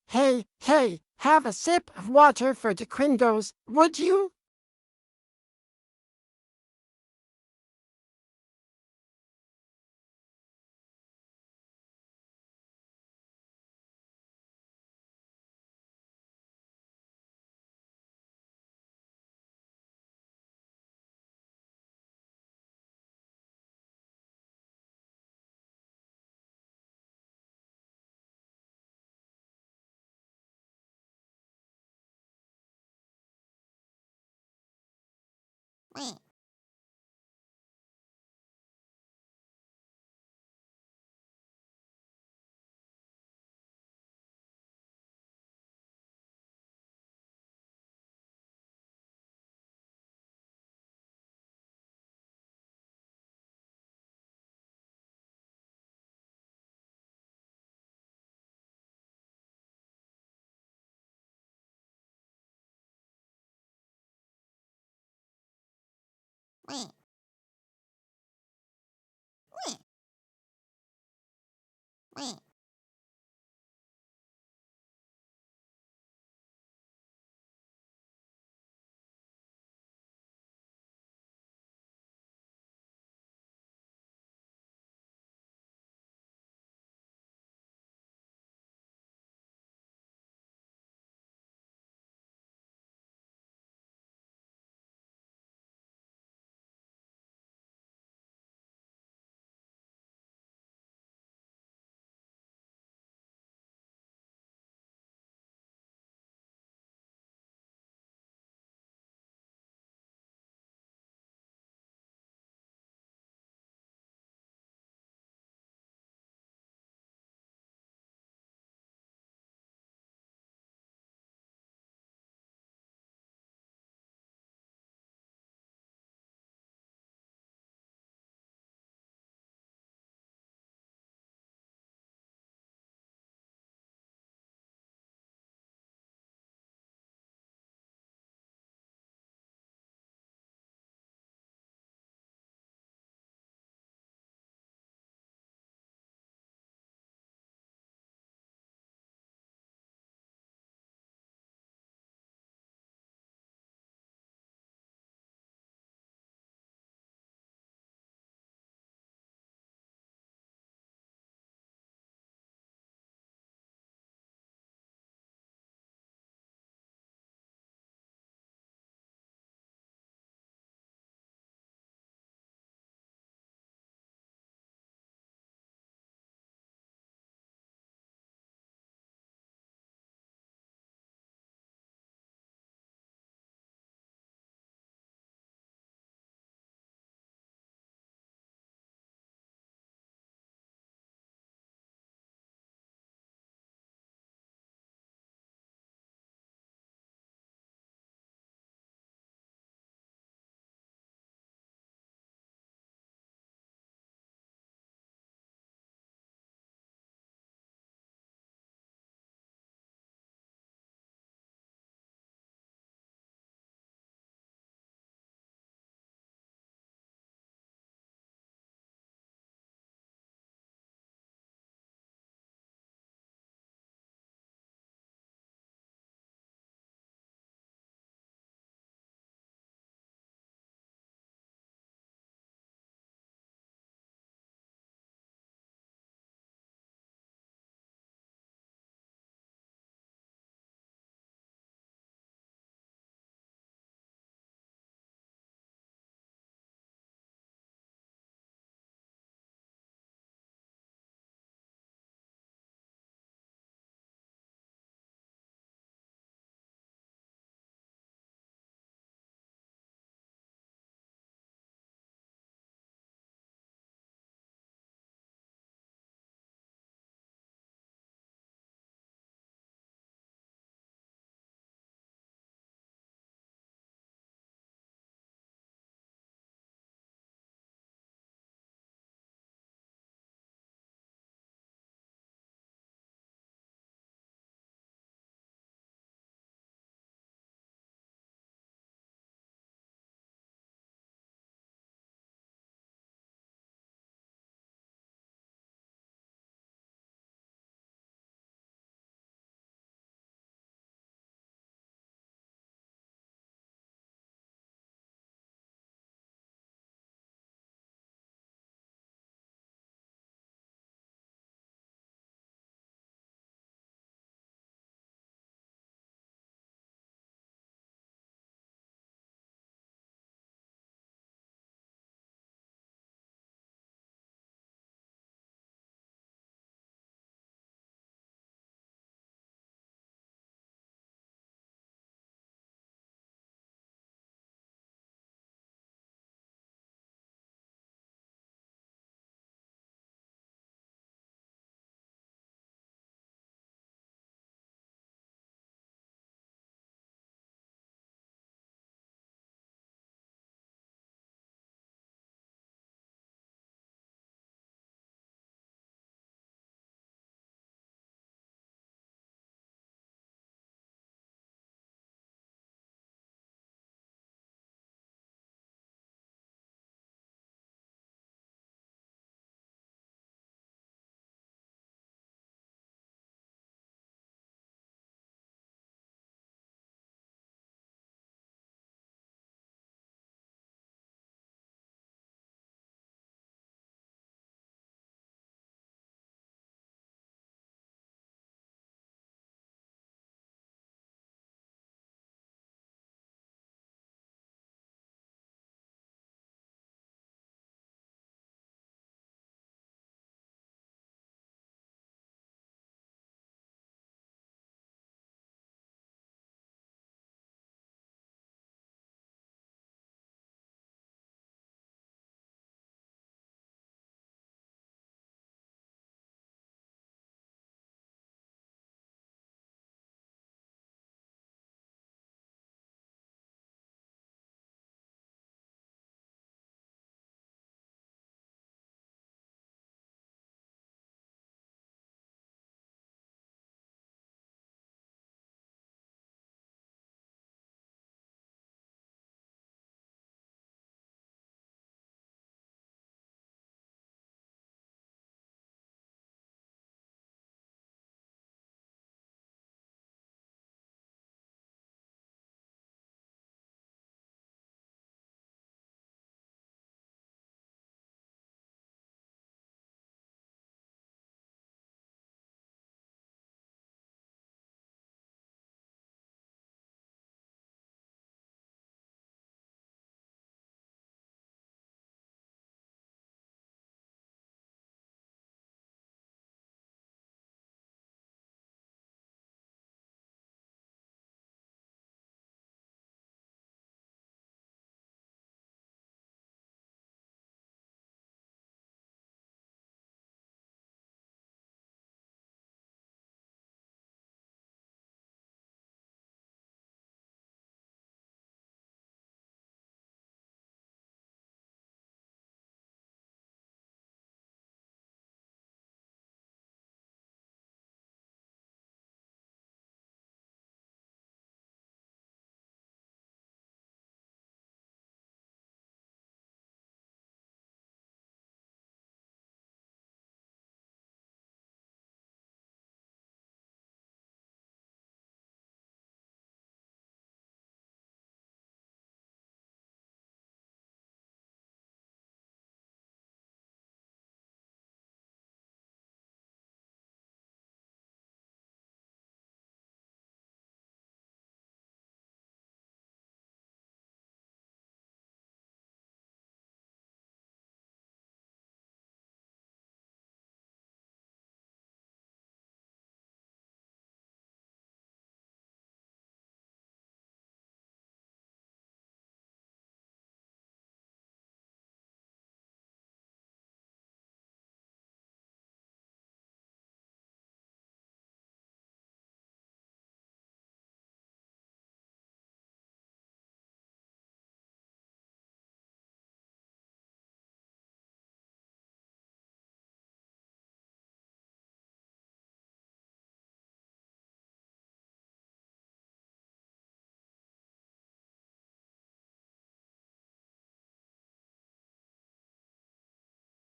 Hey, have a sip of water for the Quindos, would you?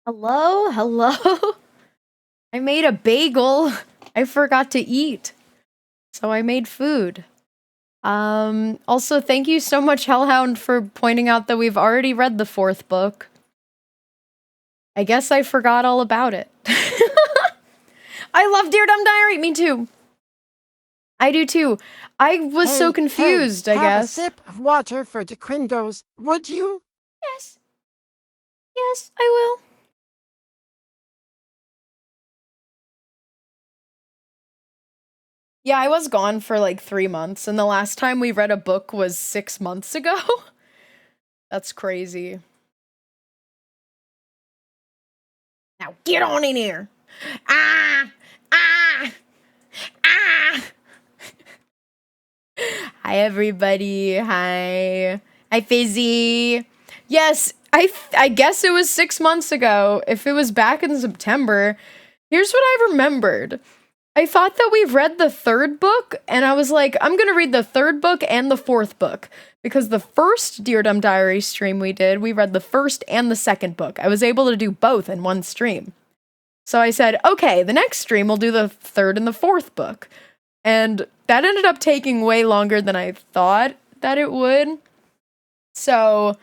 Hello? Hello? I made a bagel. I forgot to eat. So I made food. Also, thank you so much, Hellhound, for pointing out that we've already read the 4th book. I guess I forgot all about it. I love Dear Dumb Diary! Me too! I do too. I was so confused, I guess. Have a sip of water for the Crindos, would you? Yes. Yes, I will. Yeah, I was gone for like 3 months, and the last time we read a book was 6 months ago. That's crazy. Now get on in here. Ah! Ah! Ah! Hi, everybody. Hi. Hi, Fizzy. Yes, I guess it was 6 months ago. If it was back in September, here's what I remembered. I thought that we read the 3rd book, and I was like, I'm gonna read the 3rd book and the 4th book. Because the first Dear Dumb Diary stream we did, we read the 1st and the 2nd book. I was able to do both in one stream. So I said, okay, the next stream we'll do the 3rd and the 4th book. And that ended up taking way longer than I thought that it would. So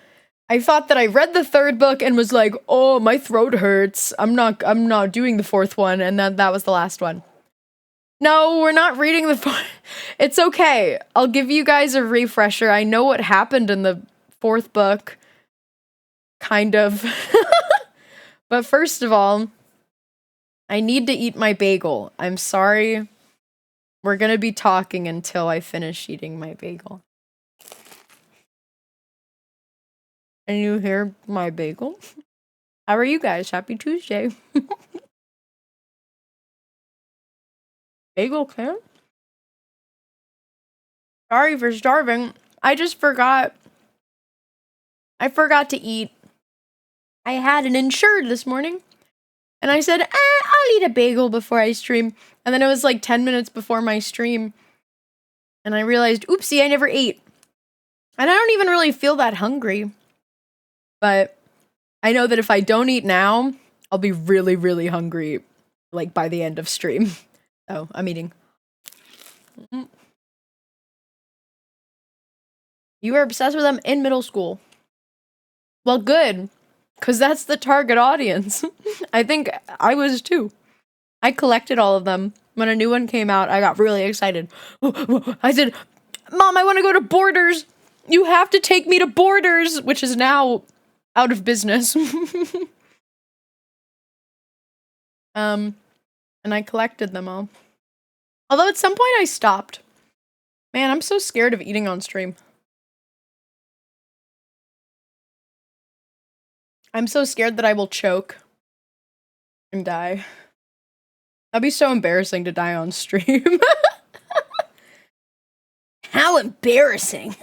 I thought that I read the 3rd book and was like, oh, my throat hurts. I'm not doing the 4th one, and then that was the last one. No, we're not reading the 4th. It's okay. I'll give you guys a refresher. I know what happened in the 4th book. Kind of. But first of all, I need to eat my bagel. I'm sorry. We're gonna be talking until I finish eating my bagel. Can you hear my bagel? How are you guys? Happy Tuesday. Bagel can? Sorry for starving. I just forgot. I forgot to eat. I had an insured this morning. And I said, I'll eat a bagel before I stream. And then it was like 10 minutes before my stream. And I realized, oopsie, I never ate. And I don't even really feel that hungry. But I know that if I don't eat now, I'll be really, really hungry, like, by the end of stream. So, I'm eating. You were obsessed with them in middle school. Well, good. Because that's the target audience. I think I was too. I collected all of them. When a new one came out, I got really excited. I said, Mom, I want to go to Borders. You have to take me to Borders, which is now out of business. And I collected them all. Although at some point I stopped. Man, I'm so scared of eating on stream. I'm so scared that I will choke and die. That'd be so embarrassing to die on stream. How embarrassing.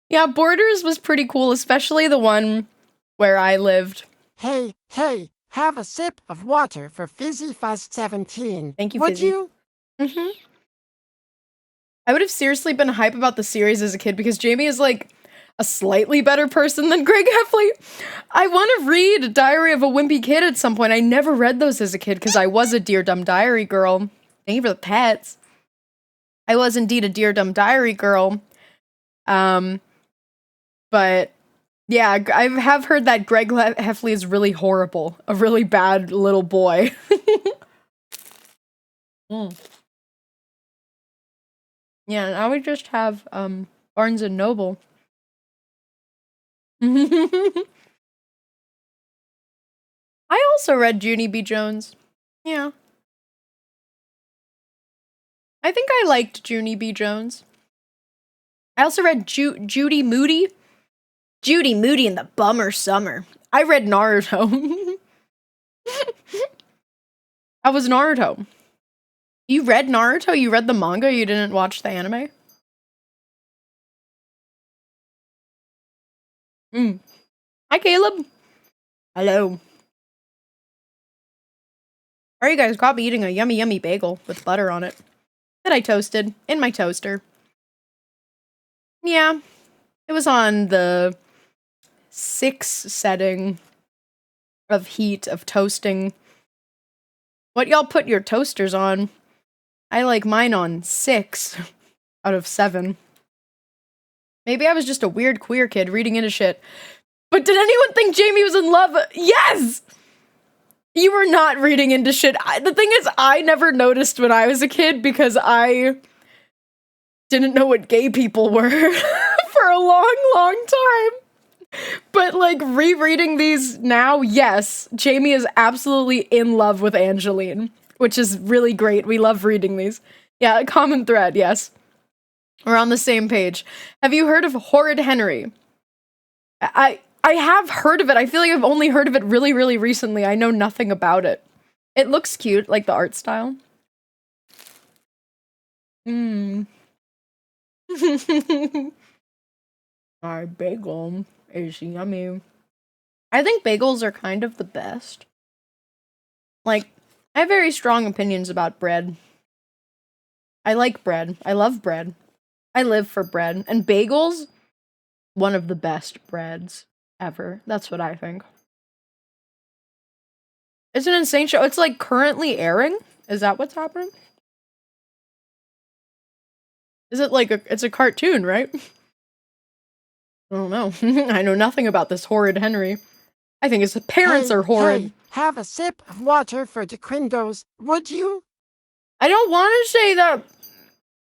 Yeah, Borders was pretty cool, especially the one where I lived. Hey, have a sip of water for Fizzy Fuzz 17. Thank you, would Fizzy. you? I would have seriously been hype about the series as a kid because Jamie is like a slightly better person than Greg Heffley. I want to read Diary of a Wimpy Kid at some point. I never read those as a kid because I was a Dear Dumb Diary girl. Thank you for the pets. I was indeed a Dear Dumb Diary girl. But yeah, I have heard that Greg Heffley is really horrible. A really bad little boy. Yeah, now we just have Barnes and Noble. I also read Junie B. Jones. Yeah. I think I liked Junie B. Jones. I also read Judy Moody. Judy Moody in the Bummer Summer. I read Naruto. I was Naruto. You read Naruto? You read the manga? You didn't watch the anime? Hi, Caleb. Hello. Are you guys got me eating a yummy, yummy bagel with butter on it that I toasted in my toaster. Yeah. It was on the 6 setting of heat, of toasting. What y'all put your toasters on? I like mine on 6 out of 7. Maybe I was just a weird queer kid reading into shit. But did anyone think Jamie was in love? Yes! You were not reading into shit. The thing is, I never noticed when I was a kid because I didn't know what gay people were for a long, long time. But, like, rereading these now, yes, Jamie is absolutely in love with Angeline, which is really great. We love reading these. Yeah, a common thread, yes. We're on the same page. Have you heard of Horrid Henry? I have heard of it. I feel like I've only heard of it really, really recently. I know nothing about it. It looks cute, like the art style. My bagel is yummy. I think bagels are kind of the best. Like, I have very strong opinions about bread. I like bread. I love bread. I live for bread. And bagels, one of the best breads ever. That's what I think. It's an insane show. It's like currently airing. Is that what's happening? Is it like it's a cartoon, right? I don't know. I know nothing about this Horrid Henry. I think his parents are horrid. Hey, have a sip of water for the Crindos, would you? I don't want to say that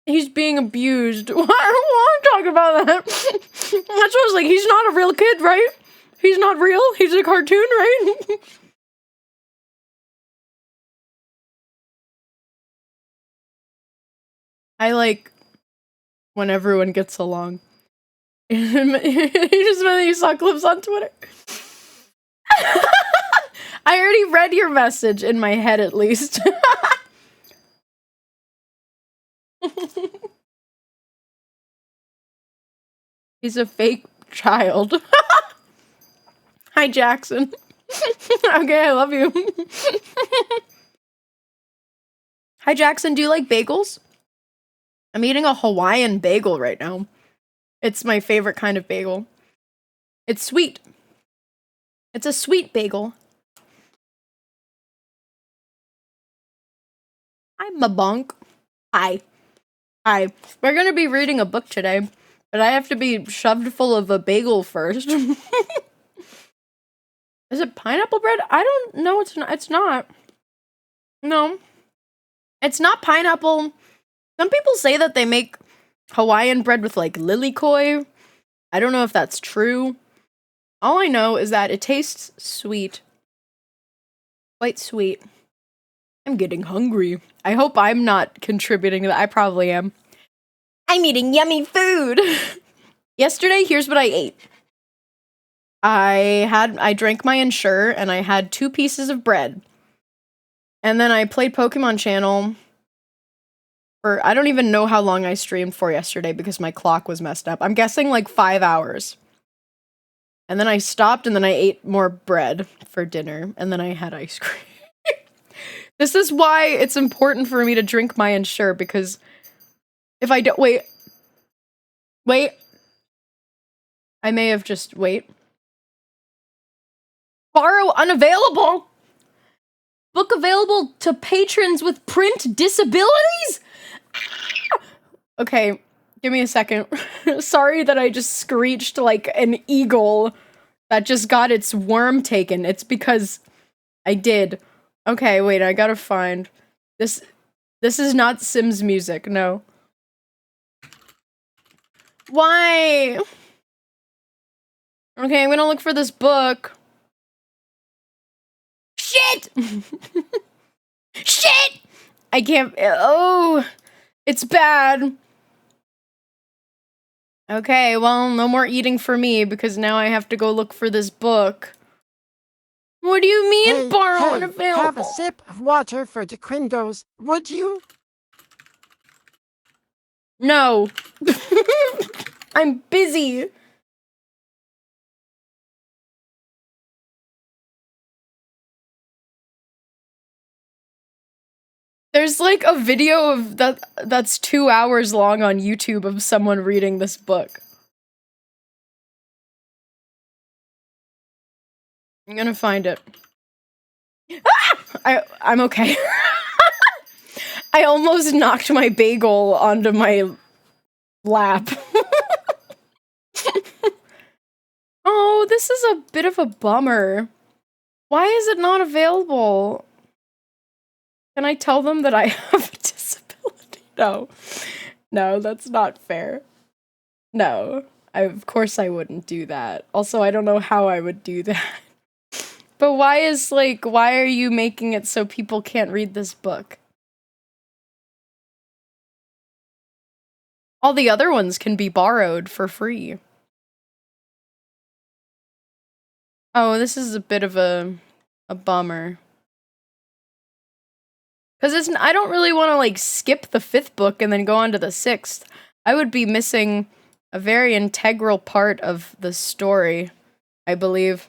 he's being abused. I don't want to talk about that. That's what I was like. He's not a real kid, right? He's not real. He's a cartoon, right? I like when everyone gets along. You just meant you saw clips on Twitter. I already read your message in my head, at least. He's a fake child. Hi, Jackson. Okay, I love you. Hi, Jackson. Do you like bagels? I'm eating a Hawaiian bagel right now. It's my favorite kind of bagel. It's sweet. It's a sweet bagel. I'm a bunk. Hi. Hi. We're gonna be reading a book today, but I have to be shoved full of a bagel first. Is it pineapple bread? I don't know. It's not. It's not. No. It's not pineapple. Some people say that they make Hawaiian bread with like lilikoi. I don't know if that's true. All I know is that it tastes sweet. Quite sweet. I'm getting hungry. I hope I'm not contributing to that. I probably am. I'm eating yummy food. Yesterday, here's what I ate. I drank my Ensure and I had 2 pieces of bread. And then I played Pokemon Channel for, I don't even know how long I streamed for yesterday because my clock was messed up. I'm guessing like 5 hours. And then I stopped and then I ate more bread for dinner and then I had ice cream. This is why it's important for me to drink my Ensure because if I don't, wait. I may have just, Borrow unavailable. Book available to patrons with print disabilities? Okay, give me a second. Sorry that I just screeched like an eagle that just got its worm taken. It's because I did. Okay, wait, I gotta find this. This is not Sims music, no. Why? Okay, I'm gonna look for this book. Shit! Shit! I can't. Oh, it's bad. Okay, well, no more eating for me because now I have to go look for this book. What do you mean, borrow unavailable? Have a sip of water for the Crindos, would you? No. I'm busy. There's like a video of that's 2 hours long on YouTube of someone reading this book. I'm gonna find it. I'm okay. I almost knocked my bagel onto my lap. Oh, this is a bit of a bummer. Why is it not available? Can I tell them that I have a disability? No. No, that's not fair. No. Of course I wouldn't do that. Also, I don't know how I would do that. But why are you making it so people can't read this book? All the other ones can be borrowed for free. Oh, this is a bit of a bummer. Because I don't really want to, like, skip the 5th book and then go on to the 6th. I would be missing a very integral part of the story, I believe.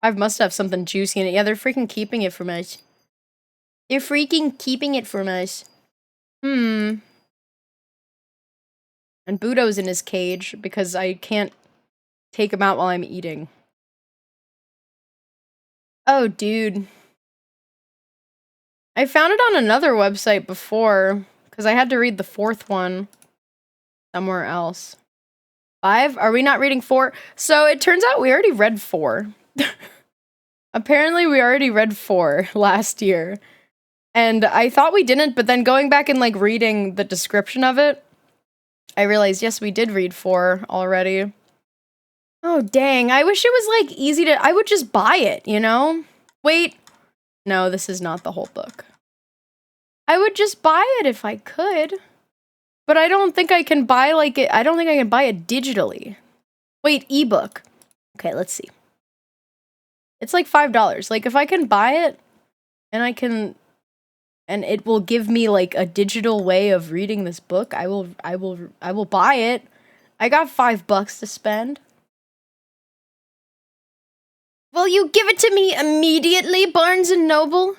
I must have something juicy in it. Yeah, they're freaking keeping it from us. They're freaking keeping it from us. And Budo's in his cage because I can't take him out while I'm eating. Oh, dude. I found it on another website before because I had to read the 4th one somewhere else. 5? Are we not reading 4? So it turns out we already read 4. Apparently we already read 4 last year. And I thought we didn't, but then going back and, like, reading the description of it, I realized, yes, we did read 4 already. Oh, dang. I wish it was, like, easy to... I would just buy it, you know? Wait. No, this is not the whole book. I would just buy it if I could. But I don't think I can buy, like, it... I don't think I can buy it digitally. Wait, ebook. Okay, let's see. It's like $5. Like, if I can buy it, and I can... and it will give me, like, a digital way of reading this book, I will buy it. I got $5 to spend. Will you give it to me immediately, Barnes & Noble?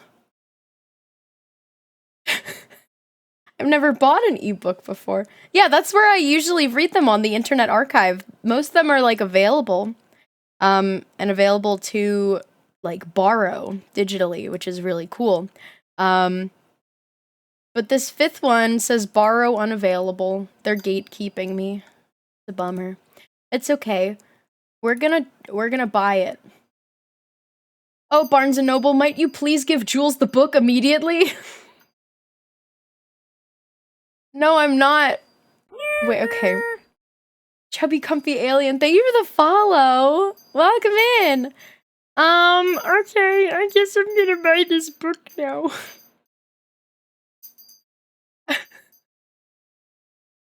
I've never bought an ebook before. Yeah, that's where I usually read them, on the Internet Archive. Most of them are, like, available. And available to, like, borrow digitally, which is really cool. But this 5th one says borrow unavailable. They're gatekeeping me. It's a bummer. It's okay. We're gonna buy it. Oh, Barnes & Noble, might you please give Jules the book immediately? No, I'm not. Wait, okay. Chubby Comfy Alien, thank you for the follow. Welcome in. Okay, I guess I'm gonna buy this book now.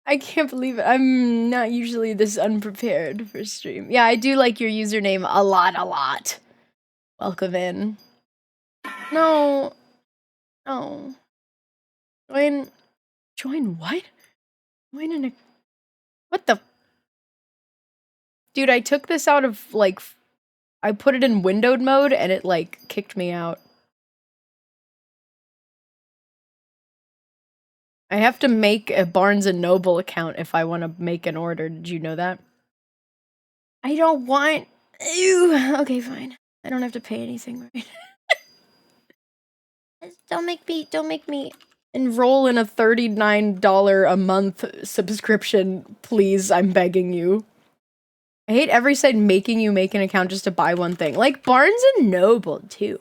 I can't believe it. I'm not usually this unprepared for stream. Yeah, I do like your username a lot. Welcome in. No. No. Join what? Join in a... What the... Dude, I took this out of, like... I put it in windowed mode and it, like, kicked me out. I have to make a Barnes & Noble account if I want to make an order. Did you know that? I don't want... Ew. Okay, fine. I don't have to pay anything, right? Don't make me enroll in a $39 a month subscription, please. I'm begging you. I hate every site making you make an account just to buy one thing. Like Barnes & Noble, too.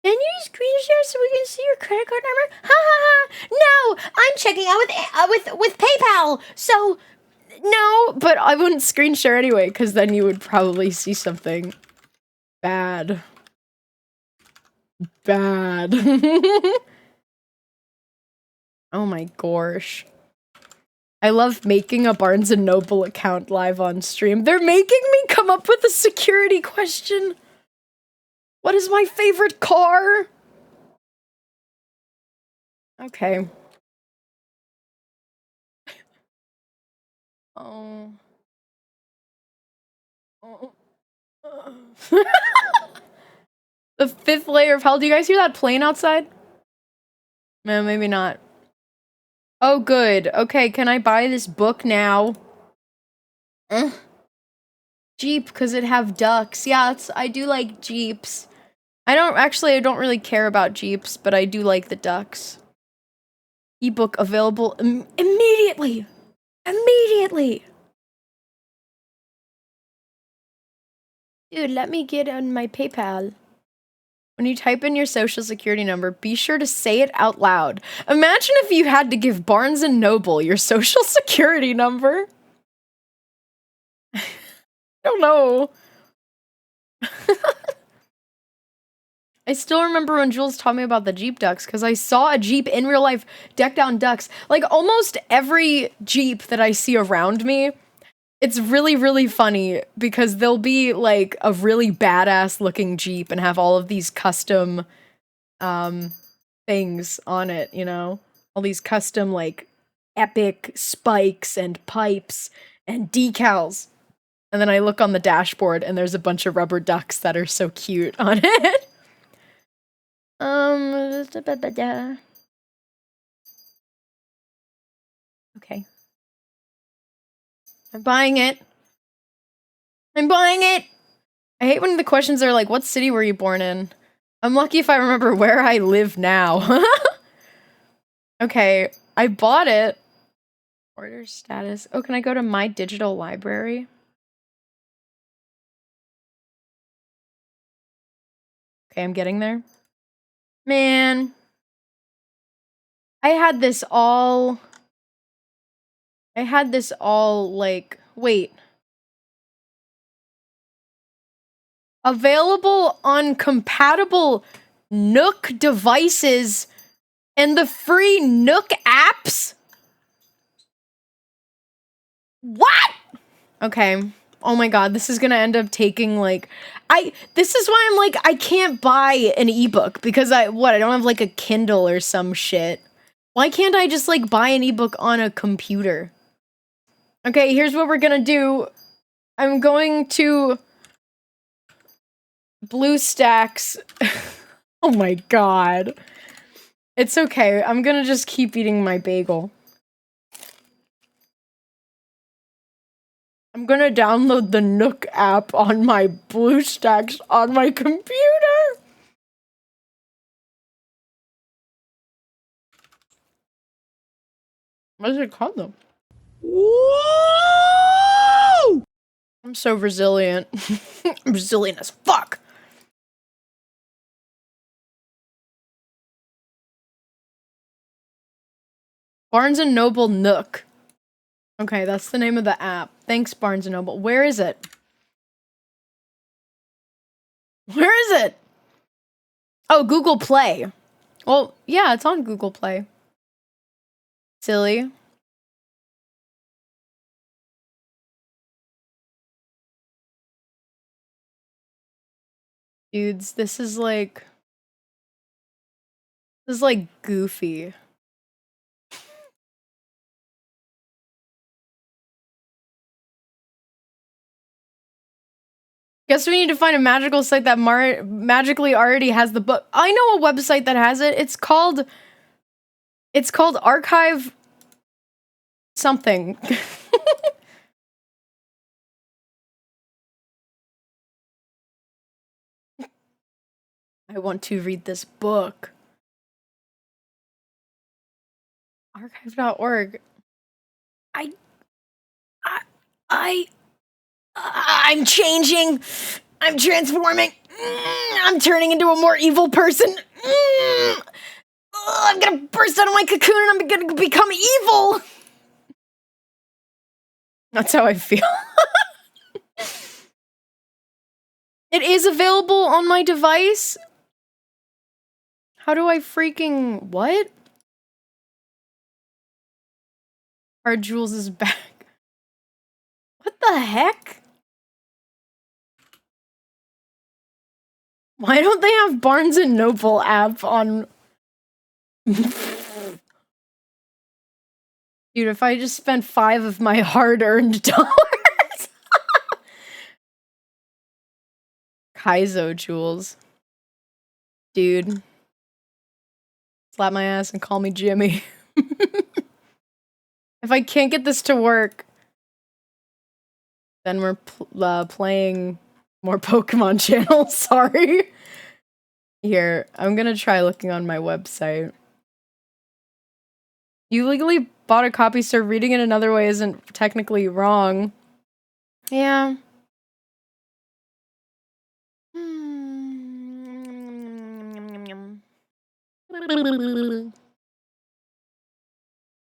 Can you screen share so we can see your credit card number? Ha ha ha! No! I'm checking out with PayPal! So, no! But I wouldn't screen share anyway, because then you would probably see something bad. Bad. Oh my gosh. I love making a Barnes & Noble account live on stream. They're making me come up with a security question. What is my favorite car? Okay. Oh. The 5th layer of hell. Do you guys hear that plane outside? No, maybe not. Oh, good. Okay, can I buy this book now? Jeep, because it have ducks. Yeah, I do like Jeeps. I don't really care about Jeeps, but I do like the ducks. Ebook available immediately! Immediately! Dude, let me get on my PayPal. When you type in your social security number, be sure to say it out loud. Imagine if you had to give Barnes & Noble your social security number. I don't know. I still remember when Jules taught me about the Jeep ducks, because I saw a Jeep in real life decked out in ducks. Like, almost every Jeep that I see around me, it's really, really funny, because they'll be, like, a really badass looking Jeep and have all of these custom, things on it, you know? All these custom, like, epic spikes and pipes and decals. And then I look on the dashboard and there's a bunch of rubber ducks that are so cute on it. Okay. I'm buying it. I'm buying it! I hate when the questions are like, what city were you born in? I'm lucky if I remember where I live now. Okay, I bought it. Order status. Oh, can I go to my digital library? Okay, I'm getting there. Man. I had this all, like, wait. Available on compatible Nook devices and the free Nook apps? What? Okay. Oh my god, this is gonna end up taking, like, this is why I'm like, I can't buy an ebook, because I don't have, like, a Kindle or some shit. Why can't I just, like, buy an ebook on a computer? Okay, here's what we're gonna do. I'm going to BlueStacks. Oh my god. It's okay, I'm gonna just keep eating my bagel. I'm gonna download the Nook app on my BlueStacks on my computer! What is it called though? Woo! I'm so resilient. I'm resilient as fuck! Barnes & Noble Nook. Okay, that's the name of the app. Thanks, Barnes & Noble. Where is it? Where is it? Oh, Google Play. Well, yeah, it's on Google Play. Silly. Dudes, this is like goofy. Guess we need to find a magical site that magically already has the book. I know a website that has it. It's called Archive something. I want to read this book. Archive.org. I'm changing. I'm transforming. I'm turning into a more evil person. I'm gonna burst out of my cocoon and I'm gonna become evil. That's how I feel. It is available on my device? How do I freaking... what? Our Jules is back. What the heck? Why don't they have Barnes & Noble app on... Dude, if I just spent 5 of my hard-earned dollars... Kaizo Jules. Dude. Slap my ass and call me Jimmy. If I can't get this to work... Then we're playing more Pokemon channels. Sorry. Here, I'm gonna try looking on my website. You legally bought a copy, so reading it another way isn't technically wrong. Yeah.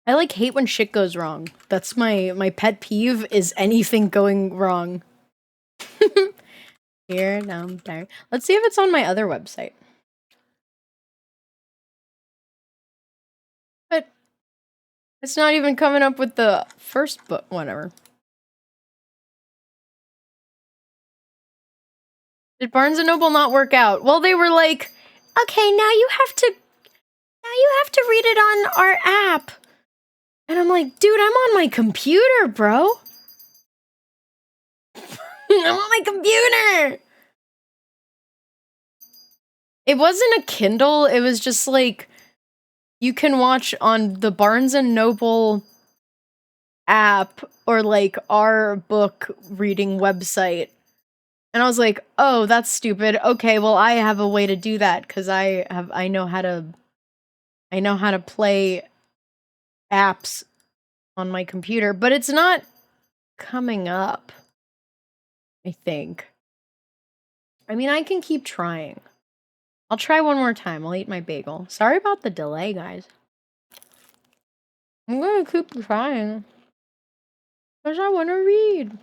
I like hate when shit goes wrong. That's my pet peeve is anything going wrong. Here, down there. Let's see if it's on my other website. But it's not even coming up with the first book, whatever. Did Barnes & Noble not work out? Well, they were like, okay, now you have to read it on our app. And I'm like, dude, I'm on my computer, bro. I'm on my computer. It wasn't a Kindle. It was just like, you can watch on the Barnes & Noble app or like our book reading website. And I was like, oh, that's stupid. Okay, well, I have a way to do that because I know how to play apps on my computer, but it's not coming up, I think. I mean, I can keep trying. I'll try one more time. I'll eat my bagel. Sorry about the delay, guys. I'm gonna keep trying. Because I want to read.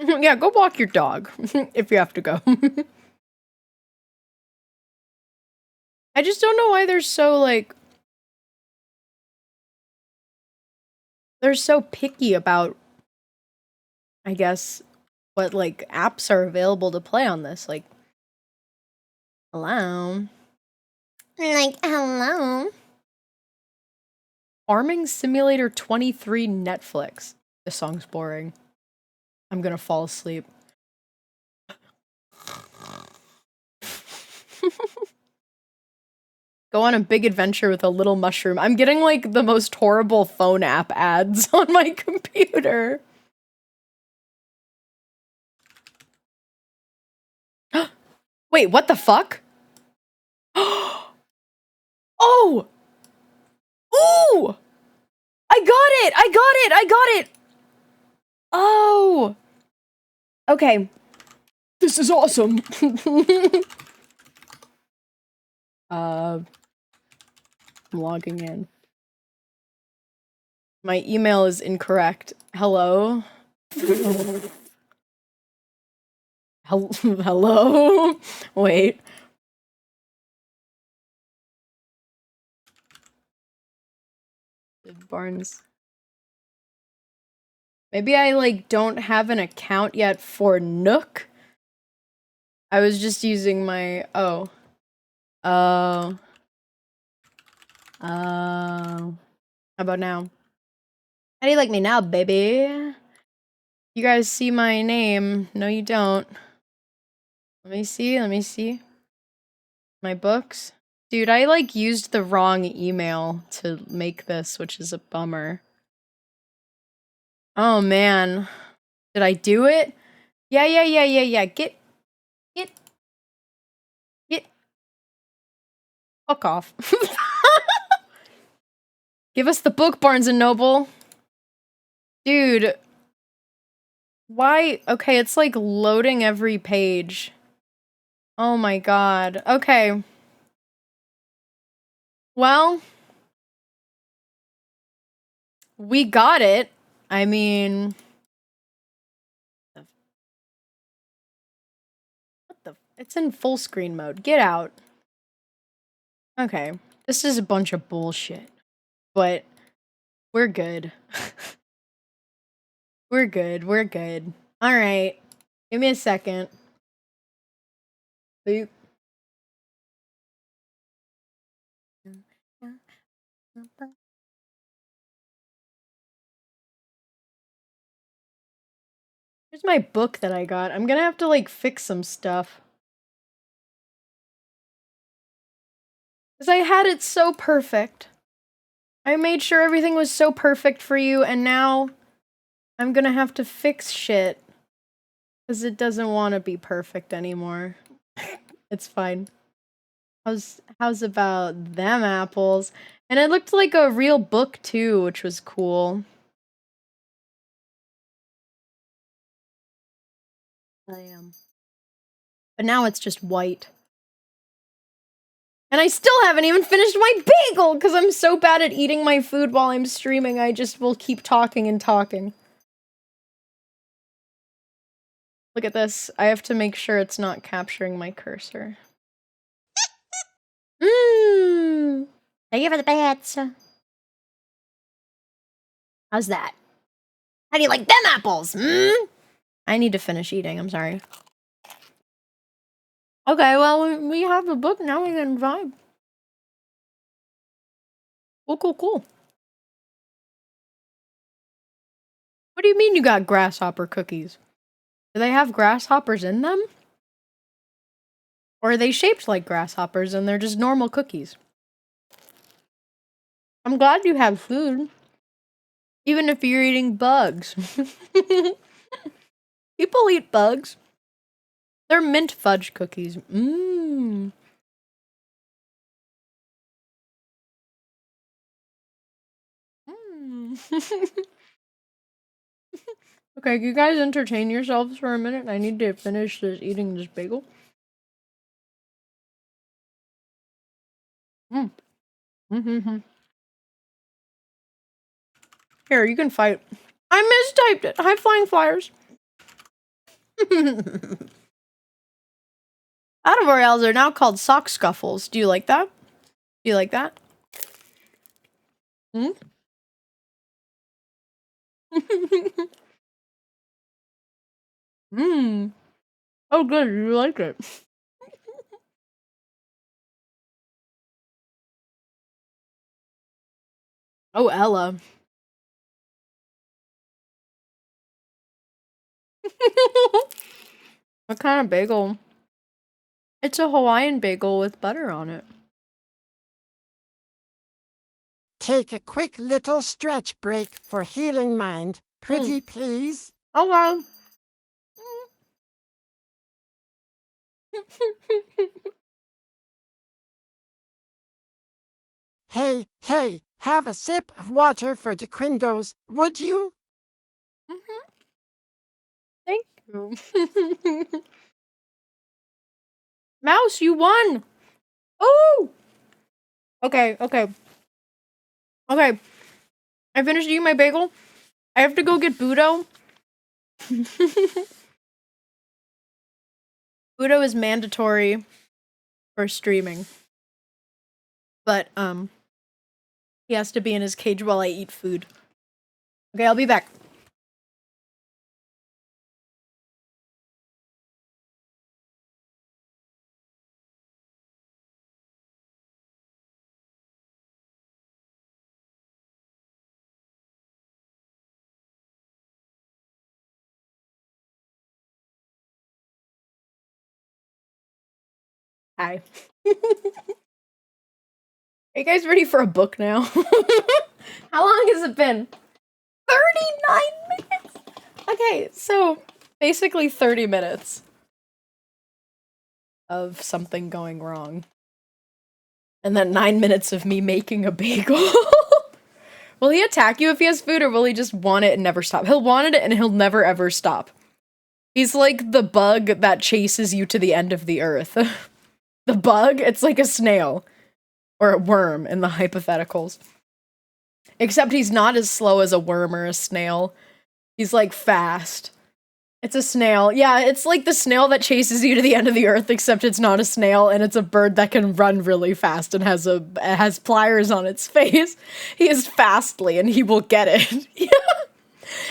Yeah, go walk your dog if you have to go. I just don't know why they're so like picky about, I guess, what like apps are available to play on this. Like, hello. Farming Simulator 23 Netflix. This song's boring. I'm gonna fall asleep. Go on a big adventure with a little mushroom. I'm getting like the most horrible phone app ads on my computer. Wait, what the fuck? Oh! Ooh! I got it! I got it! I got it! Oh! Okay. This is awesome. I'm logging in. My email is incorrect. Hello? Hello? Wait. Barnes. Maybe I like don't have an account yet for Nook. I was just using my how about now? How do you like me now, baby? You guys see my name? No, you don't. Let me see. My books. Dude, I like used the wrong email to make this, which is a bummer. Oh man. Did I do it? Yeah. Get. Fuck off. Give us the book, Barnes & Noble. Dude. Why? Okay, it's like loading every page. Oh my god. Okay. Well. We got it. I mean... What the... It's in full screen mode. Get out. Okay. This is a bunch of bullshit. But... We're good. We're good. Alright. Give me a second. Boop. Here's my book that I got. I'm gonna have to, like, fix some stuff. Because I had it so perfect. I made sure everything was so perfect for you, and now I'm gonna have to fix shit. Because it doesn't want to be perfect anymore. It's fine. How's about them apples? And it looked like a real book too, which was cool. I am. But now it's just white. And I still haven't even finished my bagel because I'm so bad at eating my food while I'm streaming. I just will keep talking and talking. Look at this. I have to make sure it's not capturing my cursor. Mmm. Thank you for the bats. How's that? How do you like them apples? I need to finish eating. I'm sorry. Okay, well, we have a book now. We can vibe. Cool. What do you mean you got grasshopper cookies? Do they have grasshoppers in them? Or are they shaped like grasshoppers and they're just normal cookies? I'm glad you have food. Even if you're eating bugs. People eat bugs. They're mint fudge cookies. Mmm. Okay, you guys entertain yourselves for a minute. I need to finish eating this bagel. Here, you can fight. I mistyped it. High flying flyers. Royales are now called sock scuffles. Do you like that? Do you like that? Hmm? Mmm. Oh, good. You like it. Oh, Ella. What kind of bagel? It's a Hawaiian bagel with butter on it. Take a quick little stretch break for healing mind. Pretty please. Oh, wow. Hey, have a sip of water for the Quindos, would you? Thank you. Mouse, you won! Oh! Okay. I finished eating my bagel. I have to go get Budo. Budo is mandatory for streaming. But, he has to be in his cage while I eat food. Okay, I'll be back. Hi. Are you guys ready for a book now? How long has it been? 39 minutes? Okay, so basically 30 minutes of something going wrong. And then 9 minutes of me making a bagel. Will he attack you if he has food, or will he just want it and never stop? He'll want it and he'll never ever stop. He's like the bug that chases you to the end of the earth. The bug, it's like a snail. Or a worm in the hypotheticals. Except he's not as slow as a worm or a snail. He's like fast. It's a snail. Yeah, it's like the snail that chases you to the end of the earth, except it's not a snail and it's a bird that can run really fast and has pliers on its face. He is Fastly and he will get it. Yeah.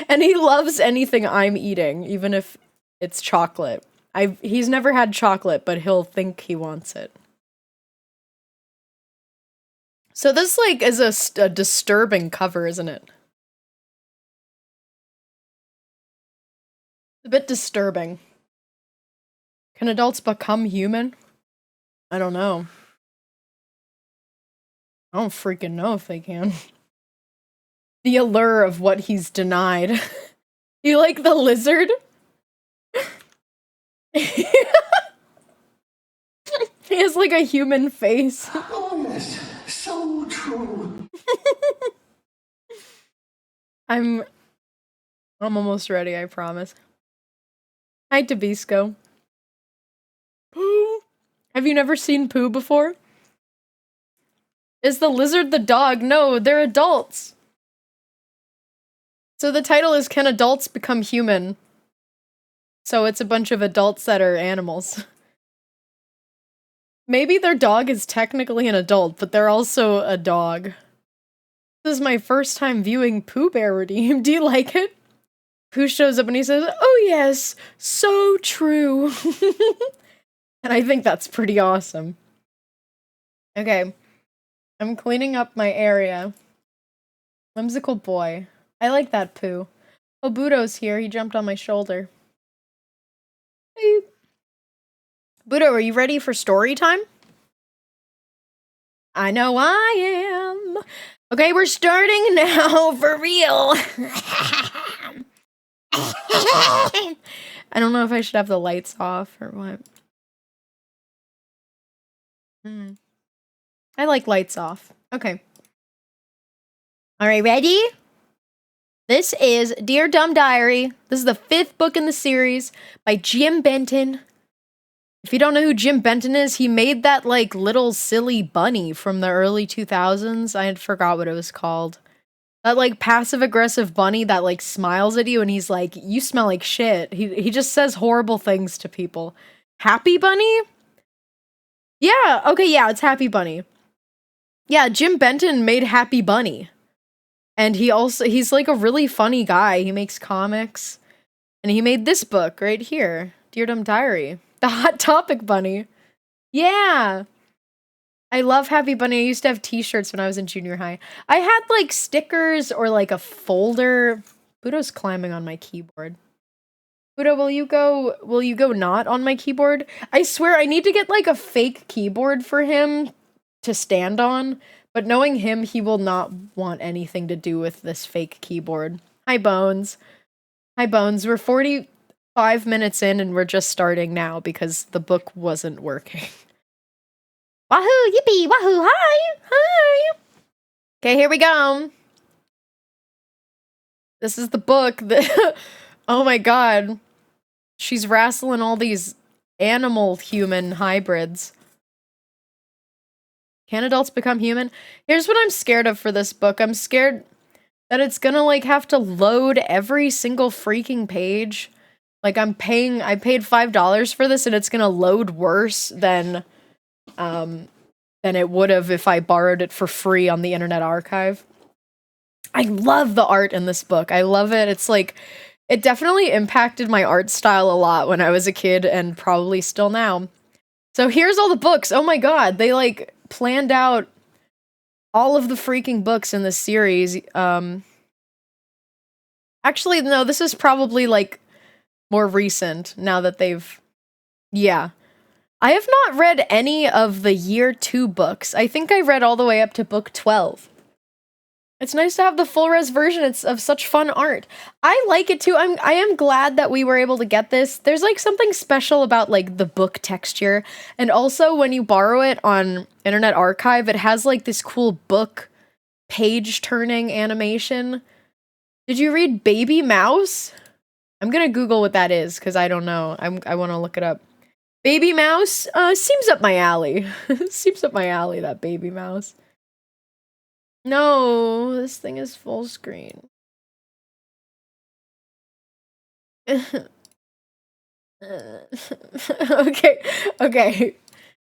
And he loves anything I'm eating, even if it's chocolate. He's never had chocolate, but he'll think he wants it. So this, like, is a disturbing cover, isn't it? A bit disturbing. Can adults become human? I don't know. I don't freaking know if they can. The allure of what he's denied. You like the lizard? He has like a human face. Oh, yes, so true. I'm almost ready, I promise. Hi, Tabisco. Pooh. Have you never seen Pooh before? Is the lizard the dog? No, they're adults. So the title is Can Adults Become Human? So it's a bunch of adults that are animals. Maybe their dog is technically an adult, but they're also a dog. This is my first time viewing Pooh Bear Redeemed. Do you like it? Pooh shows up and he says, "Oh yes, so true." And I think that's pretty awesome. Okay. I'm cleaning up my area. Whimsical boy. I like that Pooh. Oh, Budo's here. He jumped on my shoulder. Hey. Budo, are you ready for story time? I know I am. Okay, we're starting now, for real. I don't know if I should have the lights off or what. I like lights off. Okay. All right, ready? This is Dear Dumb Diary. This is the 5th book in the series by Jim Benton. If you don't know who Jim Benton is, he made that like little silly bunny from the early 2000s. I had forgot what it was called. That like passive aggressive bunny that like smiles at you and he's like, "You smell like shit." He just says horrible things to people. Happy Bunny? Yeah, okay, yeah, it's Happy Bunny. Yeah, Jim Benton made Happy Bunny. And he's like a really funny guy. He makes comics. And he made this book right here, Dear Dumb Diary. The Hot Topic Bunny. Yeah. I love Happy Bunny. I used to have t-shirts when I was in junior high. I had like stickers or like a folder. Budo's climbing on my keyboard. Budo, will you go not on my keyboard? I swear I need to get like a fake keyboard for him to stand on, but knowing him, he will not want anything to do with this fake keyboard. Hi, Bones. Hi, Bones. We're 45 minutes in and we're just starting now because the book wasn't working. Wahoo! Yippee! Wahoo! Hi! Hi! Okay, here we go. This is the book that... Oh my god. She's wrestling all these animal-human hybrids. Can adults become human? Here's what I'm scared of for this book. I'm scared that it's gonna, like, have to load every single freaking page. Like, I paid $5 for this, and it's gonna load worse than it would have if I borrowed it for free on the Internet Archive. I love the art in this book. I love it. It's like... It definitely impacted my art style a lot when I was a kid, and probably still now. So here's all the books. Oh my god, they, like, planned out all of the freaking books in this series. Actually, no, this is probably, like, more recent, now that they've... Yeah. I have not read any of the Year 2 books. I think I read all the way up to book 12. It's nice to have the full res version. It's of such fun art. I like it too. I am glad that we were able to get this. There's like something special about like the book texture. And also when you borrow it on Internet Archive, it has like this cool book page turning animation. Did you read Baby Mouse? I'm gonna Google what that is because I don't know. I want to look it up. Baby Mouse? Seems up my alley. Seems up my alley, that Baby Mouse. No, this thing is full screen. Okay,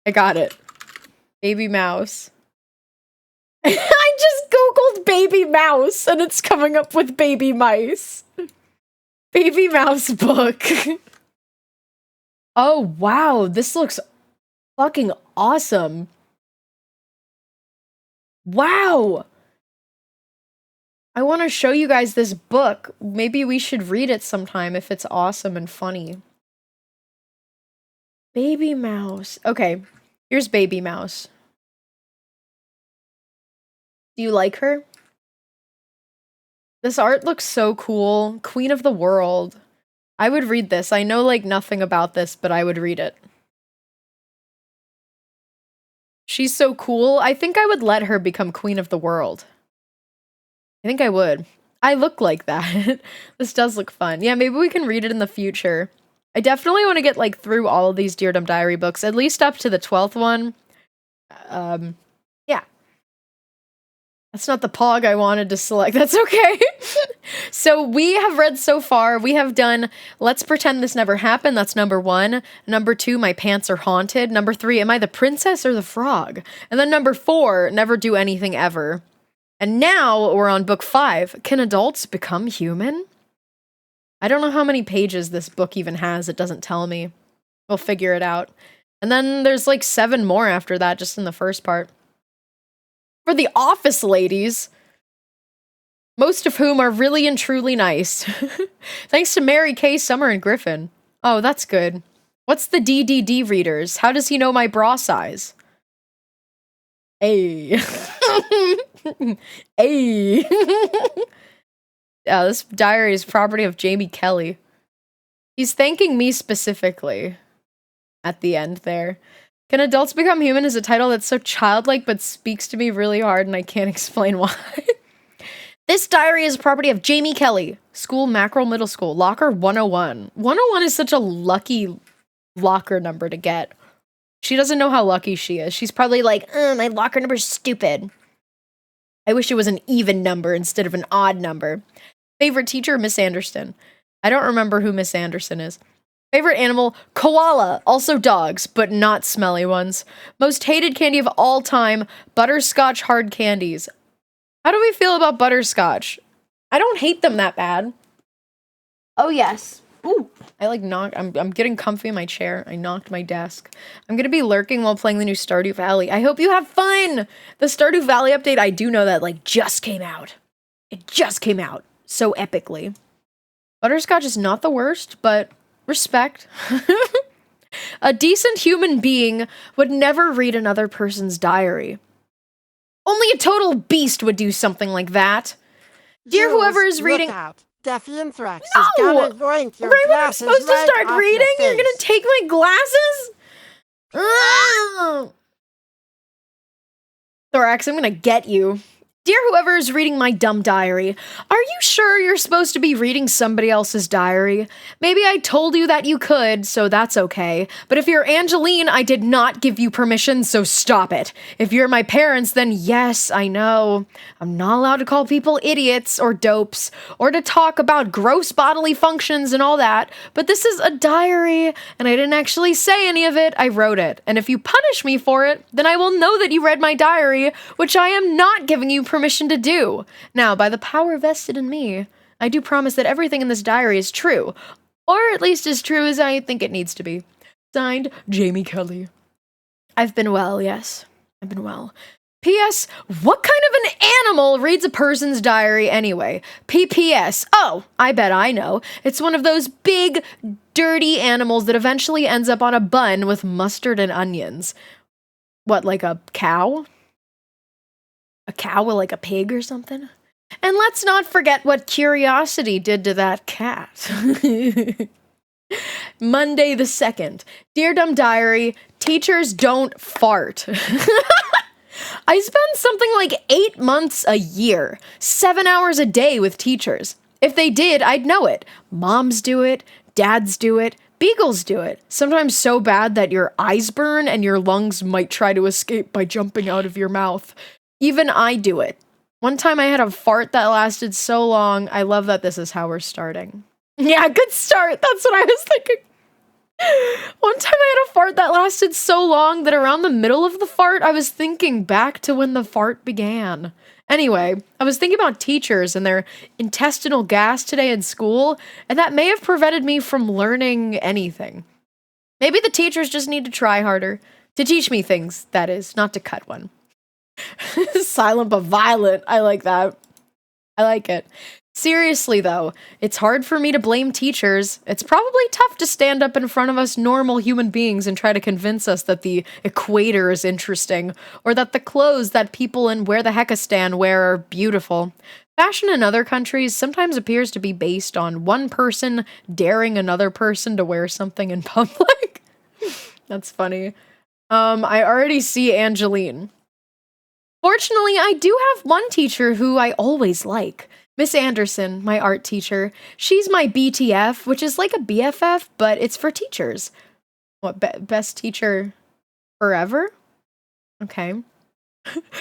I got it. Baby Mouse. I just googled Baby Mouse and it's coming up with Baby Mice. Baby Mouse book. Oh, wow, this looks fucking awesome. Wow! I want to show you guys this book. Maybe we should read it sometime if it's awesome and funny. Baby Mouse. Okay, here's Baby Mouse. Do you like her? This art looks so cool. Queen of the World. I would read this. I know like nothing about this, but I would read it. She's so cool. I think I would let her become Queen of the World. I think I would. I look like that. This does look fun. Yeah, maybe we can read it in the future. I definitely want to get like through all of these Dear Dumb Diary books, at least up to the 12th one. Yeah. That's not the pog I wanted to select. That's okay. So we have read so far. We have done Let's Pretend This Never Happened. That's number 1. Number 2, My Pants Are Haunted. Number 3, Am I the Princess or the Frog? And then number 4, Never Do Anything Ever. And now we're on book 5. Can adults become human? I don't know how many pages this book even has. It doesn't tell me. We'll figure it out. And then there's like 7 more after that, just in the first part. For the office ladies, most of whom are really and truly nice. Thanks to Mary Kay, Summer, and Griffin. Oh, that's good. What's the DDD readers? How does he know my bra size? Hey. Hey. Yeah, this diary is property of Jamie Kelly. He's thanking me specifically at the end there. Can Adults Become Human is a title that's so childlike but speaks to me really hard and I can't explain why. This diary is property of Jamie Kelly. School, Mackerel Middle School. Locker 101. 101 is such a lucky locker number to get. She doesn't know how lucky she is. She's probably like, my locker number's stupid. I wish it was an even number instead of an odd number. Favorite teacher, Miss Anderson. I don't remember who Miss Anderson is. Favorite animal, koala. Also dogs, but not smelly ones. Most hated candy of all time, butterscotch hard candies. How do we feel about butterscotch? I don't hate them that bad. Oh, yes. Ooh. I like knocked. I'm getting comfy in my chair. I knocked my desk. I'm gonna be lurking while playing the new Stardew Valley. I hope you have fun! The Stardew Valley update, I do know that, like, just came out. It just came out. So epically. Butterscotch is not the worst, but respect. A decent human being would never read another person's diary. Only a total beast would do something like that. Dear Jules, whoever is look reading... out. Deafy Anthrax No! is gonna yoink your Right when I'm glasses supposed to right start off reading, your you're gonna face. take my glasses? Ugh. Thorax, I'm gonna get you. Dear whoever is reading my dumb diary, are you sure you're supposed to be reading somebody else's diary? Maybe I told you that you could, so that's okay. But if you're Angeline, I did not give you permission, so stop it. If you're my parents, then yes, I know. I'm not allowed to call people idiots or dopes, or to talk about gross bodily functions and all that, but this is a diary, and I didn't actually say any of it, I wrote it. And if you punish me for it, then I will know that you read my diary, which I am not giving you permission to do. Now, by the power vested in me, I do promise that everything in this diary is true, or at least as true as I think it needs to be. Signed, Jamie Kelly. I've been well, yes. I've been well. P.S. What kind of an animal reads a person's diary anyway? P.P.S. Oh, I bet I know. It's one of those big, dirty animals that eventually ends up on a bun with mustard and onions. What, like a cow? A cow with like a pig or something? And let's not forget what Curiosity did to that cat. Monday the 2nd. Dear Dumb Diary, teachers don't fart. I spend something like 8 months a year, 7 hours a day with teachers. If they did, I'd know it. Moms do it, dads do it, beagles do it. Sometimes so bad that your eyes burn and your lungs might try to escape by jumping out of your mouth. Even I do it. One time I had a fart that lasted so long. I love that this is how we're starting. Yeah, good start. That's what I was thinking. One time I had a fart that lasted so long that around the middle of the fart, I was thinking back to when the fart began. Anyway, I was thinking about teachers and their intestinal gas today in school, and that may have prevented me from learning anything. Maybe the teachers just need to try harder. To teach me things, that is, not to cut one. Silent but violent. I like that. I like it. Seriously, though, it's hard for me to blame teachers. It's probably tough to stand up in front of us normal human beings and try to convince us that the equator is interesting, or that the clothes that people in Where the Heckistan wear are beautiful. Fashion in other countries sometimes appears to be based on one person daring another person to wear something in public. That's funny. I already see Angeline. Fortunately, I do have one teacher who I always like. Miss Anderson, my art teacher. She's my BTF, which is like a BFF, but it's for teachers. What, best teacher forever? Okay.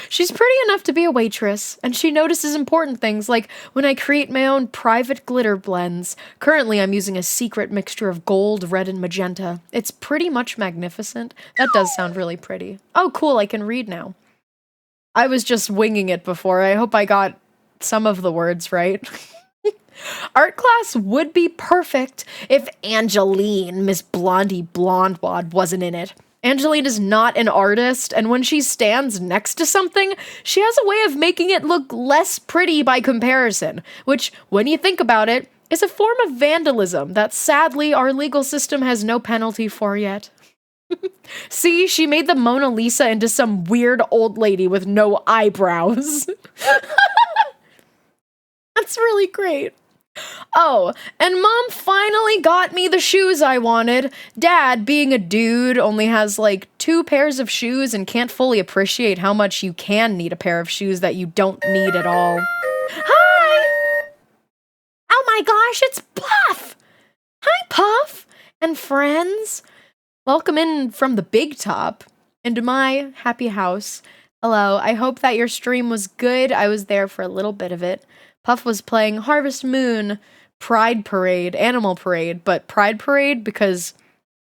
She's pretty enough to be a waitress, and she notices important things like when I create my own private glitter blends. Currently, I'm using a secret mixture of gold, red, and magenta. It's pretty much magnificent. That does sound really pretty. Oh, cool, I can read now. I was just winging it before. I hope I got some of the words right. Art class would be perfect if Angeline, Miss Blondie Blondewad, wasn't in it. Angeline is not an artist, and when she stands next to something, she has a way of making it look less pretty by comparison, which, when you think about it, is a form of vandalism that sadly our legal system has no penalty for yet. See, she made the Mona Lisa into some weird old lady with no eyebrows. That's really great. Oh, and Mom finally got me the shoes I wanted. Dad, being a dude, only has like 2 pairs of shoes and can't fully appreciate how much you can need a pair of shoes that you don't need at all. Hi! Oh my gosh, it's Puff! Hi, Puff! And friends. Welcome in from the big top into my happy house. Hello, I hope that your stream was good. I was there for a little bit of it. Puff was playing Harvest Moon, Pride Parade, Animal Parade, but Pride Parade because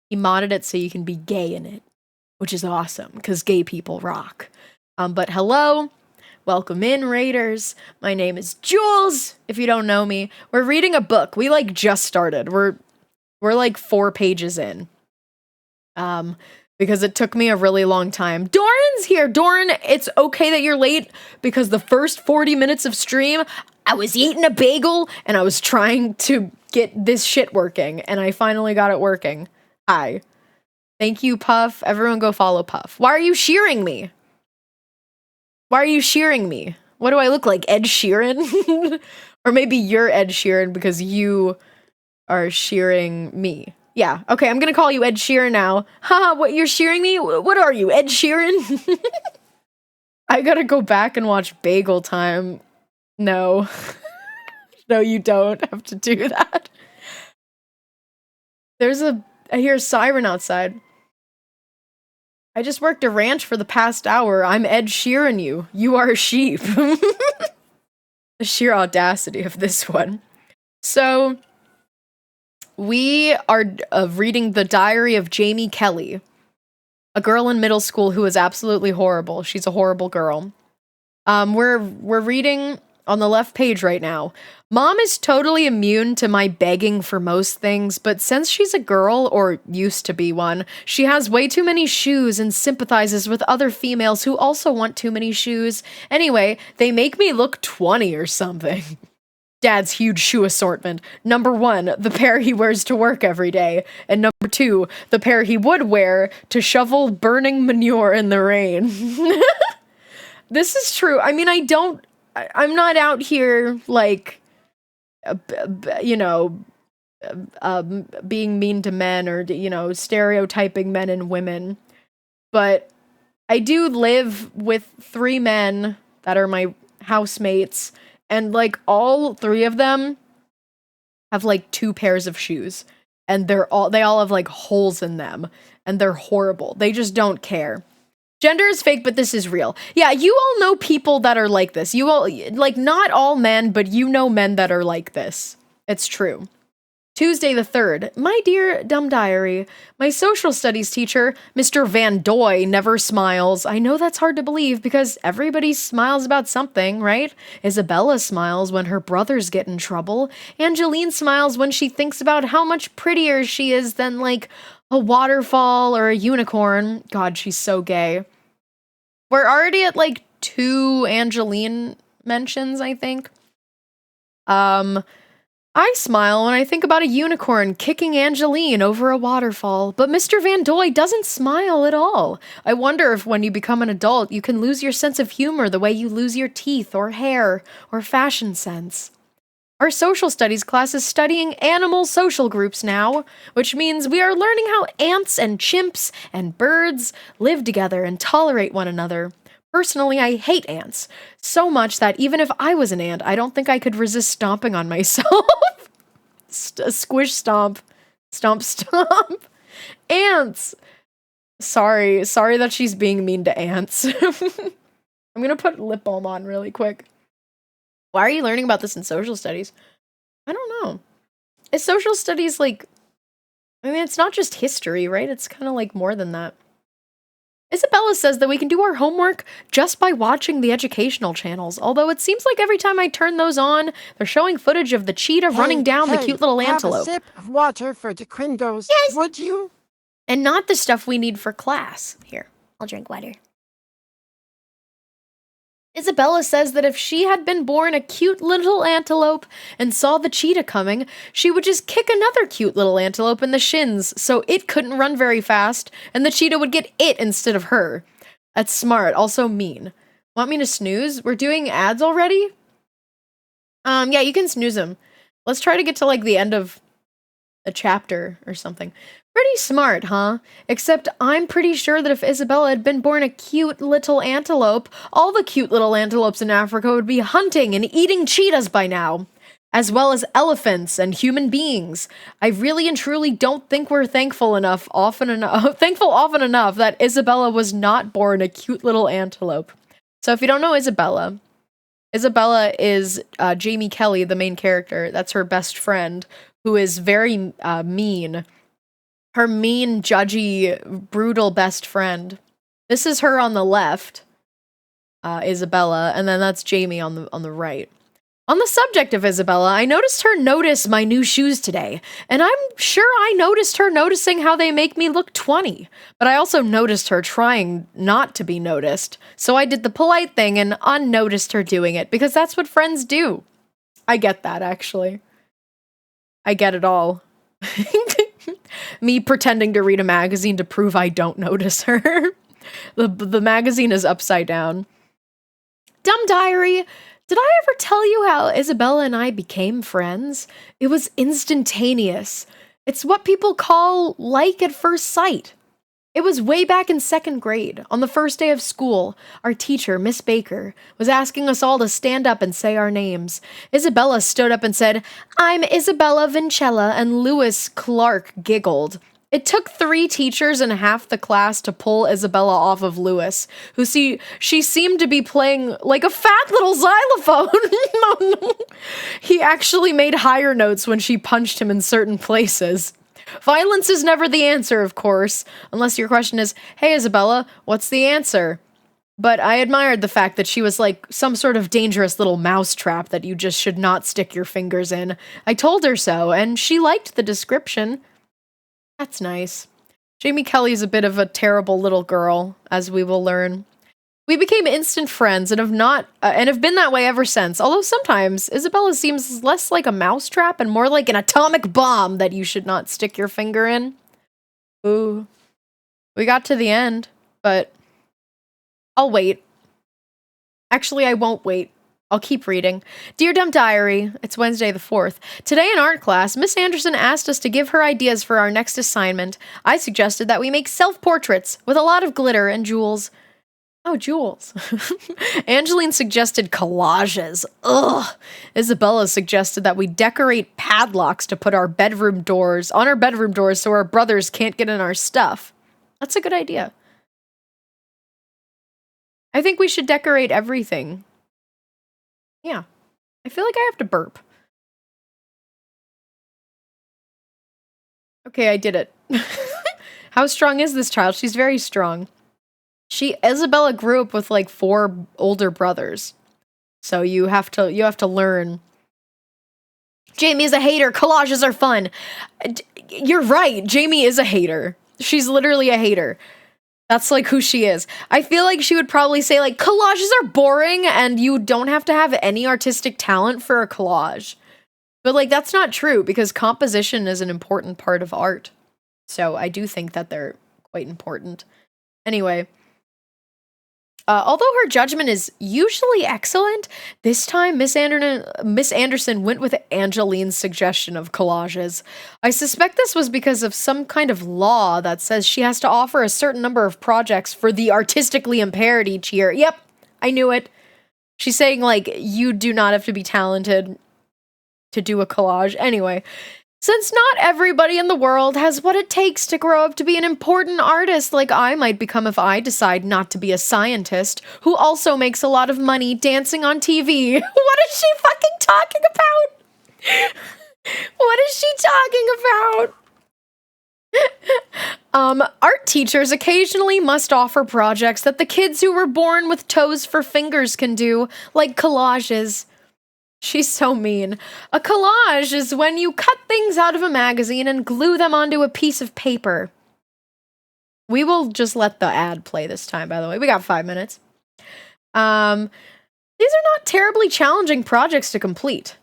he modded it so you can be gay in it, which is awesome because gay people rock. But hello, welcome in, Raiders. My name is Jules. If you don't know me, we're reading a book. We like just started. We're like 4 pages in. Because it took me a really long time. Doran's here. Doran, it's okay that you're late because the first 40 minutes of stream, I was eating a bagel and I was trying to get this shit working and I finally got it working. Hi. Thank you, Puff. Everyone go follow Puff. Why are you shearing me? Why are you shearing me? What do I look like, Ed Sheeran? Or maybe you're Ed Sheeran because you are shearing me. Yeah, okay, I'm gonna call you Ed Sheeran now. Haha, what, you're shearing me? What are you, Ed Sheeran? I gotta go back and watch Bagel Time. No. No, you don't have to do that. I hear a siren outside. I just worked a ranch for the past hour. I'm Ed Sheeran you. You are a sheep. The sheer audacity of this one. So, we are reading The Diary of Jamie Kelly, a girl in middle school who is absolutely horrible. She's a horrible girl. We're reading on the left page right now. Mom is totally immune to my begging for most things, but since she's a girl, or used to be one, she has way too many shoes and sympathizes with other females who also want too many shoes. Anyway, they make me look 20 or something. Dad's huge shoe assortment. Number 1, the pair he wears to work every day. And number 2, the pair he would wear to shovel burning manure in the rain. This is true. I mean, I'm not out here, like, being mean to men or, stereotyping men and women. But I do live with 3 men that are my housemates. And, like, all 3 of them have, like, 2 pairs of shoes. And they all have, like, holes in them. And they're horrible. They just don't care. Gender is fake, but this is real. Yeah, you all know people that are like this. You all, like, not all men, but you know men that are like this. It's true. Tuesday the 3rd. My dear dumb diary, my social studies teacher, Mr. Van Doy, never smiles. I know that's hard to believe because everybody smiles about something, right? Isabella smiles when her brothers get in trouble. Angeline smiles when she thinks about how much prettier she is than, like, a waterfall or a unicorn. God, she's so gay. We're already at, like, 2 Angeline mentions, I think. I smile when I think about a unicorn kicking Angeline over a waterfall, but Mr. Van Doy doesn't smile at all. I wonder if when you become an adult, you can lose your sense of humor the way you lose your teeth or hair or fashion sense. Our social studies class is studying animal social groups now, which means we are learning how ants and chimps and birds live together and tolerate one another. Personally, I hate ants so much that even if I was an ant, I don't think I could resist stomping on myself. Squish stomp. Stomp stomp. Ants. Sorry that she's being mean to ants. I'm gonna put lip balm on really quick. Why are you learning about this in social studies? I don't know. Is social studies like... I mean, it's not just history, right? It's kind of like more than that. Isabella says that we can do our homework just by watching the educational channels, although it seems like every time I turn those on, they're showing footage of the cheetah running down the cute little antelope. Have a sip of water for the Quindos, Yes. would you? And not the stuff we need for class. Here, I'll drink water. Isabella says that if she had been born a cute little antelope and saw the cheetah coming, she would just kick another cute little antelope in the shins so it couldn't run very fast, and the cheetah would get it instead of her. That's smart, also mean. Want me to snooze? We're doing ads already? Yeah, you can snooze them. Let's try to get to, like, the end of a chapter or something. Pretty smart, huh? Except I'm pretty sure that if Isabella had been born a cute little antelope, all the cute little antelopes in Africa would be hunting and eating cheetahs by now, as well as elephants and human beings. I really and truly don't think we're thankful often enough that Isabella was not born a cute little antelope. So if you don't know Isabella is Jamie Kelly, the main character. That's her best friend, who is very mean. Her mean, judgy, brutal best friend. This is her on the left, Isabella, and then that's Jamie on the right. On the subject of Isabella, I noticed her notice my new shoes today, and I'm sure I noticed her noticing how they make me look 20. But I also noticed her trying not to be noticed, so I did the polite thing and unnoticed her doing it, because that's what friends do. I get that, actually. I get it all. Me pretending to read a magazine to prove I don't notice her. The magazine is upside down. Dumb Diary, did I ever tell you how Isabella and I became friends? It was instantaneous. It's what people call like at first sight. It was way back in 2nd grade, on the first day of school. Our teacher, Miss Baker, was asking us all to stand up and say our names. Isabella stood up and said, "I'm Isabella Vincella," and Lewis Clark giggled. It took 3 teachers and half the class to pull Isabella off of Lewis, who she seemed to be playing like a fat little xylophone. He actually made higher notes when she punched him in certain places. Violence is never the answer, of course, unless your question is, "Hey, Isabella, what's the answer?" But I admired the fact that she was like some sort of dangerous little mousetrap that you just should not stick your fingers in. I told her so, and she liked the description. That's nice. Jamie Kelly's a bit of a terrible little girl, as we will learn. We became instant friends and have been that way ever since, although sometimes Isabella seems less like a mousetrap and more like an atomic bomb that you should not stick your finger in. Ooh. We got to the end, but I'll wait. Actually, I won't wait. I'll keep reading. Dear Dumb Diary, it's Wednesday the 4th. Today in art class, Miss Anderson asked us to give her ideas for our next assignment. I suggested that we make self-portraits with a lot of glitter and jewels. Oh, jewels. Angeline suggested collages. Ugh. Isabella suggested that we decorate padlocks to put on our bedroom doors so our brothers can't get in our stuff. That's a good idea. I think we should decorate everything. Yeah. I feel like I have to burp. Okay, I did it. How strong is this child? She's very strong. Isabella grew up with like 4 older brothers. So you have to learn. Jamie is a hater. Collages are fun. You're right. Jamie is a hater. She's literally a hater. That's like who she is. I feel like she would probably say like collages are boring and you don't have to have any artistic talent for a collage. But like that's not true because composition is an important part of art. So I do think that they're quite important. Anyway, although her judgment is usually excellent, this time Miss Anderson went with Angeline's suggestion of collages. I suspect this was because of some kind of law that says she has to offer a certain number of projects for the artistically impaired each year. Yep, I knew it. She's saying, like, you do not have to be talented to do a collage. Anyway, since not everybody in the world has what it takes to grow up to be an important artist like I might become if I decide not to be a scientist who also makes a lot of money dancing on TV. What is she fucking talking about? What is she talking about? Art teachers occasionally must offer projects that the kids who were born with toes for fingers can do, like collages. She's so mean. A collage is when you cut things out of a magazine and glue them onto a piece of paper. We will just let the ad play this time, by the way. We got 5 minutes. These are not terribly challenging projects to complete.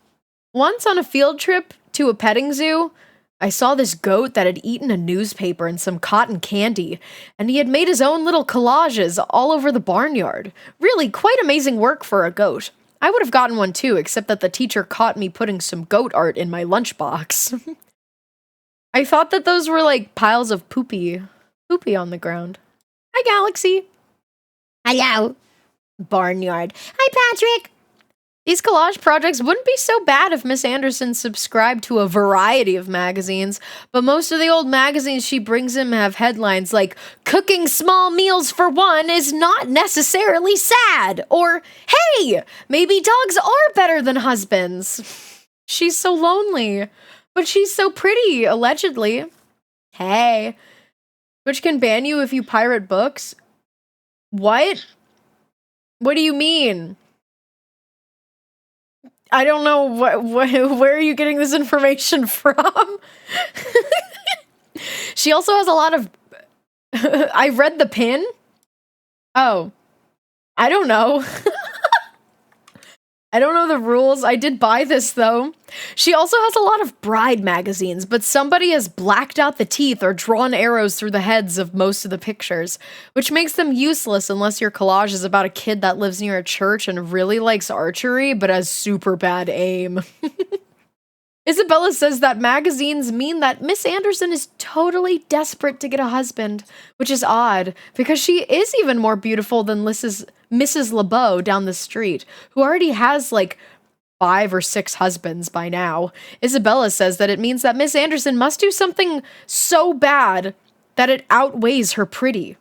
Once on a field trip to a petting zoo, I saw this goat that had eaten a newspaper and some cotton candy, and he had made his own little collages all over the barnyard. Really quite amazing work for a goat. I would have gotten one too, except that the teacher caught me putting some goat art in my lunchbox. I thought that those were like piles of poopy on the ground. Hi, Galaxy. Hello. Barnyard. Hi, Patrick. These collage projects wouldn't be so bad if Miss Anderson subscribed to a variety of magazines, but most of the old magazines she brings in have headlines like, "Cooking small meals for one is not necessarily sad," or, "Hey, maybe dogs are better than husbands." She's so lonely, but she's so pretty, allegedly. Hey. Which can ban you if you pirate books? What? What do you mean? I don't know where are you getting this information from? She also has a lot of I read the pin? Oh. I don't know. I don't know the rules. I did buy this though. She also has a lot of bride magazines, but somebody has blacked out the teeth or drawn arrows through the heads of most of the pictures, which makes them useless unless your collage is about a kid that lives near a church and really likes archery, but has super bad aim. Isabella says that magazines mean that Miss Anderson is totally desperate to get a husband, which is odd, because she is even more beautiful than Mrs. LeBeau down the street, who already has like 5 or 6 husbands by now. Isabella says that it means that Miss Anderson must do something so bad that it outweighs her pretty.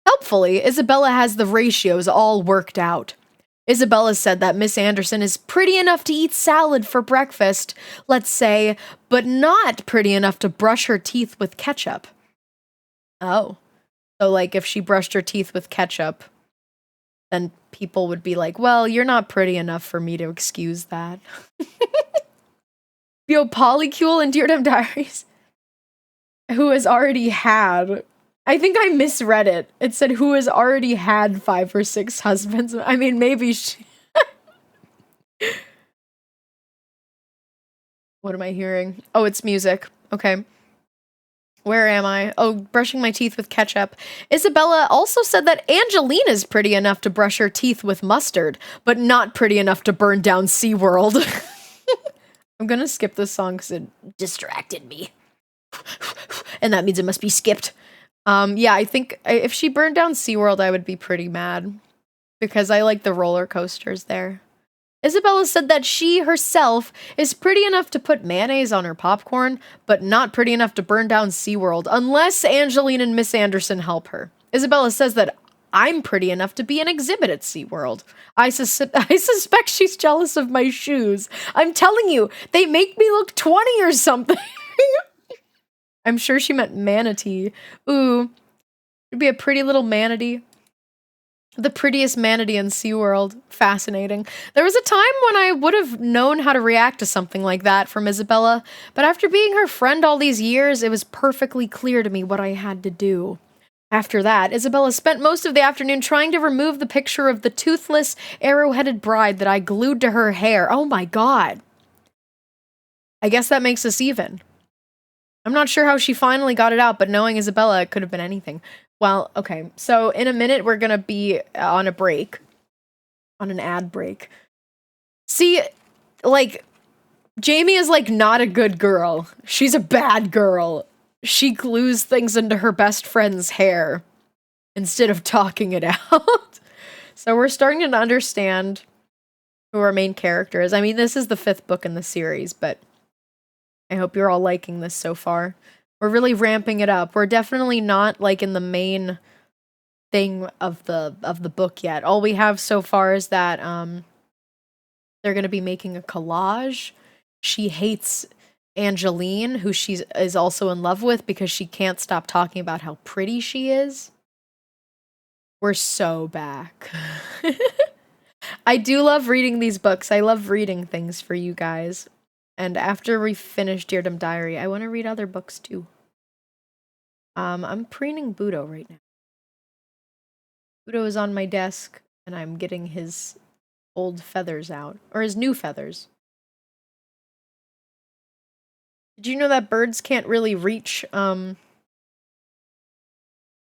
Helpfully, Isabella has the ratios all worked out. Isabella said that Miss Anderson is pretty enough to eat salad for breakfast, let's say, but not pretty enough to brush her teeth with ketchup. Oh. So, like, if she brushed her teeth with ketchup, then people would be like, well, you're not pretty enough for me to excuse that. Yo, Polycule in Dear Dumb Diaries, who has already had... I think I misread it. It said who has already had 5 or 6 husbands. I mean, maybe she... What am I hearing? Oh, it's music. Okay. Where am I? Oh, brushing my teeth with ketchup. Isabella also said that Angelina is pretty enough to brush her teeth with mustard, but not pretty enough to burn down SeaWorld. I'm gonna skip this song because it distracted me. And that means it must be skipped. Yeah, I think if she burned down SeaWorld, I would be pretty mad. Because I like the roller coasters there. Isabella said that she herself is pretty enough to put mayonnaise on her popcorn, but not pretty enough to burn down SeaWorld, unless Angeline and Miss Anderson help her. Isabella says that I'm pretty enough to be an exhibit at SeaWorld. I suspect she's jealous of my shoes. I'm telling you, they make me look 20 or something. I'm sure she meant manatee. Ooh, it'd be a pretty little manatee. The prettiest manatee in SeaWorld. Fascinating. There was a time when I would have known how to react to something like that from Isabella, but after being her friend all these years, it was perfectly clear to me what I had to do. After that, Isabella spent most of the afternoon trying to remove the picture of the toothless, arrow-headed bride that I glued to her hair. Oh my god. I guess that makes us even. I'm not sure how she finally got it out, but knowing Isabella, it could have been anything. Well, okay, so in a minute, we're gonna be on a break. On an ad break. See, like, Jamie is, like, not a good girl. She's a bad girl. She glues things into her best friend's hair instead of talking it out. So we're starting to understand who our main character is. I mean, this is the 5th book in the series, but I hope you're all liking this so far. We're really ramping it up. We're definitely not, like, in the main thing of the book yet. All we have so far is that they're going to be making a collage. She hates Angeline, who she is also in love with because she can't stop talking about how pretty she is. We're so back. I do love reading these books. I love reading things for you guys. And after we finish Deardom Diary, I want to read other books too. I'm preening Budo right now. Budo is on my desk, and I'm getting his old feathers out. Or his new feathers. Did you know that birds can't really reach,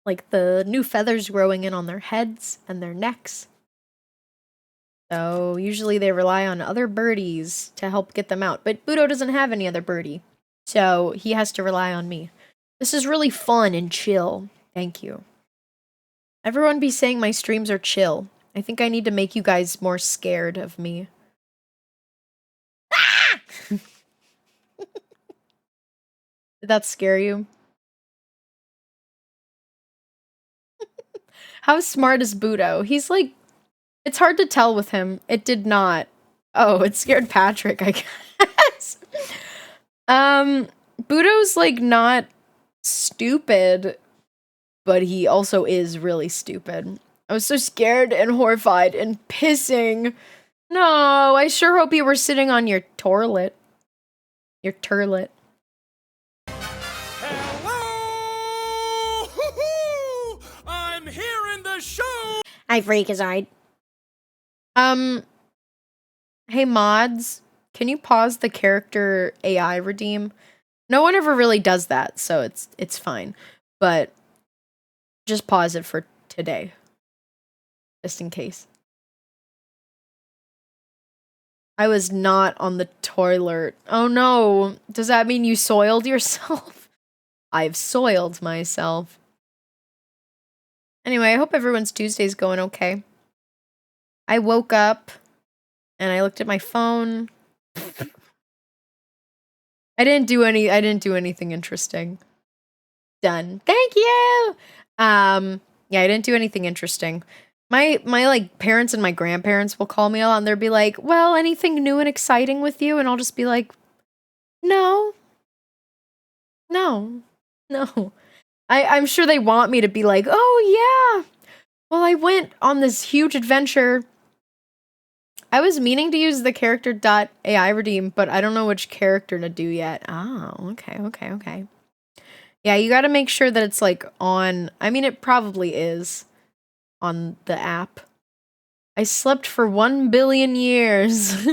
like, the new feathers growing in on their heads and their necks? So, usually they rely on other birdies to help get them out. But Budo doesn't have any other birdie, so he has to rely on me. This is really fun and chill. Thank you. Everyone be saying my streams are chill. I think I need to make you guys more scared of me. Ah! Did that scare you? How smart is Budo? He's like, it's hard to tell with him. It did not. Oh, it scared Patrick, I guess. Budo's like not stupid, but he also is really stupid. I was so scared and horrified and pissing. No, I sure hope you were sitting on your toilet. Your turlet. Hello! Hoo-hoo! I'm here in the show! Hi, Freakazoid. Hey mods, can you pause the character AI redeem? No one ever really does that, so it's fine. But just pause it for today. Just in case. I was not on the toilet. Oh no. Does that mean you soiled yourself? I've soiled myself. Anyway, I hope everyone's Tuesday's going okay. I woke up and I looked at my phone. I didn't do anything interesting. Done. Thank you. Yeah, I didn't do anything interesting. My like parents and my grandparents will call me a lot and they'll be like, "Well, anything new and exciting with you?" And I'll just be like, "No. No. No." I'm sure they want me to be like, "Oh yeah. Well, I went on this huge adventure." I was meaning to use the character.ai redeem, but I don't know which character to do yet. Oh, okay. Yeah, you gotta make sure that it's like on, I mean, it probably is on the app. I slept for 1 billion years.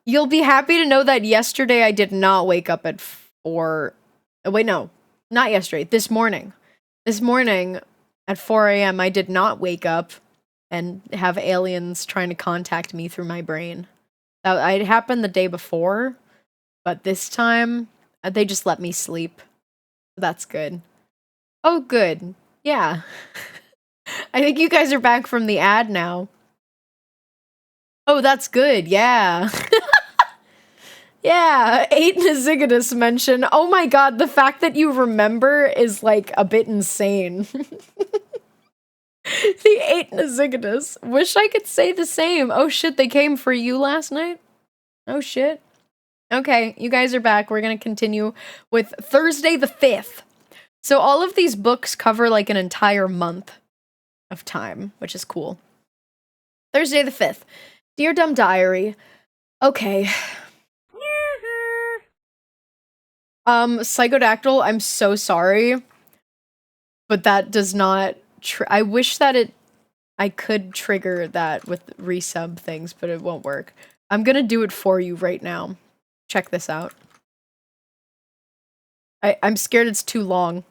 You'll be happy to know that yesterday I did not wake up at 4. Wait, no, not yesterday. This morning. This morning at 4 a.m. I did not wake up and have aliens trying to contact me through my brain. It happened the day before, but this time they just let me sleep. That's good. Oh, good. Yeah. I think you guys are back from the ad now. Oh, that's good. Yeah. Yeah. 8 Nazigadus mention. Oh my god, the fact that you remember is like a bit insane. The 8 Nazigadus. Wish I could say the same. Oh shit, they came for you last night? Oh shit. Okay, you guys are back. We're gonna continue with Thursday the 5th. So all of these books cover like an entire month of time, which is cool. Thursday the 5th. Deardom Diary. Okay. Psychodactyl, I'm so sorry. but that does not. I wish that I could trigger that with resub things, but it won't work. I'm gonna do it for you right now. Check this out. I'm scared it's too long.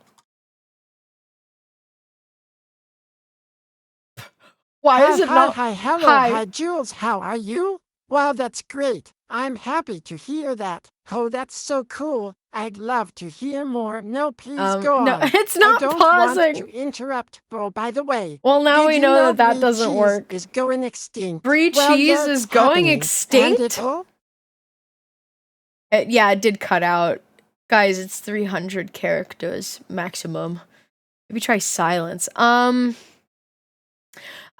Why is it not? Hi, hello, Hi. hi, Jules. How are you? Wow, that's great. I'm happy to hear that. Oh, that's so cool. I'd love to hear more. No, please go No, on. it's not I don't pausing. want to interrupt. Oh, by the way. Well, now did we you know that Brie doesn't Cheese work. Is going extinct. Brie Well, Cheese yeah, is it's going happening. extinct? And it all Yeah, it did cut out. Guys, it's 300 characters maximum. Maybe try silence. I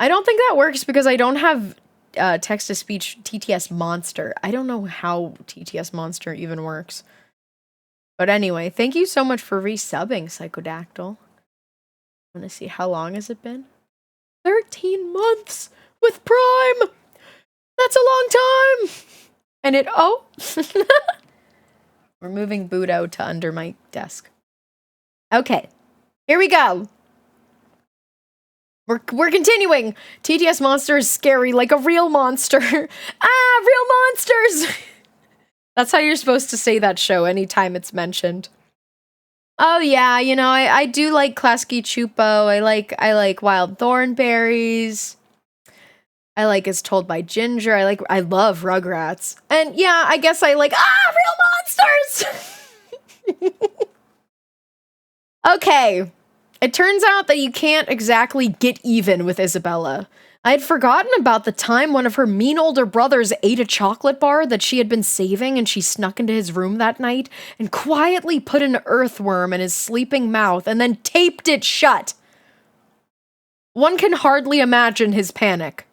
don't think that works because I don't have text-to-speech TTS Monster. I don't know how TTS Monster even works. But anyway, thank you so much for resubbing, Psychodactyl. I want to see, how long has it been? 13 months with Prime! That's a long time! And it, oh! We're moving Budo to under my desk. Okay, here we go. We're continuing. TTS Monster is scary like a real monster. Real monsters! That's how you're supposed to say that show anytime it's mentioned. Oh yeah, you know, I do like Klasky Chupo. I like Wild Thornberries. I like As Told by Ginger. I love Rugrats. And yeah, I guess I like real monsters! Okay. It turns out that you can't exactly get even with Isabella. I had forgotten about the time one of her mean older brothers ate a chocolate bar that she had been saving, and she snuck into his room that night and quietly put an earthworm in his sleeping mouth and then taped it shut. One can hardly imagine his panic.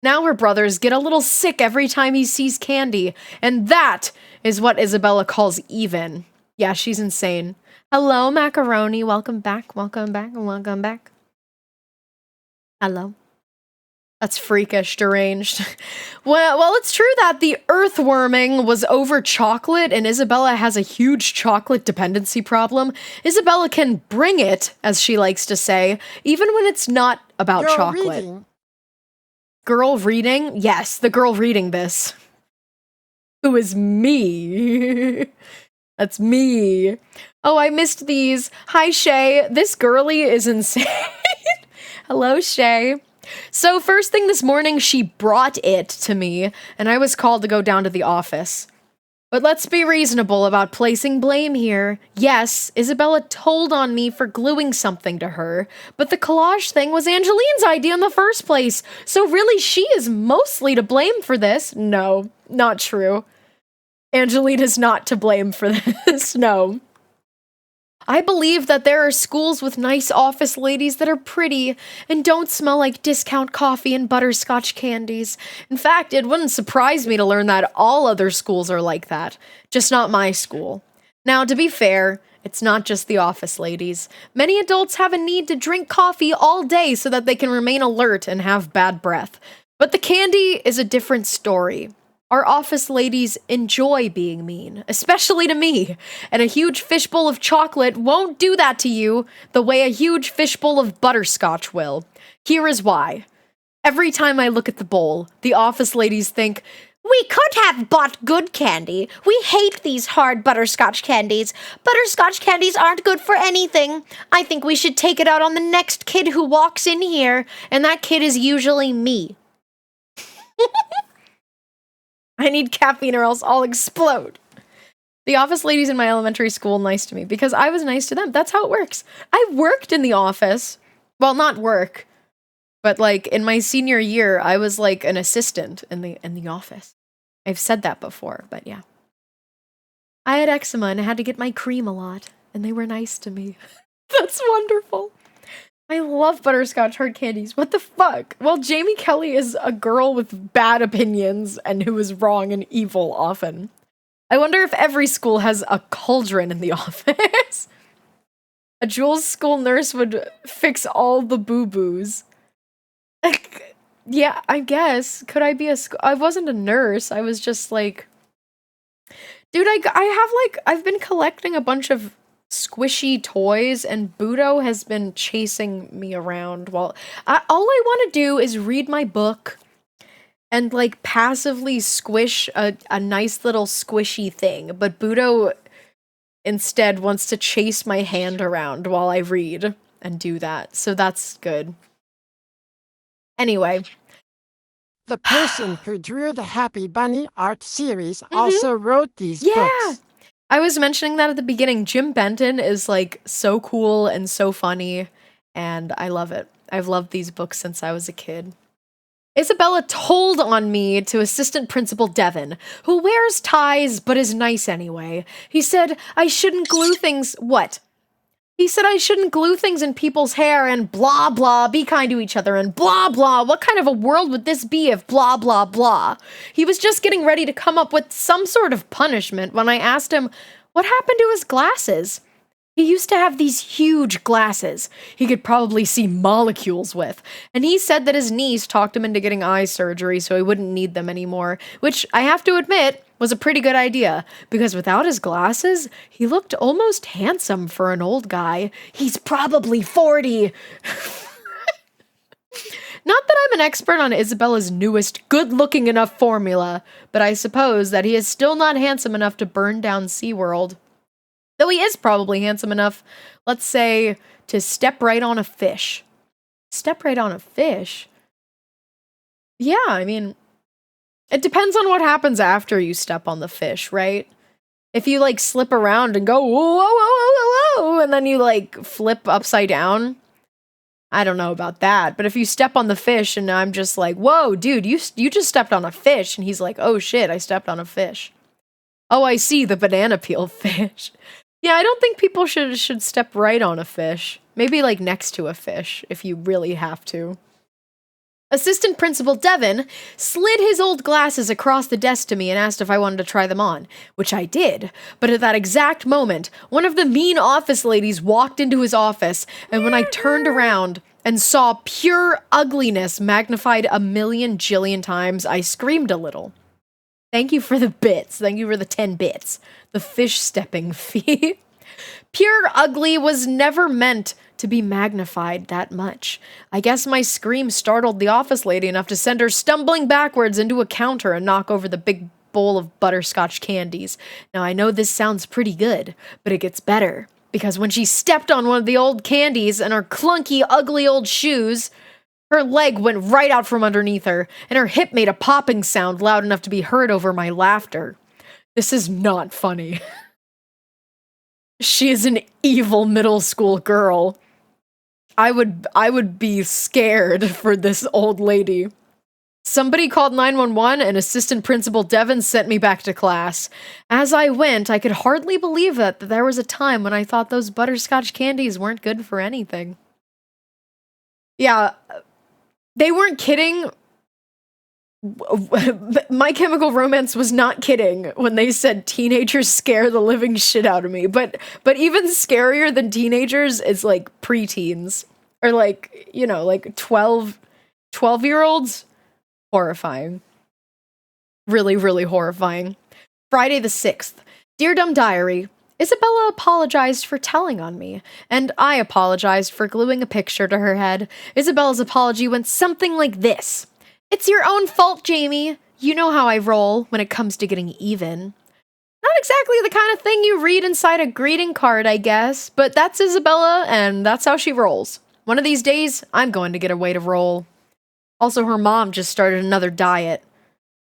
Now her brothers get a little sick every time he sees candy, and that is what Isabella calls even. Yeah, she's insane. Hello, Macaroni. Welcome back, welcome back, welcome back. Hello. That's freakish, deranged. Well, it's true that the earthworming was over chocolate, and Isabella has a huge chocolate dependency problem. Isabella can bring it, as she likes to say, even when it's not about Girl chocolate. reading. Girl reading? Yes, the girl reading this. Who is me? That's me. Oh, I missed these. Hi, Shay. This girly is insane. Hello, Shay. So first thing this morning, she brought it to me, and I was called to go down to the office. But let's be reasonable about placing blame here. Yes, Isabella told on me for gluing something to her, but the collage thing was Angeline's idea in the first place, so really she is mostly to blame for this. No, not true. Angeline is not to blame for this, no. I believe that there are schools with nice office ladies that are pretty and don't smell like discount coffee and butterscotch candies. In fact, it wouldn't surprise me to learn that all other schools are like that, just not my school. Now, to be fair, it's not just the office ladies. Many adults have a need to drink coffee all day so that they can remain alert and have bad breath. But the candy is a different story. Our office ladies enjoy being mean, especially to me, and a huge fishbowl of chocolate won't do that to you the way a huge fishbowl of butterscotch will. Here is why. Every time I look at the bowl, the office ladies think, "We could have bought good candy. We hate these hard butterscotch candies. Butterscotch candies aren't good for anything. I think we should take it out on the next kid who walks in here, and that kid is usually me." I need caffeine or else I'll explode. The office ladies in my elementary school nice to me because I was nice to them. That's how it works. I worked in the office. Well, not work, but like in my senior year, I was like an assistant in the office. I've said that before, but yeah. I had eczema and I had to get my cream a lot, and they were nice to me. That's wonderful. I love butterscotch hard candies. What the fuck? Well, Jamie Kelly is a girl with bad opinions and who is wrong and evil often. I wonder if every school has a cauldron in the office. A Jules school nurse would fix all the boo-boos. Yeah, I guess. Could I be I wasn't a nurse. I was just like... Dude, I've been collecting a bunch of squishy toys, and Budo has been chasing me around while all I want to do is read my book and like passively squish a nice little squishy thing, but Budo instead wants to chase my hand around while I read and do that. So that's good. Anyway, The person who drew the Happy Bunny art series also wrote these books. I was mentioning that at the beginning. Jim Benton is like so cool and so funny, and I love it. I've loved these books since I was a kid. Isabella told on me to Assistant Principal Devin, who wears ties but is nice anyway. He said I shouldn't glue things. What? He said I shouldn't glue things in people's hair and blah blah, be kind to each other and blah blah. What kind of a world would this be if blah blah blah? He was just getting ready to come up with some sort of punishment when I asked him what happened to his glasses. He used to have these huge glasses he could probably see molecules with, and he said that his niece talked him into getting eye surgery so he wouldn't need them anymore, which I have to admit was a pretty good idea, because without his glasses, he looked almost handsome for an old guy. He's probably 40. Not that I'm an expert on Isabella's newest good-looking enough formula, but I suppose that he is still not handsome enough to burn down SeaWorld. Though he is probably handsome enough, let's say, to step right on a fish. Step right on a fish? Yeah, I mean, it depends on what happens after you step on the fish, right? If you, like, slip around and go, whoa, whoa, whoa, whoa, whoa, and then you, like, flip upside down, I don't know about that. But if you step on the fish and I'm just like, whoa, dude, you just stepped on a fish, and he's like, oh shit, I stepped on a fish. Oh, I see, the banana peel fish. Yeah, I don't think people should step right on a fish. Maybe, like, next to a fish, if you really have to. Assistant Principal Devin slid his old glasses across the desk to me and asked if I wanted to try them on, which I did. But at that exact moment, one of the mean office ladies walked into his office, and when I turned around and saw pure ugliness magnified a million jillion times, I screamed a little. Thank you for the bits. Thank you for the 10 bits. The fish stepping fee. Pure ugly was never meant to be magnified that much. I guess my scream startled the office lady enough to send her stumbling backwards into a counter and knock over the big bowl of butterscotch candies. Now, I know this sounds pretty good, but it gets better. Because when she stepped on one of the old candies and her clunky, ugly old shoes, her leg went right out from underneath her, and her hip made a popping sound loud enough to be heard over my laughter. This is not funny. She is an evil middle school girl. I would be scared for this old lady. Somebody called 911 and Assistant Principal Devin sent me back to class. As I went, I could hardly believe that there was a time when I thought those butterscotch candies weren't good for anything. Yeah, they weren't kidding. My Chemical Romance was not kidding when they said teenagers scare the living shit out of me. But even scarier than teenagers is like preteens. Or like, you know, like 12-year-olds. Horrifying. Really, really horrifying. Friday the 6th. Dear Dumb Diary, Isabella apologized for telling on me, and I apologized for gluing a picture to her head. Isabella's apology went something like this. It's your own fault, Jamie. You know how I roll when it comes to getting even. Not exactly the kind of thing you read inside a greeting card, I guess, but that's Isabella, and that's how she rolls. One of these days, I'm going to get a way to roll. Also, her mom just started another diet,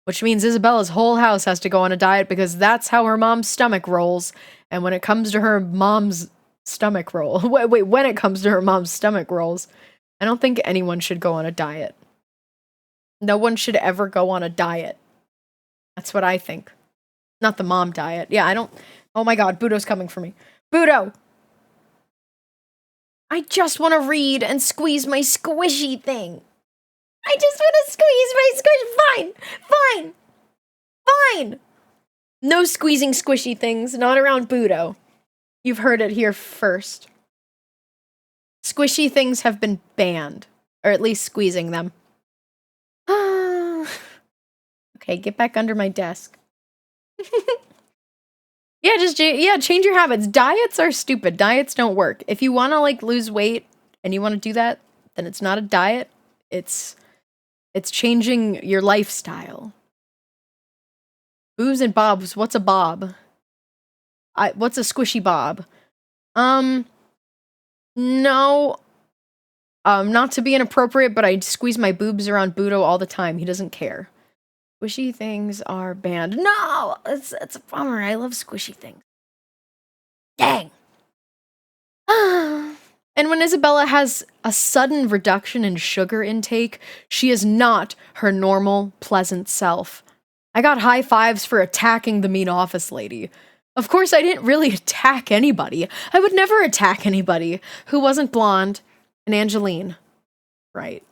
which means Isabella's whole house has to go on a diet because that's how her mom's stomach rolls. And when it comes to her mom's stomach roll, when it comes to her mom's stomach rolls, I don't think anyone should go on a diet. No one should ever go on a diet. That's what I think. Not the mom diet. Yeah, I don't... Oh my god, Budo's coming for me. Budo! I just want to read and squeeze my squishy thing. I just want to squeeze my squish. Fine. No squeezing squishy things, not around Budo. You've heard it here first. Squishy things have been banned, or at least squeezing them. Okay, get back under my desk. Yeah, change your habits. Diets are stupid. Diets don't work. If you want to like lose weight and you want to do that, then it's not a diet. It's changing your lifestyle. Boobs and bobs. What's a bob? What's a squishy bob? No. Not to be inappropriate, but I squeeze my boobs around Budo all the time. He doesn't care. Squishy things are banned. No! It's a bummer. I love squishy things. Dang! And when Isabella has a sudden reduction in sugar intake, she is not her normal, pleasant self. I got high fives for attacking the mean office lady. Of course, I didn't really attack anybody. I would never attack anybody who wasn't blonde and Angeline. Right.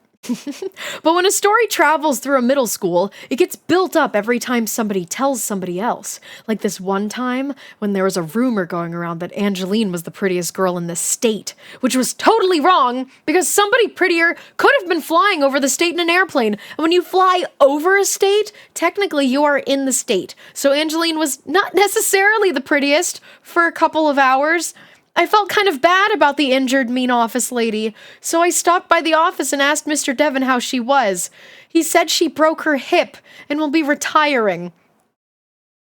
But when a story travels through a middle school, it gets built up every time somebody tells somebody else. Like this one time when there was a rumor going around that Angeline was the prettiest girl in the state, which was totally wrong because somebody prettier could have been flying over the state in an airplane. And when you fly over a state, technically you are in the state. So Angeline was not necessarily the prettiest for a couple of hours. I felt kind of bad about the injured mean office lady, so I stopped by the office and asked Mr. Devon how she was. He said she broke her hip and will be retiring.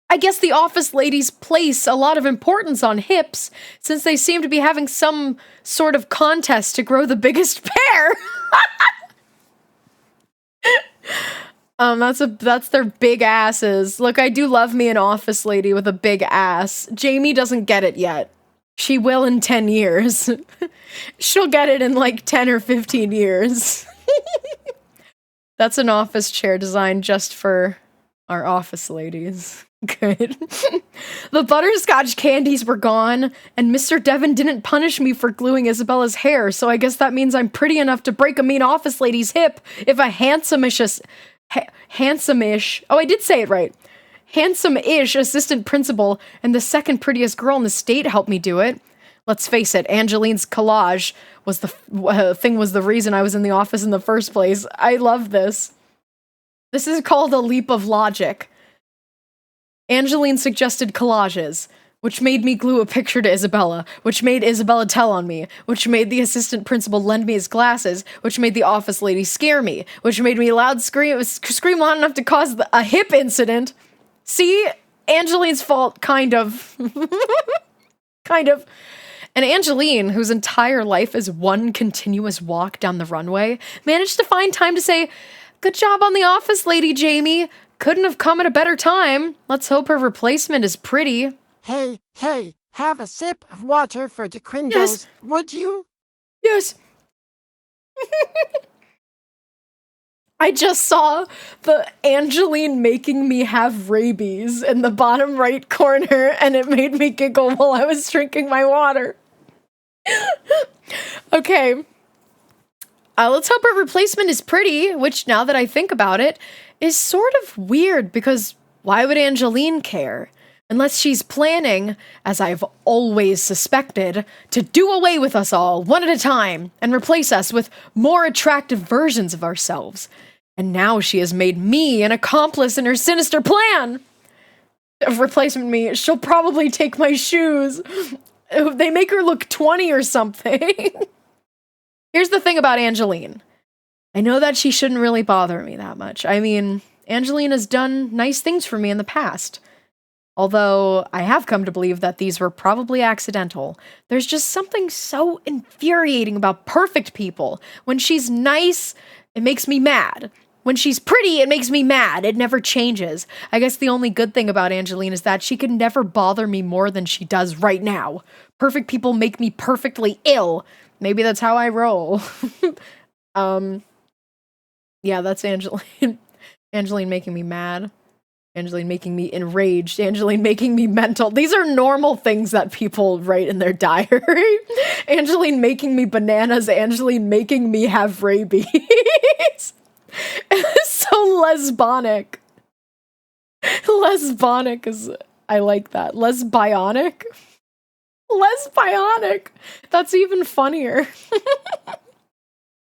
I guess the office ladies place a lot of importance on hips, since they seem to be having some sort of contest to grow the biggest pair. That's their big asses. Look, I do love me an office lady with a big ass. Jamie doesn't get it yet. She will in 10 years. She'll get it in like 10 or 15 years. That's an office chair design just for our office ladies. Good. The butterscotch candies were gone, and Mr. Devon didn't punish me for gluing Isabella's hair, so I guess that means I'm pretty enough to break a mean office lady's hip if a handsome-ish, oh, I did say it right. Handsome-ish assistant principal and the second prettiest girl in the state helped me do it. Let's face it, Angeline's collage was the reason I was in the office in the first place. I love this. This is called a leap of logic. Angeline suggested collages, which made me glue a picture to Isabella, which made Isabella tell on me, which made the assistant principal lend me his glasses, which made the office lady scare me, which made me scream loud enough to cause a hip incident. See? Angeline's fault, kind of. Kind of. And Angeline, whose entire life is one continuous walk down the runway, managed to find time to say, "Good job on the office, Lady Jamie. Couldn't have come at a better time. Let's hope her replacement is pretty." Hey, have a sip of water for the Quindos, Yes. would you? Yes. I just saw the Angeline making me have rabies in the bottom right corner, and it made me giggle while I was drinking my water. Okay. Let's hope her replacement is pretty, which, now that I think about it, is sort of weird, because why would Angeline care? Unless she's planning, as I've always suspected, to do away with us all, one at a time, and replace us with more attractive versions of ourselves. And now she has made me an accomplice in her sinister plan. Of replacement me, she'll probably take my shoes. They make her look 20 or something. Here's the thing about Angeline. I know that she shouldn't really bother me that much. I mean, Angeline has done nice things for me in the past. Although I have come to believe that these were probably accidental. There's just something so infuriating about perfect people. When she's nice, it makes me mad. When she's pretty, it makes me mad. It never changes. I guess the only good thing about Angeline is that she can never bother me more than she does right now. Perfect people make me perfectly ill. Maybe that's how I roll. Yeah, that's Angeline. Angeline making me mad. Angeline making me enraged. Angeline making me mental. These are normal things that people write in their diary. Angeline making me bananas. Angeline making me have rabies. It's so lesbonic. Lesbonic is... I like that. Lesbionic? Lesbionic. That's even funnier.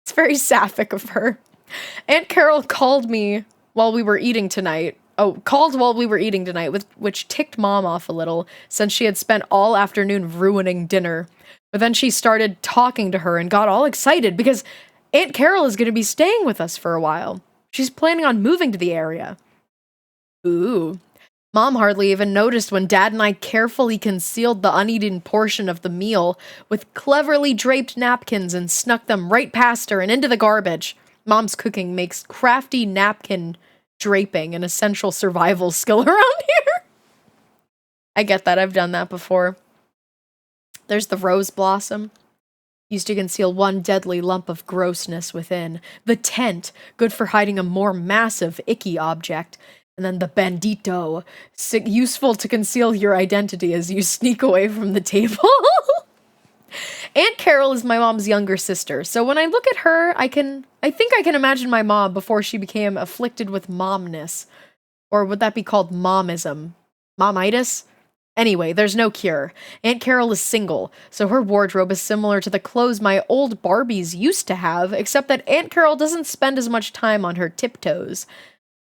It's very sapphic of her. Aunt Carol called me while we were eating tonight, called while we were eating tonight, which ticked Mom off a little, since she had spent all afternoon ruining dinner. But then she started talking to her and got all excited because Aunt Carol is going to be staying with us for a while. She's planning on moving to the area. Ooh. Mom hardly even noticed when Dad and I carefully concealed the uneaten portion of the meal with cleverly draped napkins and snuck them right past her and into the garbage. Mom's cooking makes crafty napkin draping an essential survival skill around here. I get that. I've done that before. There's the rose blossom. Used to conceal one deadly lump of grossness within. The tent, good for hiding a more massive, icky object. And then the bandito, useful to conceal your identity as you sneak away from the table. Aunt Carol is my mom's younger sister, so when I look at her, I think I can imagine my mom before she became afflicted with momness. Or would that be called momism? Momitis? Anyway, there's no cure. Aunt Carol is single, so her wardrobe is similar to the clothes my old Barbies used to have, except that Aunt Carol doesn't spend as much time on her tiptoes.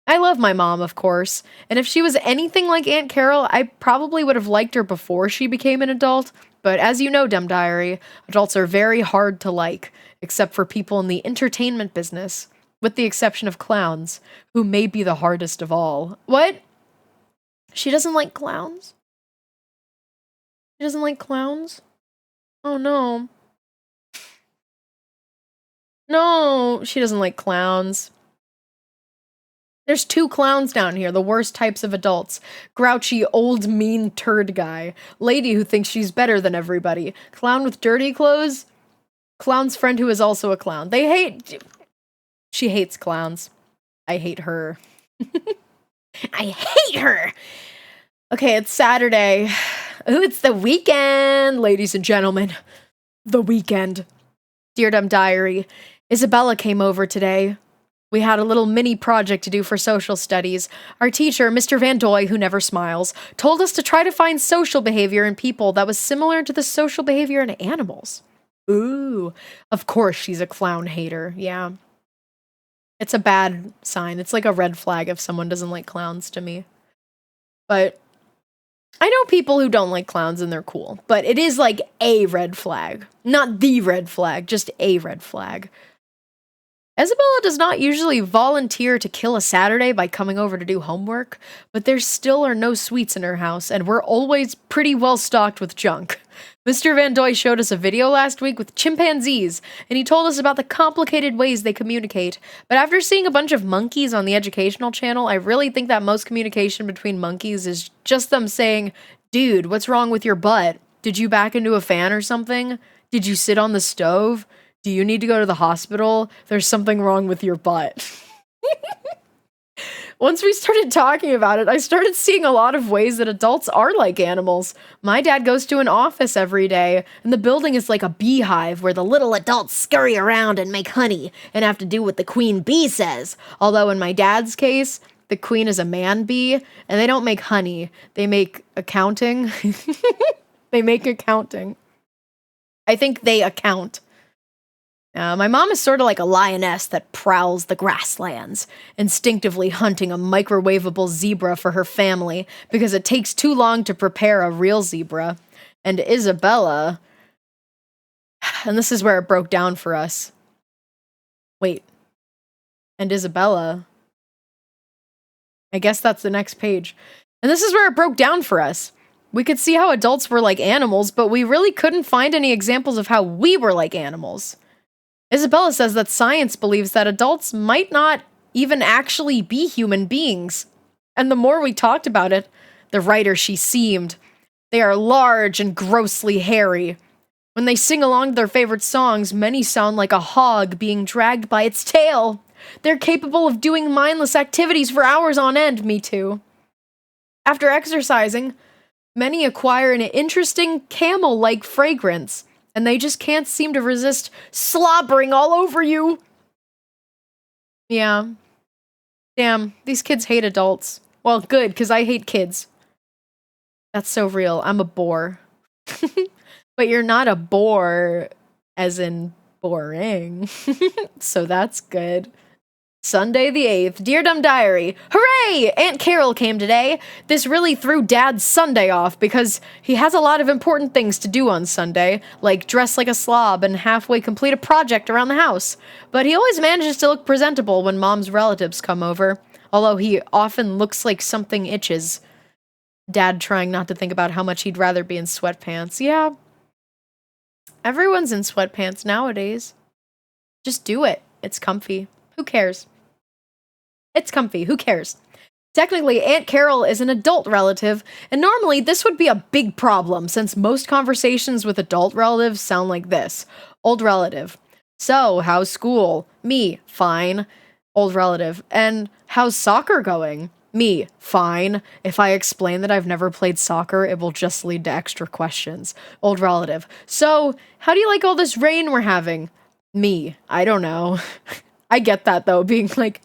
I love my mom, of course, and if she was anything like Aunt Carol, I probably would have liked her before she became an adult, but as you know, Dem Diary, adults are very hard to like, except for people in the entertainment business, with the exception of clowns, who may be the hardest of all. What? She doesn't like clowns? She doesn't like clowns? Oh no. No, she doesn't like clowns. There's 2 clowns down here, the worst types of adults. Grouchy, old, mean turd guy. Lady who thinks she's better than everybody. Clown with dirty clothes. Clown's friend who is also a clown. She hates clowns. I hate her. I hate her! Okay, it's Saturday. Ooh, it's the weekend, ladies and gentlemen. The weekend. Dear Dem Diary, Isabella came over today. We had a little mini project to do for social studies. Our teacher, Mr. Van Doy, who never smiles, told us to try to find social behavior in people that was similar to the social behavior in animals. Ooh, of course she's a clown hater, yeah. It's a bad sign. It's like a red flag if someone doesn't like clowns to me. But I know people who don't like clowns and they're cool, but it is like a red flag. Not the red flag, just a red flag. Isabella does not usually volunteer to kill a Saturday by coming over to do homework, but there still are no sweets in her house, and we're always pretty well stocked with junk. Mr. Van Doy showed us a video last week with chimpanzees, and he told us about the complicated ways they communicate. But after seeing a bunch of monkeys on the educational channel, I really think that most communication between monkeys is just them saying, "Dude, what's wrong with your butt? Did you back into a fan or something? Did you sit on the stove? Do you need to go to the hospital? There's something wrong with your butt." Once we started talking about it, I started seeing a lot of ways that adults are like animals. My dad goes to an office every day, and the building is like a beehive where the little adults scurry around and make honey and have to do what the queen bee says. Although in my dad's case, the queen is a man bee, and they don't make honey. They make accounting. They make accounting. I think they account. My mom is sort of like a lioness that prowls the grasslands, instinctively hunting a microwavable zebra for her family because it takes too long to prepare a real zebra. And Isabella... And this is where it broke down for us. Wait. And Isabella... I guess that's the next page. And this is where it broke down for us. We could see how adults were like animals, but we really couldn't find any examples of how we were like animals. Isabella says that science believes that adults might not even actually be human beings. And the more we talked about it, the righter she seemed. They are large and grossly hairy. When they sing along to their favorite songs, many sound like a hog being dragged by its tail. They're capable of doing mindless activities for hours on end, me too. After exercising, many acquire an interesting camel-like fragrance, and they just can't seem to resist slobbering all over you. Yeah. Damn, these kids hate adults. Well, good, because I hate kids. That's so real. I'm a bore. But you're not a bore as in boring. So that's good. Sunday the 8th. Dear Dumb Diary, hooray! Aunt Carol came today. This really threw Dad's Sunday off because he has a lot of important things to do on Sunday, like dress like a slob and halfway complete a project around the house. But he always manages to look presentable when Mom's relatives come over, although he often looks like something itches. Dad trying not to think about how much he'd rather be in sweatpants. Yeah. Everyone's in sweatpants nowadays. Just do it. It's comfy. Who cares? It's comfy. Who cares? Technically, Aunt Carol is an adult relative, and normally this would be a big problem since most conversations with adult relatives sound like this. Old relative. So, how's school? Me, fine. Old relative. And how's soccer going? Me, fine. If I explain that I've never played soccer, it will just lead to extra questions. Old relative. So, how do you like all this rain we're having? Me, I don't know. I get that though, being like,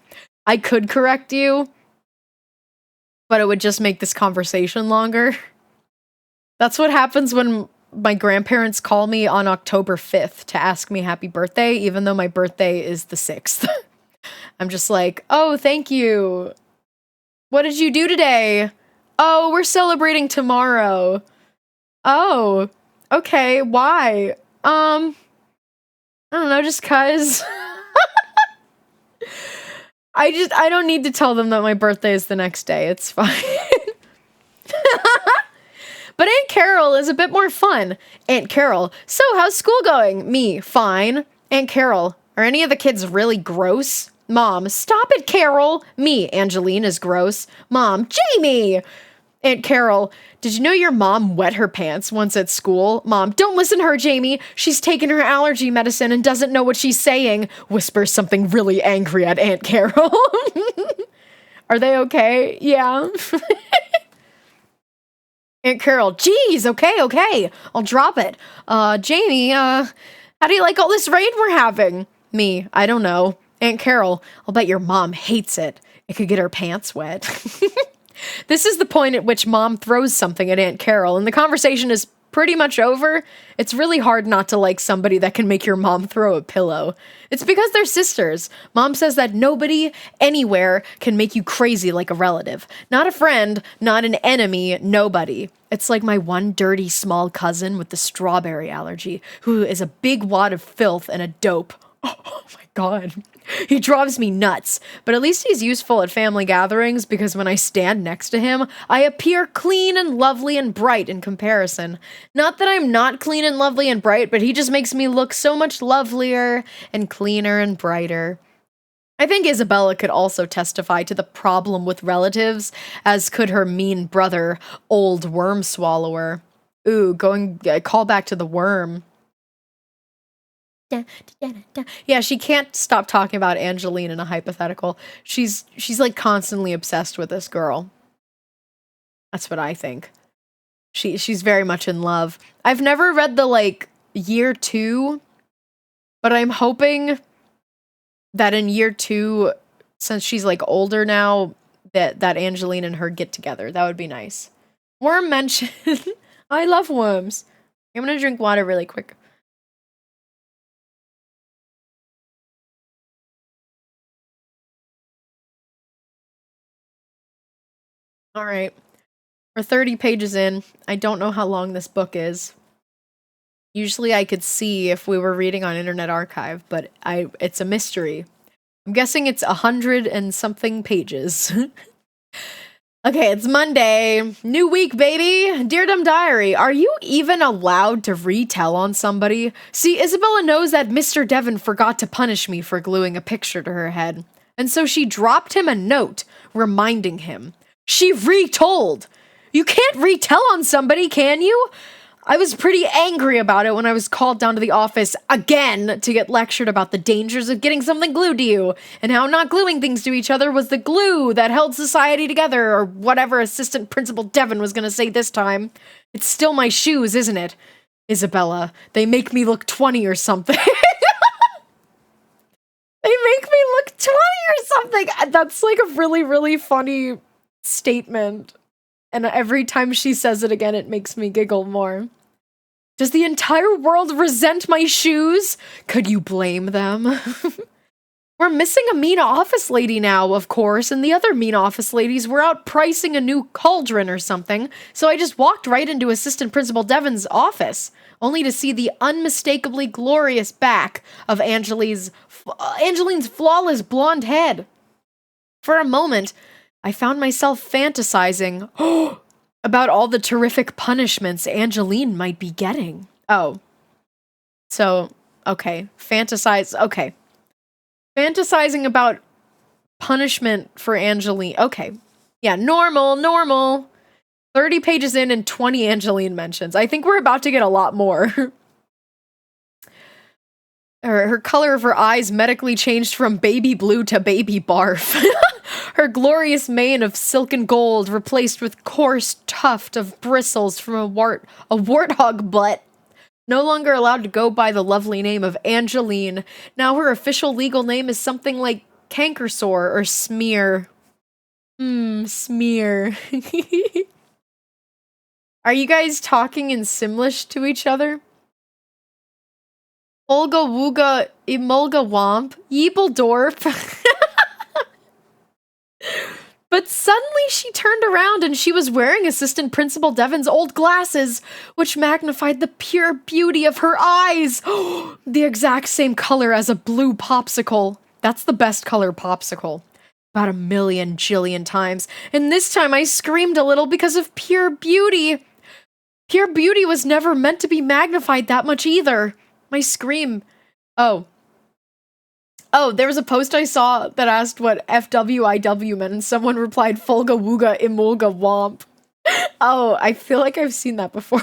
I could correct you, but it would just make this conversation longer. That's what happens when my grandparents call me on October 5th to ask me happy birthday, even though my birthday is the 6th. I'm just like, oh, thank you. What did you do today? Oh, we're celebrating tomorrow. Oh, okay, why? I don't know, just 'cause. I don't need to tell them that my birthday is the next day. It's fine. But Aunt Carol is a bit more fun. Aunt Carol, so how's school going? Me, fine. Aunt Carol, are any of the kids really gross? Mom, stop it, Carol. Me, Angeline is gross. Mom, Jamie. Aunt Carol, did you know your mom wet her pants once at school? Mom, don't listen to her, Jamie. She's taken her allergy medicine and doesn't know what she's saying. Whispers something really angry at Aunt Carol. Are they okay? Yeah. Aunt Carol, geez, okay. I'll drop it. Jamie, how do you like all this rain we're having? Me, I don't know. Aunt Carol, I'll bet your mom hates it. It could get her pants wet. This is the point at which Mom throws something at Aunt Carol, and the conversation is pretty much over. It's really hard not to like somebody that can make your mom throw a pillow. It's because they're sisters. Mom says that nobody, anywhere, can make you crazy like a relative. Not a friend, not an enemy, nobody. It's like my one dirty small cousin with the strawberry allergy, who is a big wad of filth and a dope. Oh my god. He drives me nuts, but at least he's useful at family gatherings because when I stand next to him, I appear clean and lovely and bright in comparison. Not that I'm not clean and lovely and bright, but he just makes me look so much lovelier and cleaner and brighter. I think Isabella could also testify to the problem with relatives, as could her mean brother, Old Worm Swallower. Ooh, call back to the worm. Yeah, she can't stop talking about Angeline in a hypothetical. She's like constantly obsessed with this girl. That's what I think. She's very much in love. I've never read the like year 2, but I'm hoping that in year 2, since she's like older now, that Angeline and her get together. That would be nice. Worm mentioned. I love worms. I'm gonna drink water really quick. All right. We're 30 pages in. I don't know how long this book is. Usually I could see if we were reading on Internet Archive, but it's a mystery. I'm guessing it's 100 and something pages. Okay, it's Monday. New week, baby. Dear Dumb Diary, are you even allowed to retell on somebody? See, Isabella knows that Mr. Devon forgot to punish me for gluing a picture to her head, and so she dropped him a note reminding him. She retold. You can't retell on somebody, can you? I was pretty angry about it when I was called down to the office again to get lectured about the dangers of getting something glued to you, and how not gluing things to each other was the glue that held society together, or whatever Assistant Principal Devon was gonna say this time. It's still my shoes, isn't it? Isabella, they make me look 20 or something. They make me look 20 or something! That's like a really, really funny statement. And every time she says it again, it makes me giggle more. Does the entire world resent my shoes? Could you blame them? We're missing a mean office lady now, of course, and the other mean office ladies were out pricing a new cauldron or something, so I just walked right into Assistant Principal Devon's office, only to see the unmistakably glorious back of Angeline's flawless blonde head. For a moment, I found myself fantasizing about all the terrific punishments Angeline might be getting. Oh. So, okay. Fantasizing about punishment for Angeline. Okay. Yeah, normal. 30 pages in and 20 Angeline mentions. I think we're about to get a lot more. Her color of her eyes medically changed from baby blue to baby barf. Her glorious mane of silken gold replaced with coarse tuft of bristles from a warthog butt. No longer allowed to go by the lovely name of Angeline. Now her official legal name is something like Cankersore or Smear. Smear. Are you guys talking in Simlish to each other? Olga Wooga Imolga Womp Yeebeldorp. But suddenly she turned around and she was wearing Assistant Principal Devon's old glasses, which magnified the pure beauty of her eyes. The exact same color as a blue popsicle. That's the best color popsicle. About 1,000,000 jillion times. And this time I screamed a little because of pure beauty. Pure beauty was never meant to be magnified that much either. My scream. Oh, there was a post I saw that asked what FWIW meant, and someone replied, Folga Wooga Imolga Womp. Oh, I feel like I've seen that before.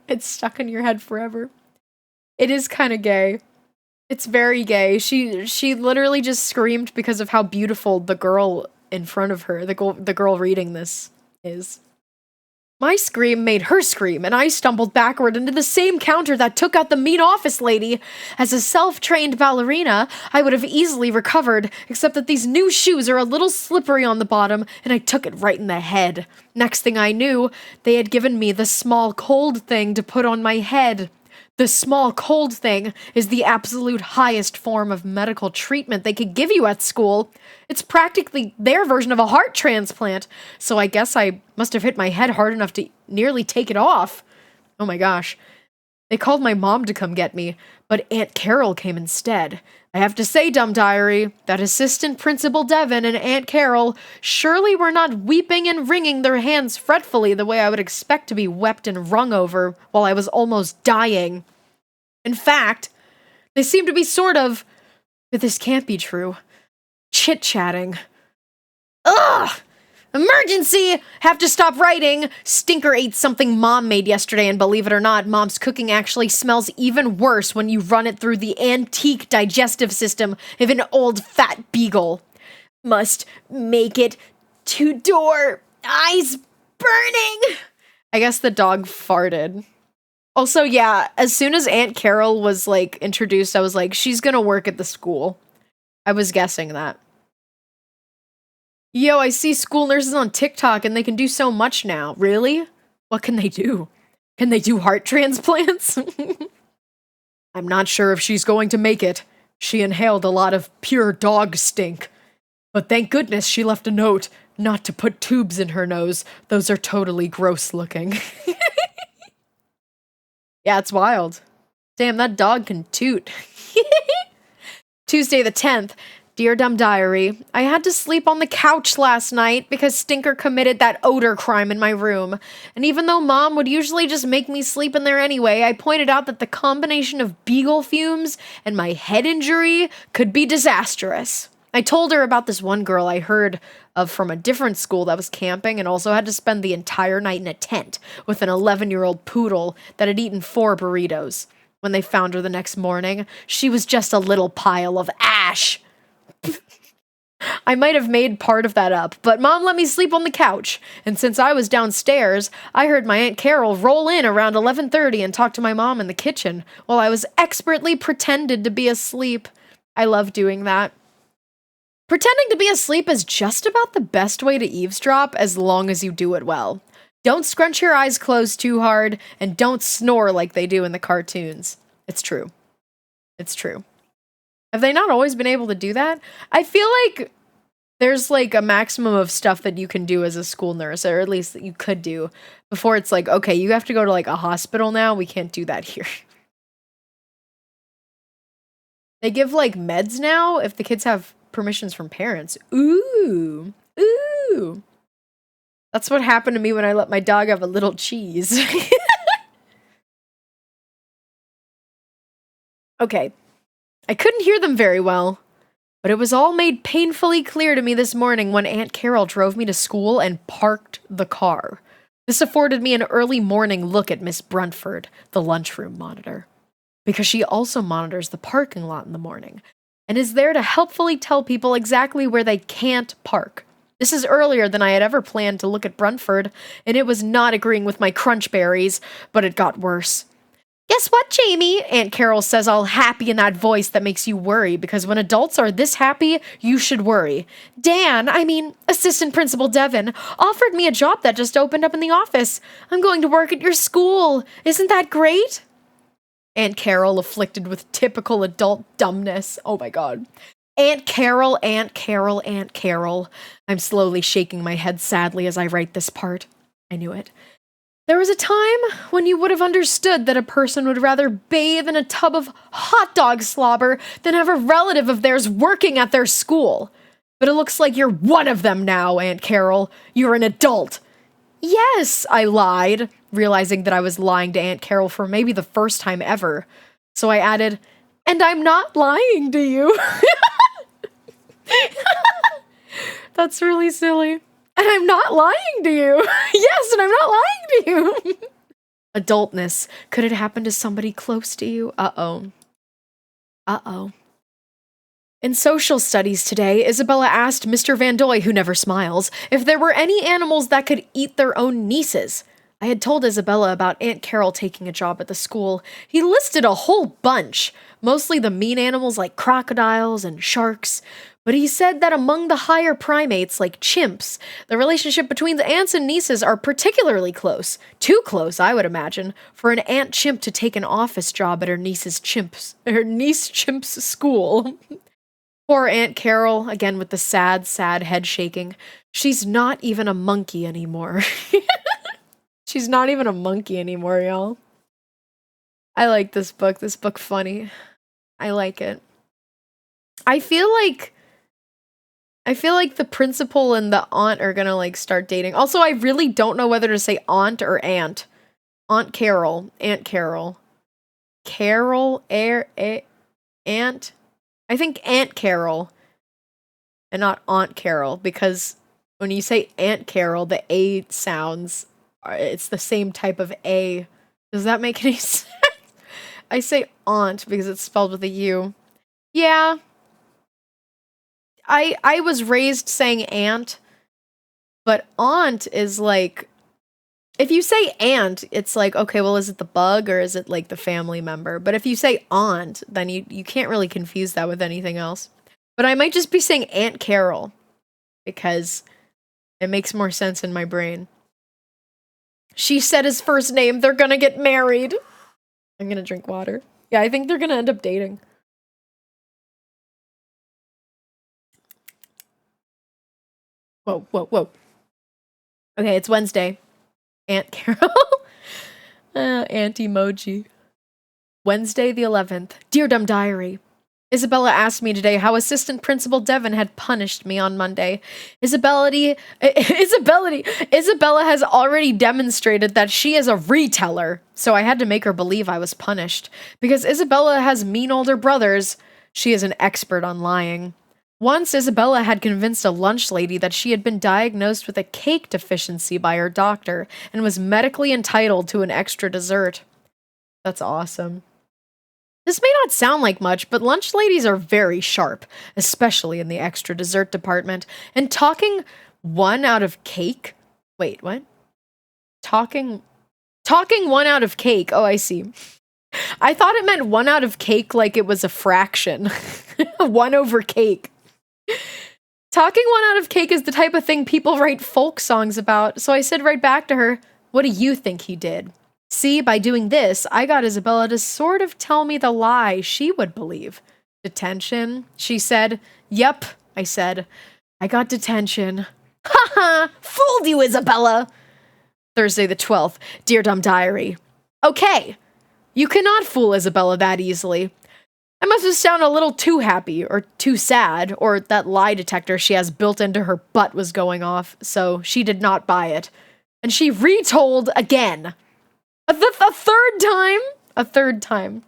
It's stuck in your head forever. It is kind of gay. It's very gay. She literally just screamed because of how beautiful the girl in front of her, the girl reading this, is. My scream made her scream, and I stumbled backward into the same counter that took out the mean office lady. As a self-trained ballerina, I would have easily recovered, except that these new shoes are a little slippery on the bottom, and I took it right in the head. Next thing I knew, they had given me the small cold thing to put on my head. The small cold thing is the absolute highest form of medical treatment they could give you at school. It's practically their version of a heart transplant, so I guess I must have hit my head hard enough to nearly take it off. Oh my gosh. They called my mom to come get me, but Aunt Carol came instead. I have to say, Dumb Diary, that Assistant Principal Devon and Aunt Carol surely were not weeping and wringing their hands fretfully the way I would expect to be wept and wrung over while I was almost dying. In fact, they seemed to be sort of, but this can't be true, chit-chatting. Ugh! Emergency! Have to stop writing! Stinker ate something Mom made yesterday, and believe it or not, Mom's cooking actually smells even worse when you run it through the antique digestive system of an old fat beagle. Must make it to door. Eyes burning! I guess the dog farted. Also, yeah, as soon as Aunt Carol was, introduced, I was like, she's gonna work at the school. I was guessing that. Yo, I see school nurses on TikTok and they can do so much now. Really? What can they do? Can they do heart transplants? I'm not sure if she's going to make it. She inhaled a lot of pure dog stink. But thank goodness she left a note not to put tubes in her nose. Those are totally gross looking. Yeah, it's wild. Damn, that dog can toot. Tuesday the 10th. Dear Dumb Diary, I had to sleep on the couch last night because Stinker committed that odor crime in my room. And even though Mom would usually just make me sleep in there anyway, I pointed out that the combination of beagle fumes and my head injury could be disastrous. I told her about this one girl I heard of from a different school that was camping and also had to spend the entire night in a tent with an 11-year-old poodle that had eaten 4 burritos. When they found her the next morning, she was just a little pile of ash. I might have made part of that up, but Mom let me sleep on the couch, and since I was downstairs, I heard my Aunt Carol roll in around 11:30 and talk to my mom in the kitchen, while I was expertly pretended to be asleep. I love doing that. Pretending to be asleep is just about the best way to eavesdrop as long as you do it well. Don't scrunch your eyes closed too hard, and don't snore like they do in the cartoons. It's true. It's true. Have they not always been able to do that? I feel like there's like a maximum of stuff that you can do as a school nurse, or at least that you could do before it's like, okay, you have to go to like a hospital now. We can't do that here. They give like meds now if the kids have permissions from parents. Ooh. Ooh. That's what happened to me when I let my dog have a little cheese. Okay. I couldn't hear them very well, but it was all made painfully clear to me this morning when Aunt Carol drove me to school and parked the car. This afforded me an early morning look at Miss Bruntford, the lunchroom monitor, because she also monitors the parking lot in the morning and is there to helpfully tell people exactly where they can't park. This is earlier than I had ever planned to look at Bruntford, and it was not agreeing with my crunch berries, but it got worse. Guess what, Jamie? Aunt Carol says, all happy in that voice that makes you worry, because when adults are this happy, you should worry. Assistant Principal Devin, offered me a job that just opened up in the office. I'm going to work at your school. Isn't that great? Aunt Carol, afflicted with typical adult dumbness. Oh my god. Aunt Carol, Aunt Carol, Aunt Carol. I'm slowly shaking my head sadly as I write this part. I knew it. There was a time when you would have understood that a person would rather bathe in a tub of hot dog slobber than have a relative of theirs working at their school. But it looks like you're one of them now, Aunt Carol. You're an adult. Yes, I lied, realizing that I was lying to Aunt Carol for maybe the first time ever. So I added, and I'm not lying to you. That's really silly. And I'm not lying to you. Yes, and I'm not lying to you. Adultness. Could it happen to somebody close to you? Uh-oh. Uh-oh. In social studies today, Isabella asked Mr. Vandoy, who never smiles, if there were any animals that could eat their own nieces. I had told Isabella about Aunt Carol taking a job at the school. He listed a whole bunch, mostly the mean animals like crocodiles and sharks. But he said that among the higher primates, like chimps, the relationship between the aunts and nieces are particularly close. Too close, I would imagine, for an aunt chimp to take an office job at her niece chimp's school. Poor Aunt Carol, again with the sad, sad head shaking. She's not even a monkey anymore. She's not even a monkey anymore, y'all. I like this book. This book funny. I like it. I feel like the principal and the aunt are gonna like start dating. Also, I really don't know whether to say aunt or aunt. Aunt Carol. Aunt Carol. Carol, aunt. I think Aunt Carol. And not Aunt Carol, because when you say Aunt Carol, the A sounds, it's the same type of A. Does that make any sense? I say aunt because it's spelled with a U. Yeah. I was raised saying aunt, but aunt is like, if you say aunt, it's like, okay, well, is it the bug or is it like the family member? But if you say aunt, then you can't really confuse that with anything else. But I might just be saying Aunt Carol because it makes more sense in my brain. She said his first name. They're gonna get married. I'm gonna drink water. Yeah, I think they're gonna end up dating. Whoa, whoa, whoa. Okay, it's Wednesday. Aunt Carol. Aunt emoji. Wednesday the 11th. Dear Dumb Diary. Isabella asked me today how Assistant Principal Devin had punished me on Monday. Isabella has already demonstrated that she is a reteller, so I had to make her believe I was punished. Because Isabella has mean older brothers, she is an expert on lying. Once, Isabella had convinced a lunch lady that she had been diagnosed with a cake deficiency by her doctor and was medically entitled to an extra dessert. That's awesome. This may not sound like much, but lunch ladies are very sharp, especially in the extra dessert department. And talking one out of cake? Wait, what? Talking one out of cake. Oh, I see. I thought it meant one out of cake like it was a fraction. One over cake. Talking one out of cake is the type of thing people write folk songs about, so I said right back to her, what do you think he did? See, by doing this, I got Isabella to sort of tell me the lie she would believe. Detention? She said. Yep, I said. I got detention. Haha! Fooled you, Isabella! Thursday the 12th. Dear Dumb Diary. Okay. You cannot fool Isabella that easily. I must have sounded a little too happy, or too sad, or that lie detector she has built into her butt was going off, so she did not buy it. And she retold again. A third time? A third time.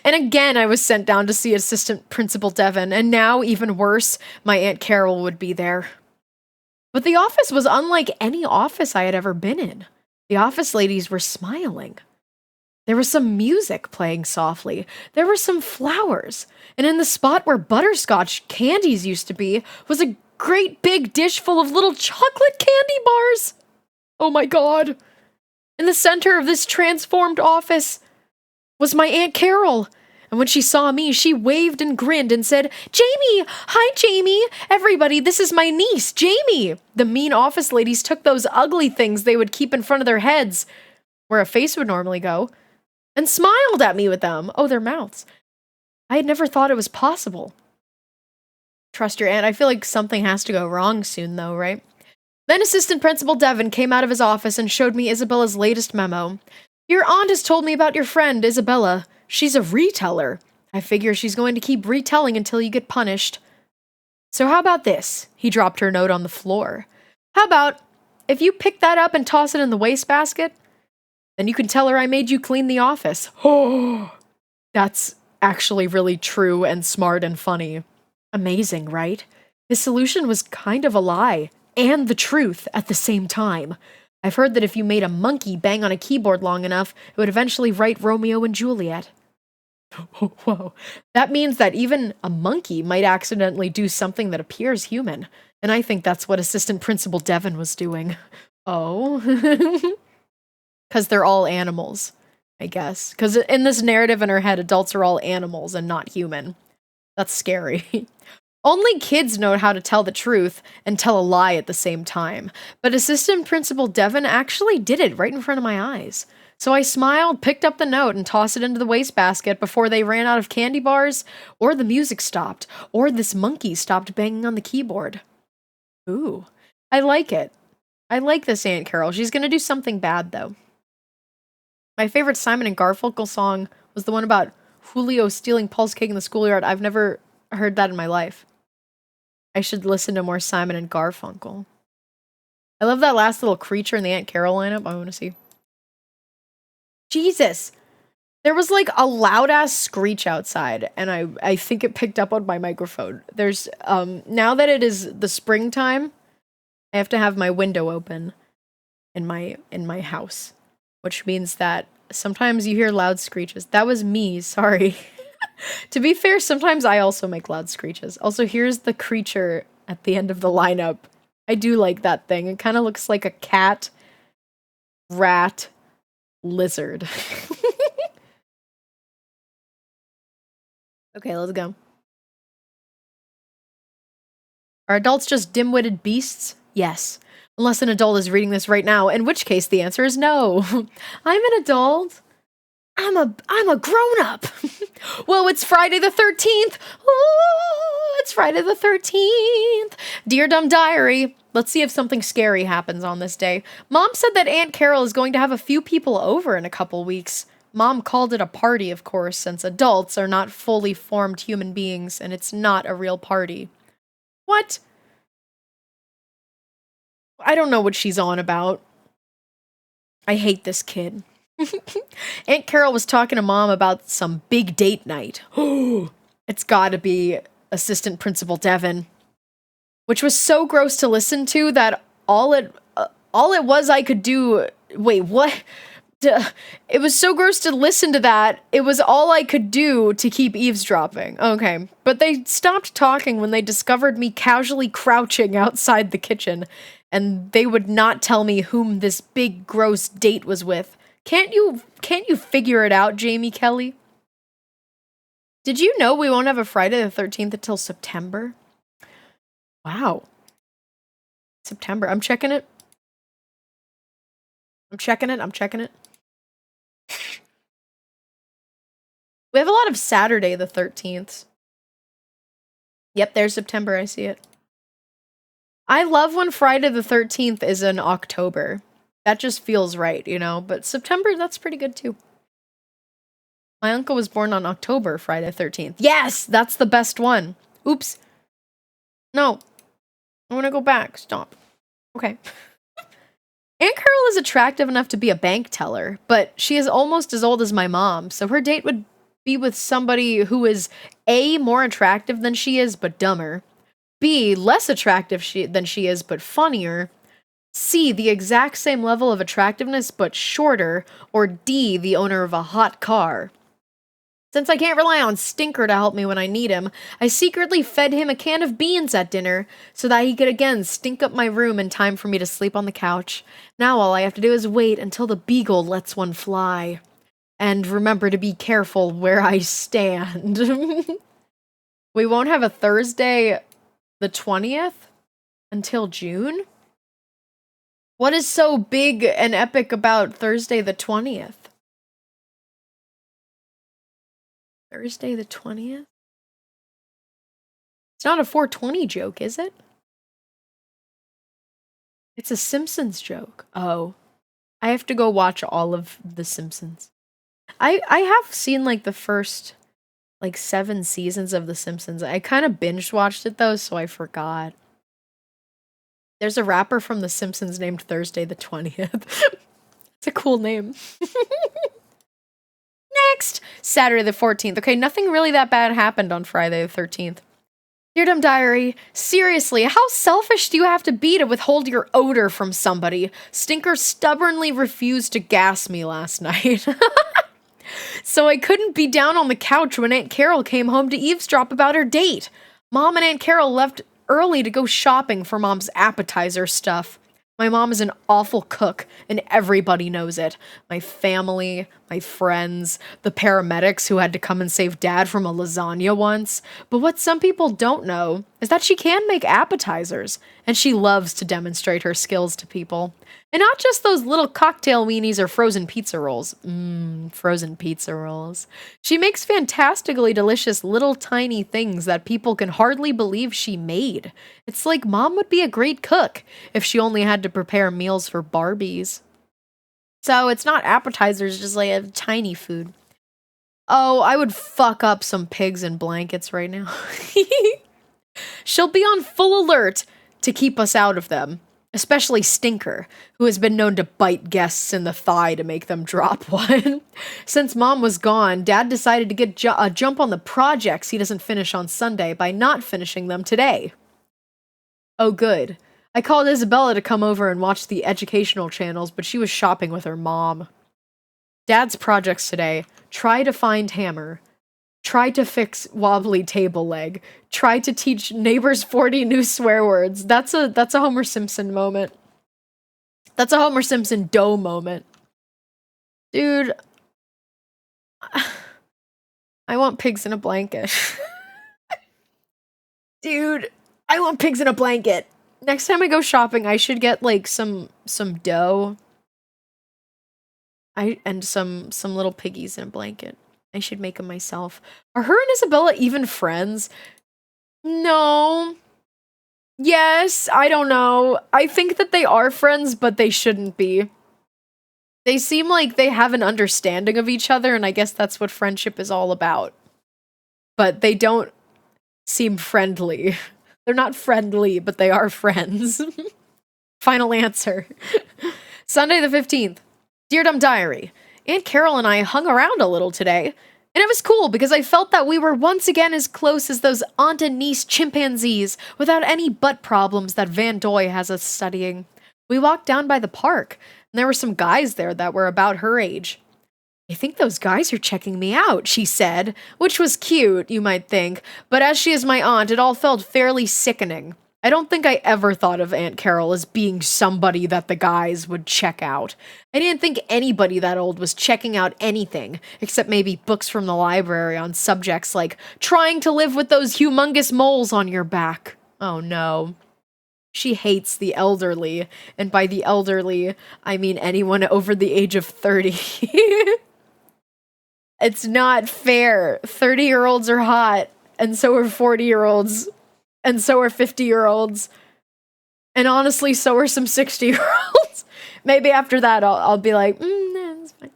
And again, I was sent down to see Assistant Principal Devon, and now, even worse, my Aunt Carol would be there. But the office was unlike any office I had ever been in. The office ladies were smiling. There was some music playing softly. There were some flowers. And in the spot where butterscotch candies used to be was a great big dish full of little chocolate candy bars. Oh my god. In the center of this transformed office was my Aunt Carol. And when she saw me, she waved and grinned and said, Jamie! Hi, Jamie! Everybody, this is my niece, Jamie! The mean office ladies took those ugly things they would keep in front of their heads, where a face would normally go, and smiled at me with them. Oh, their mouths. I had never thought it was possible. Trust your aunt. I feel like something has to go wrong soon, though, right? Then Assistant Principal Devon came out of his office and showed me Isabella's latest memo. Your aunt has told me about your friend, Isabella. She's a reteller. I figure she's going to keep retelling until you get punished. So how about this? He dropped her note on the floor. How about if you pick that up and toss it in the wastebasket? Then you can tell her I made you clean the office. Oh, that's actually really true and smart and funny. Amazing, right? His solution was kind of a lie and the truth at the same time. I've heard that if you made a monkey bang on a keyboard long enough, it would eventually write Romeo and Juliet. Whoa. That means that even a monkey might accidentally do something that appears human. And I think that's what Assistant Principal Devon was doing. Oh. Because they're all animals, I guess. Because in this narrative in her head, adults are all animals and not human. That's scary. Only kids know how to tell the truth and tell a lie at the same time. But Assistant Principal Devon actually did it right in front of my eyes. So I smiled, picked up the note, and tossed it into the wastebasket before they ran out of candy bars, or the music stopped, or this monkey stopped banging on the keyboard. Ooh, I like it. I like this Aunt Carol. She's gonna do something bad, though. My favorite Simon and Garfunkel song was the one about Julio stealing Paul's cake in the schoolyard. I've never heard that in my life. I should listen to more Simon and Garfunkel. I love that last little creature in the Aunt Carol lineup. I want to see. Jesus! There was like a loud-ass screech outside, and I think it picked up on my microphone. There's, now that it is the springtime, I have to have my window open in my house. Which means that sometimes you hear loud screeches. That was me, sorry. To be fair, sometimes I also make loud screeches. Also, here's the creature at the end of the lineup. I do like that thing. It kind of looks like a cat, rat, lizard. Okay, let's go. Are adults just dim-witted beasts? Yes. Unless an adult is reading this right now, in which case the answer is no. I'm an adult. I'm a grown-up. Whoa, it's Friday the 13th. Ooh, it's Friday the 13th. Dear Dumb Diary, let's see if something scary happens on this day. Mom said that Aunt Carol is going to have a few people over in a couple weeks. Mom called it a party, of course, since adults are not fully formed human beings, and it's not a real party. What? I don't know what she's on about. I hate this kid. Aunt Carol was talking to Mom about some big date night. It's gotta be Assistant Principal Devon. Which was so gross to listen to that all it was I could do... Wait, what? It was so gross to listen to that, it was all I could do to keep eavesdropping. Okay, but they stopped talking when they discovered me casually crouching outside the kitchen. And they would not tell me whom this big gross date was with. Can't you figure it out, Jamie Kelly? Did you know we won't have a Friday the 13th until September? Wow. September. I'm checking it. I'm checking it. We have a lot of Saturday the 13th. Yep, there's September. I see it. I love when Friday the 13th is in October. That just feels right, you know? But September, that's pretty good too. My uncle was born on October, Friday the 13th. Yes, that's the best one. Oops. No. I want to go back. Stop. Okay. Aunt Carol is attractive enough to be a bank teller, but she is almost as old as my mom, so her date would be with somebody who is A, more attractive than she is, but dumber. B, less attractive than she is, but funnier. C, the exact same level of attractiveness, but shorter. Or D, the owner of a hot car. Since I can't rely on Stinker to help me when I need him, I secretly fed him a can of beans at dinner so that he could again stink up my room in time for me to sleep on the couch. Now all I have to do is wait until the beagle lets one fly. And remember to be careful where I stand. We won't have a Thursday the 20th until June? What is so big and epic about Thursday the 20th? Thursday the 20th? It's not a 420 joke, is it? It's a Simpsons joke. Oh. I have to go watch all of The Simpsons. I have seen like the first like 7 seasons of The Simpsons. I kind of binge watched it though, so I forgot. There's a rapper from The Simpsons named Thursday the 20th. It's a cool name. Next! Saturday the 14th. Okay, nothing really that bad happened on Friday the 13th. Dear Dumb Diary, seriously, how selfish do you have to be to withhold your odor from somebody? Stinker stubbornly refused to gas me last night. So I couldn't be down on the couch when Aunt Carol came home to eavesdrop about her date. Mom and Aunt Carol left early to go shopping for Mom's appetizer stuff. My mom is an awful cook, and everybody knows it. My family, my friends, the paramedics who had to come and save Dad from a lasagna once. But what some people don't know is that she can make appetizers, and she loves to demonstrate her skills to people. And not just those little cocktail weenies or frozen pizza rolls. Frozen pizza rolls. She makes fantastically delicious little tiny things that people can hardly believe she made. It's like Mom would be a great cook if she only had to prepare meals for Barbies. So it's not appetizers, just like a tiny food. Oh, I would fuck up some pigs in blankets right now. She'll be on full alert to keep us out of them. Especially Stinker, who has been known to bite guests in the thigh to make them drop one. Since Mom was gone, Dad decided to get a jump on the projects he doesn't finish on Sunday by not finishing them today. Oh, good. I called Isabella to come over and watch the educational channels, but she was shopping with her mom. Dad's projects today: try to find hammer, try to fix wobbly table leg, try to teach neighbors 40 new swear words. That's a Homer Simpson moment. That's a Homer Simpson dough moment. Dude, I want pigs in a blanket. Dude, I want pigs in a blanket. Next time I go shopping, I should get like some dough. And some little piggies in a blanket. I should make them myself. Are her and Isabella even friends? No. Yes, I don't know. I think that they are friends, but they shouldn't be. They seem like they have an understanding of each other, and I guess that's what friendship is all about. But they don't seem friendly. They're not friendly, but they are friends. Final answer. Sunday the 15th. Dear Dumb Diary, Aunt Carol and I hung around a little today, and it was cool because I felt that we were once again as close as those aunt and niece chimpanzees without any butt problems that Van Doy has us studying. We walked down by the park, and there were some guys there that were about her age. I think those guys are checking me out, she said, which was cute, you might think, but as she is my aunt, it all felt fairly sickening. I don't think I ever thought of Aunt Carol as being somebody that the guys would check out. I didn't think anybody that old was checking out anything, except maybe books from the library on subjects like trying to live with those humongous moles on your back. Oh no. She hates the elderly, and by the elderly, I mean anyone over the age of 30. It's not fair. 30-year-olds are hot, and so are 40-year-olds, and so are 50-year-olds, and honestly, so are some 60-year-olds. Maybe after that, I'll be like, nah, it's fine.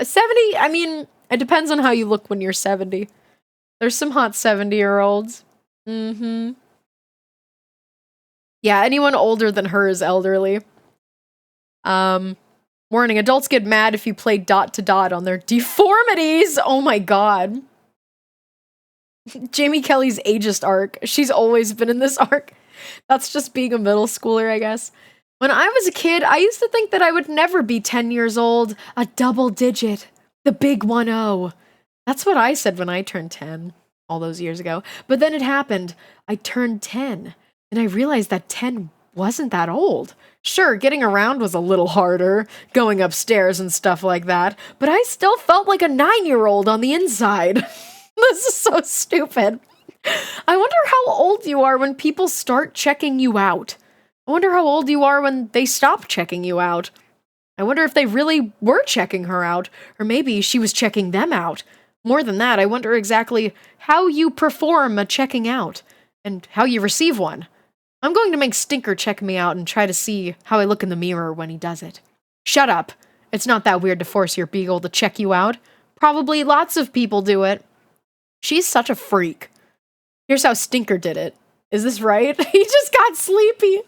70, I mean, it depends on how you look when you're 70. There's some hot 70-year-olds. Mm-hmm. Yeah, anyone older than her is elderly. Warning, adults get mad if you play dot to dot on their deformities. Oh my god. Jamie Kelly's ageist arc. She's always been in this arc. That's just being a middle schooler, I guess. When I was a kid, I used to think that I would never be 10 years old. A double digit. The big 1-0. That's what I said when I turned 10 all those years ago. But then it happened. I turned 10. And I realized that 10 wasn't that old. Sure, getting around was a little harder, going upstairs and stuff like that, but I still felt like a 9-year-old on the inside. This is so stupid. I wonder how old you are when people start checking you out. I wonder how old you are when they stop checking you out. I wonder if they really were checking her out, or maybe she was checking them out. More than that, I wonder exactly how you perform a checking out, and how you receive one. I'm going to make Stinker check me out and try to see how I look in the mirror when he does it. Shut up. It's not that weird to force your beagle to check you out. Probably lots of people do it. She's such a freak. Here's how Stinker did it. Is this right? He just got sleepy.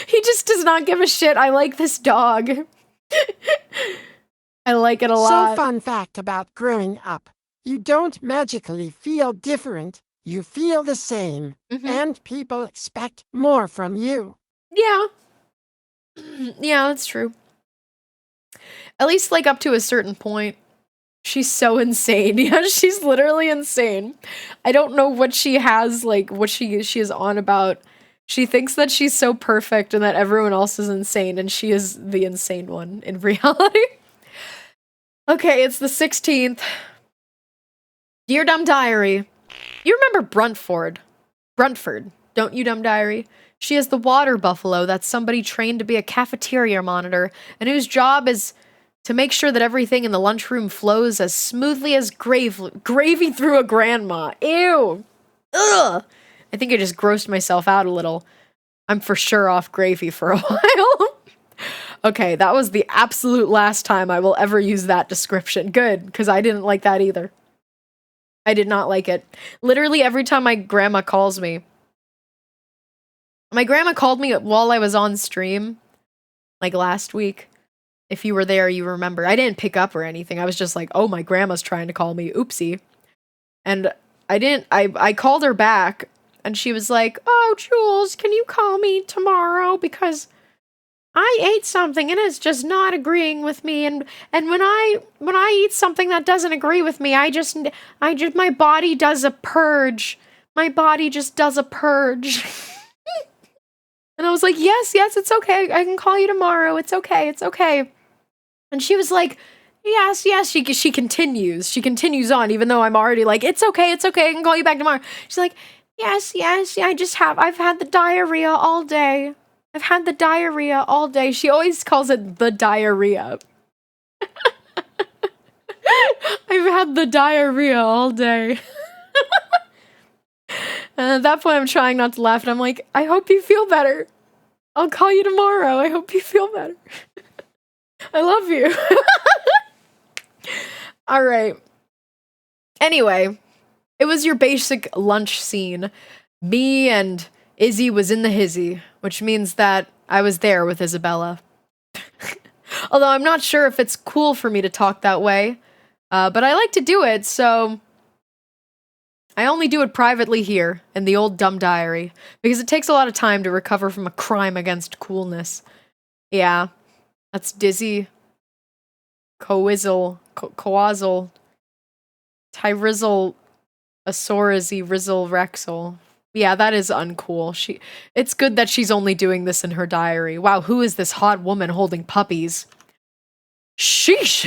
He just does not give a shit. I like this dog. I like it a lot. So fun fact about growing up. You don't magically feel different. You feel the same, and people expect more from you. Yeah. Yeah, that's true. At least, like, up to a certain point. She's so insane. Yeah, she's literally insane. I don't know what she has, like, what she is on about. She thinks that she's so perfect and that everyone else is insane, and she is the insane one in reality. Okay, it's the 16th. Dear Dumb Diary. You remember Bruntford, don't you, Dumb Diary? She is the water buffalo that's somebody trained to be a cafeteria monitor, and whose job is to make sure that everything in the lunchroom flows as smoothly as gravy through a grandma. Ew. Ugh. I think I just grossed myself out a little. I'm for sure off gravy for a while. Okay, that was the absolute last time I will ever use that description. Good, because I didn't like that either. I did not like it. Literally every time my grandma calls me. My grandma called me while I was on stream. Like last week. If you were there, you remember. I didn't pick up or anything. I was just like, oh, my grandma's trying to call me. Oopsie. And I called her back. And she was like, oh, Jules, can you call me tomorrow? Because I ate something and it's just not agreeing with me, and when I eat something that doesn't agree with me, I just my body does a purge. My body just does a purge. And I was like, yes, it's okay. I can call you tomorrow. It's okay. And she was like, yes. She continues on, even though I'm already like, it's okay. I can call you back tomorrow. She's like, yes. I've had the diarrhea all day. I've had the diarrhea all day. She always calls it the diarrhea. I've had the diarrhea all day. And at that point, I'm trying not to laugh, and I'm like, I hope you feel better. I'll call you tomorrow. I hope you feel better. I love you. All right. Anyway, it was your basic lunch scene. Me and Izzy was in the hizzy, which means that I was there with Isabella. Although I'm not sure if it's cool for me to talk that way, but I like to do it, so I only do it privately here in the old Dumb Diary, because it takes a lot of time to recover from a crime against coolness. Yeah, that's Dizzy, Coazzle, Tyrizzle, Asorazy, Rizzle, Rexel. Yeah, that is uncool. It's good that she's only doing this in her diary. Wow, who is this hot woman holding puppies? Sheesh.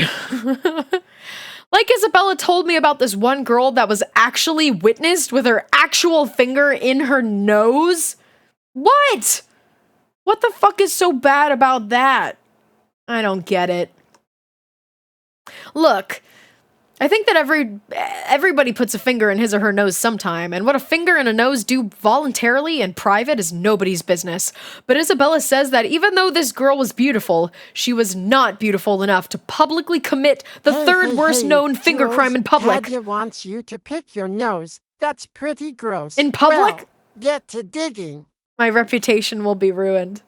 Like Isabella told me about this one girl that was actually witnessed with her actual finger in her nose. What? What the fuck is so bad about that? I don't get it. Look, I think that everybody puts a finger in his or her nose sometime, and what a finger and a nose do voluntarily in private is nobody's business. But Isabella says that even though this girl was beautiful, she was not beautiful enough to publicly commit the third worst known finger Jules, crime in public. Padya wants you to pick your nose. That's pretty gross. In public? Well, get to digging. My reputation will be ruined.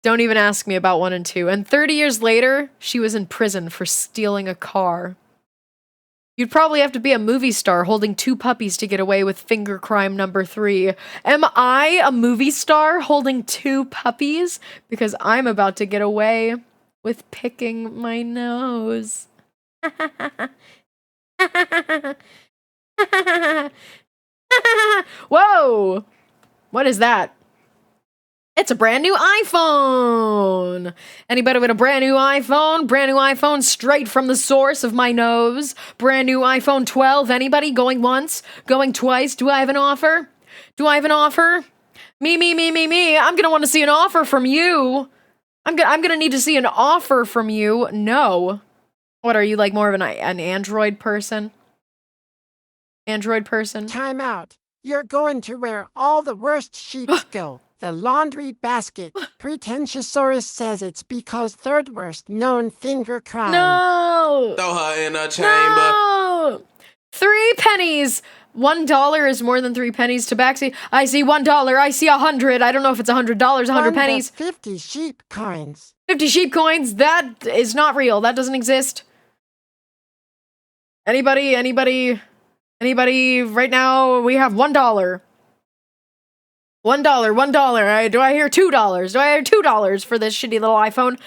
Don't even ask me about 1 and 2. And 30 years later, she was in prison for stealing a car. You'd probably have to be a movie star holding 2 puppies to get away with finger crime number 3. Am I a movie star holding 2 puppies? Because I'm about to get away with picking my nose. Whoa! What is that? It's a brand new iPhone! Anybody with a brand new iPhone? Brand new iPhone straight from the source of my nose. Brand new iPhone 12. Anybody? Going once? Going twice? Do I have an offer? Do I have an offer? Me. I'm gonna want to see an offer from you. I'm gonna need to see an offer from you. No. What, are you like more of an Android person? Android person? Time out. You're going to where all the worst sheeps go. The laundry basket. Pretentiosaurus says it's because third worst known finger crime. No! Throw her in a chamber. No! 3 pennies! $1 is more than 3 pennies. Tabaxi, I see $1. I see 100. I don't know if it's $100, 100 pennies. 50 sheep coins. 50 sheep coins. That is not real. That doesn't exist. Anybody right now? We have $1. $1. Do I hear $2? Do I hear $2 for this shitty little iPhone?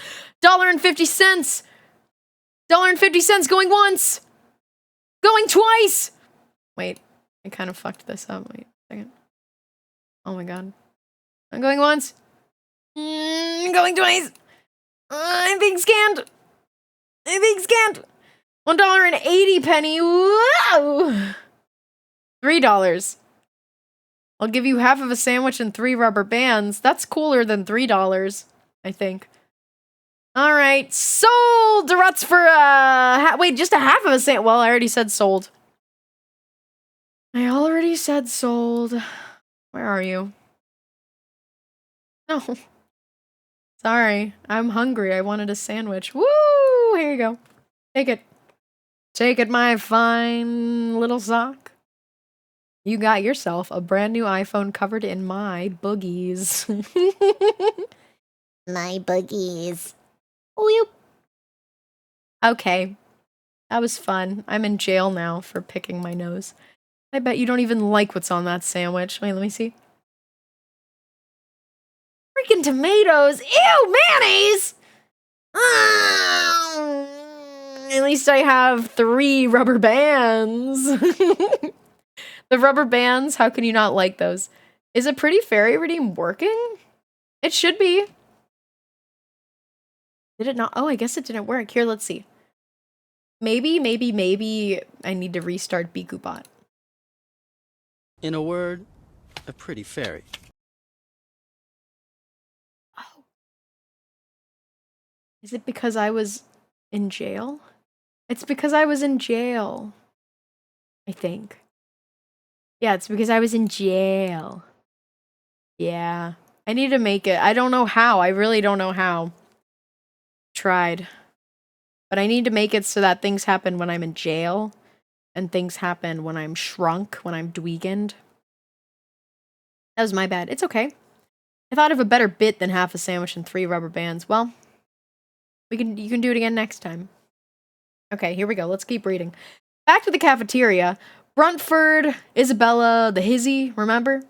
$1.50. $1.50 going once. Going twice. Wait, I kind of fucked this up. Wait a second. Oh my god. I'm going once. Going twice. I'm being scammed. $1.80. Whoa. $3. I'll give you half of a sandwich and 3 rubber bands. That's cooler than $3, I think. All right, sold the ruts for wait, just a half of a sandwich. Well, I already said sold. I already said sold. Where are you? No. Sorry, I'm hungry. I wanted a sandwich. Woo! Here you go. Take it. Take it, my fine little sock. You got yourself a brand new iPhone covered in my boogies. My boogies. Whoop. Okay. That was fun. I'm in jail now for picking my nose. I bet you don't even like what's on that sandwich. Wait, let me see. Freaking tomatoes. Ew, mayonnaise! At least I have 3 rubber bands. The rubber bands, how can you not like those? Is a Pretty Fairy redeem working? It should be. Did it not? Oh, I guess it didn't work. Here, let's see. Maybe I need to restart BikuBot. In a word, a pretty fairy. Oh. Is it because I was in jail? It's because I was in jail. I think. Yeah, it's because I was in jail. Yeah. I need to make it. I don't know how. I really don't know how. Tried. But I need to make it so that things happen when I'm in jail. And things happen when I'm shrunk, when I'm dweegened. That was my bad. It's okay. I thought of a better bit than half a sandwich and 3 rubber bands. Well, you can do it again next time. Okay, here we go. Let's keep reading. Back to the cafeteria. Bruntford, Isabella, the hizzy, remember?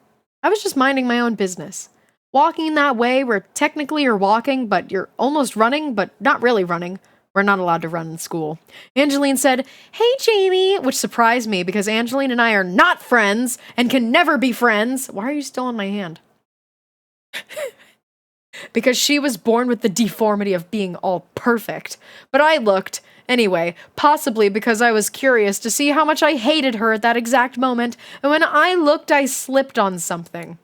I was just minding my own business. Walking that way where technically you're walking, but you're almost running, but not really running. We're not allowed to run in school. Angeline said, "Hey, Jamie," which surprised me because Angeline and I are not friends and can never be friends. Why are you still on my hand? Because she was born with the deformity of being all perfect. But I looked. Anyway, possibly because I was curious to see how much I hated her at that exact moment, and when I looked, I slipped on something.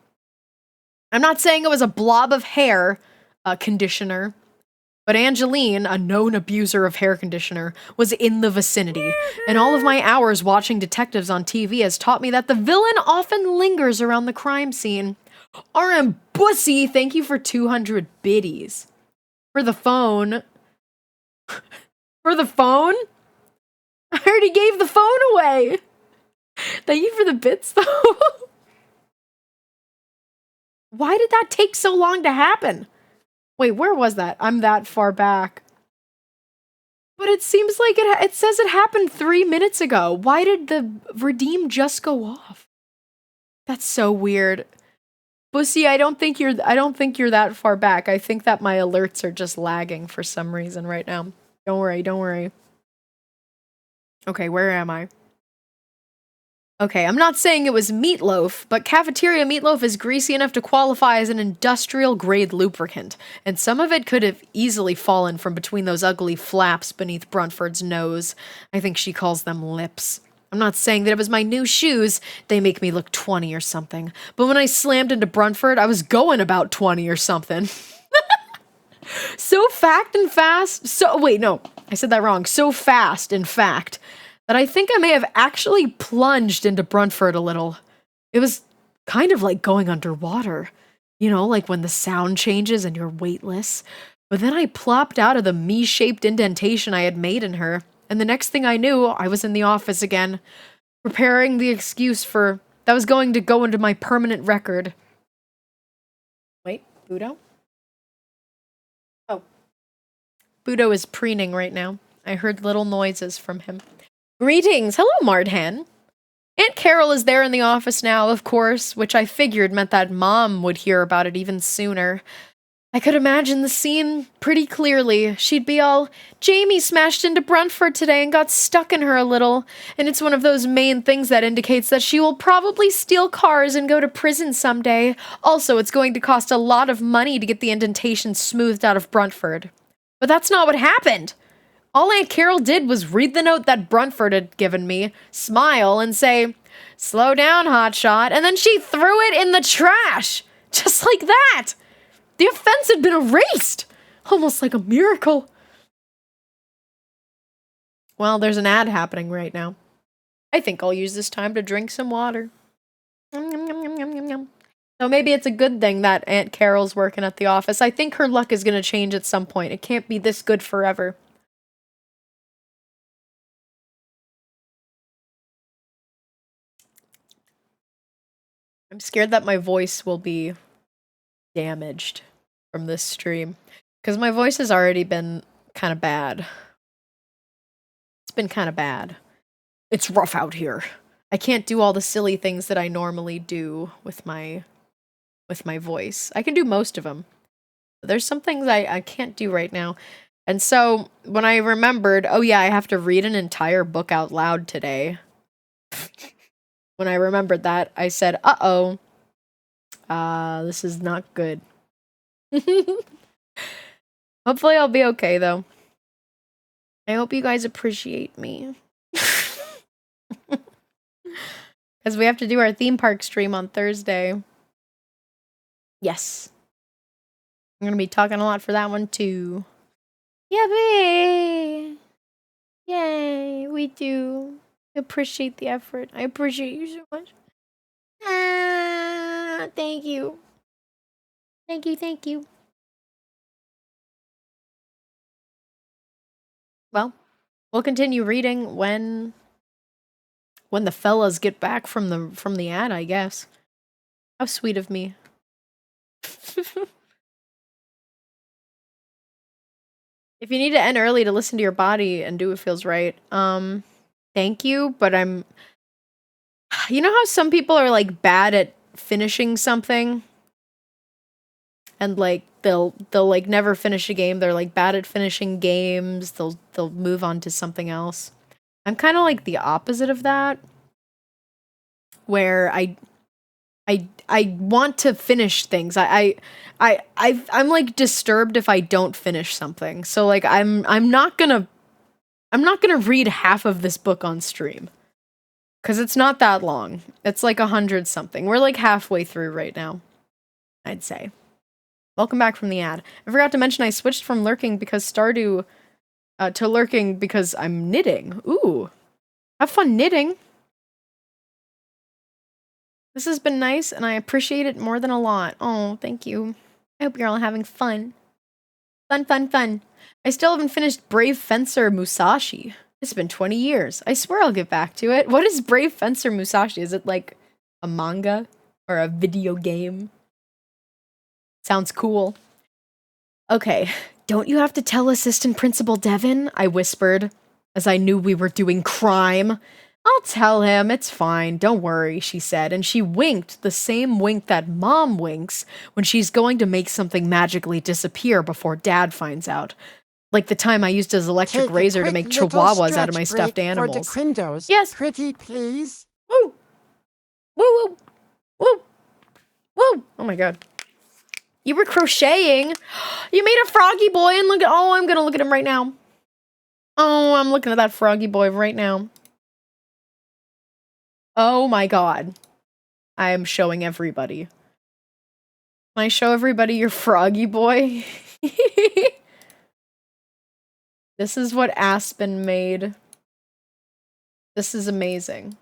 I'm not saying it was a blob of hair, conditioner. But Angeline, a known abuser of hair conditioner, was in the vicinity, and all of my hours watching detectives on TV has taught me that the villain often lingers around the crime scene. RM Bussy, thank you for 200 biddies. For the phone. For the phone? I already gave the phone away. Thank you for the bits, though. Why did that take so long to happen? Wait, where was that? I'm that far back. But it seems like it says it happened 3 minutes ago. Why did the redeem just go off? That's so weird. Bussy, I don't think you're that far back. I think that my alerts are just lagging for some reason right now. Don't worry, don't worry. Okay, where am I? Okay, I'm not saying it was meatloaf, but cafeteria meatloaf is greasy enough to qualify as an industrial-grade lubricant, and some of it could have easily fallen from between those ugly flaps beneath Bruntford's nose. I think she calls them lips. I'm not saying that it was my new shoes. They make me look 20 or something. But when I slammed into Bruntford, I was going about 20 or something. So fast, I said that wrong. So fast, in fact, that I think I may have actually plunged into Bruntford a little. It was kind of like going underwater. You know, like when the sound changes and you're weightless. But then I plopped out of the me-shaped indentation I had made in her, and the next thing I knew, I was in the office again, preparing the excuse that was going to go into my permanent record. Wait, Budo? Oh. Budo is preening right now. I heard little noises from him. Greetings! Hello, Mardhan! Aunt Carol is there in the office now, of course, which I figured meant that Mom would hear about it even sooner. I could imagine the scene pretty clearly. She'd be all, Jamie smashed into Bruntford today and got stuck in her a little, and it's one of those main things that indicates that she will probably steal cars and go to prison someday. Also, it's going to cost a lot of money to get the indentation smoothed out of Bruntford. But that's not what happened! All Aunt Carol did was read the note that Bruntford had given me, smile, and say, slow down, hotshot, and then she threw it in the trash! Just like that! The offense had been erased! Almost like a miracle. Well, there's an ad happening right now. I think I'll use this time to drink some water. Yum, yum, yum, yum, yum, yum. So maybe it's a good thing that Aunt Carol's working at the office. I think her luck is going to change at some point. It can't be this good forever. I'm scared that my voice will be damaged from this stream, because my voice has already been kind of bad. It's been kind of bad. It's rough out here. I can't do all the silly things that I normally do with my voice. I can do most of them. But there's some things I can't do right now. And so when I remembered, oh yeah, I have to read an entire book out loud today. When I remembered that, I said, uh-oh. This is not good. Hopefully I'll be okay, though. I hope you guys appreciate me. Because we have to do our theme park stream on Thursday. Yes. I'm going to be talking a lot for that one, too. Yippee! Yay, we do. Appreciate the effort. I appreciate you so much. Thank you. Thank you. Well, we'll continue reading when the fellas get back from the ad, I guess. How sweet of me. If you need to end early to listen to your body and do what feels right, thank you, but you know how some people are like bad at finishing something? And like they'll like never finish a game. They're like bad at finishing games. They'll move on to something else. I'm kind of like the opposite of that, where I want to finish things. I'm like disturbed if I don't finish something. So like I'm not gonna read half of this book on stream, because it's not that long. It's like 100 something. We're like halfway through right now, I'd say. Welcome back from the ad. I forgot to mention I switched from lurking because Stardew to lurking because I'm knitting. Ooh. Have fun knitting. This has been nice and I appreciate it more than a lot. Oh, thank you. I hope you're all having fun. Fun, fun, fun. I still haven't finished Brave Fencer Musashi. It's been 20 years. I swear I'll get back to it. What is Brave Fencer Musashi? Is it like a manga or a video game? Sounds cool. Okay, don't you have to tell Assistant Principal Devin? I whispered, as I knew we were doing crime. I'll tell him, it's fine, don't worry, she said, and she winked the same wink that Mom winks when she's going to make something magically disappear before Dad finds out. Like the time I used his electric Take a razor to quick make little chihuahuas out of my stretch stuffed break animals. For the Crindos. Yes. Pretty please. Woo! Woo woo! Woo! Woo! Oh my god. You were crocheting. You made a froggy boy and look at, oh, I'm gonna look at him right now. Oh, I'm looking at that froggy boy right now. Oh my god. I am showing everybody. Can I show everybody your froggy boy? This is what Aspen made. This is amazing.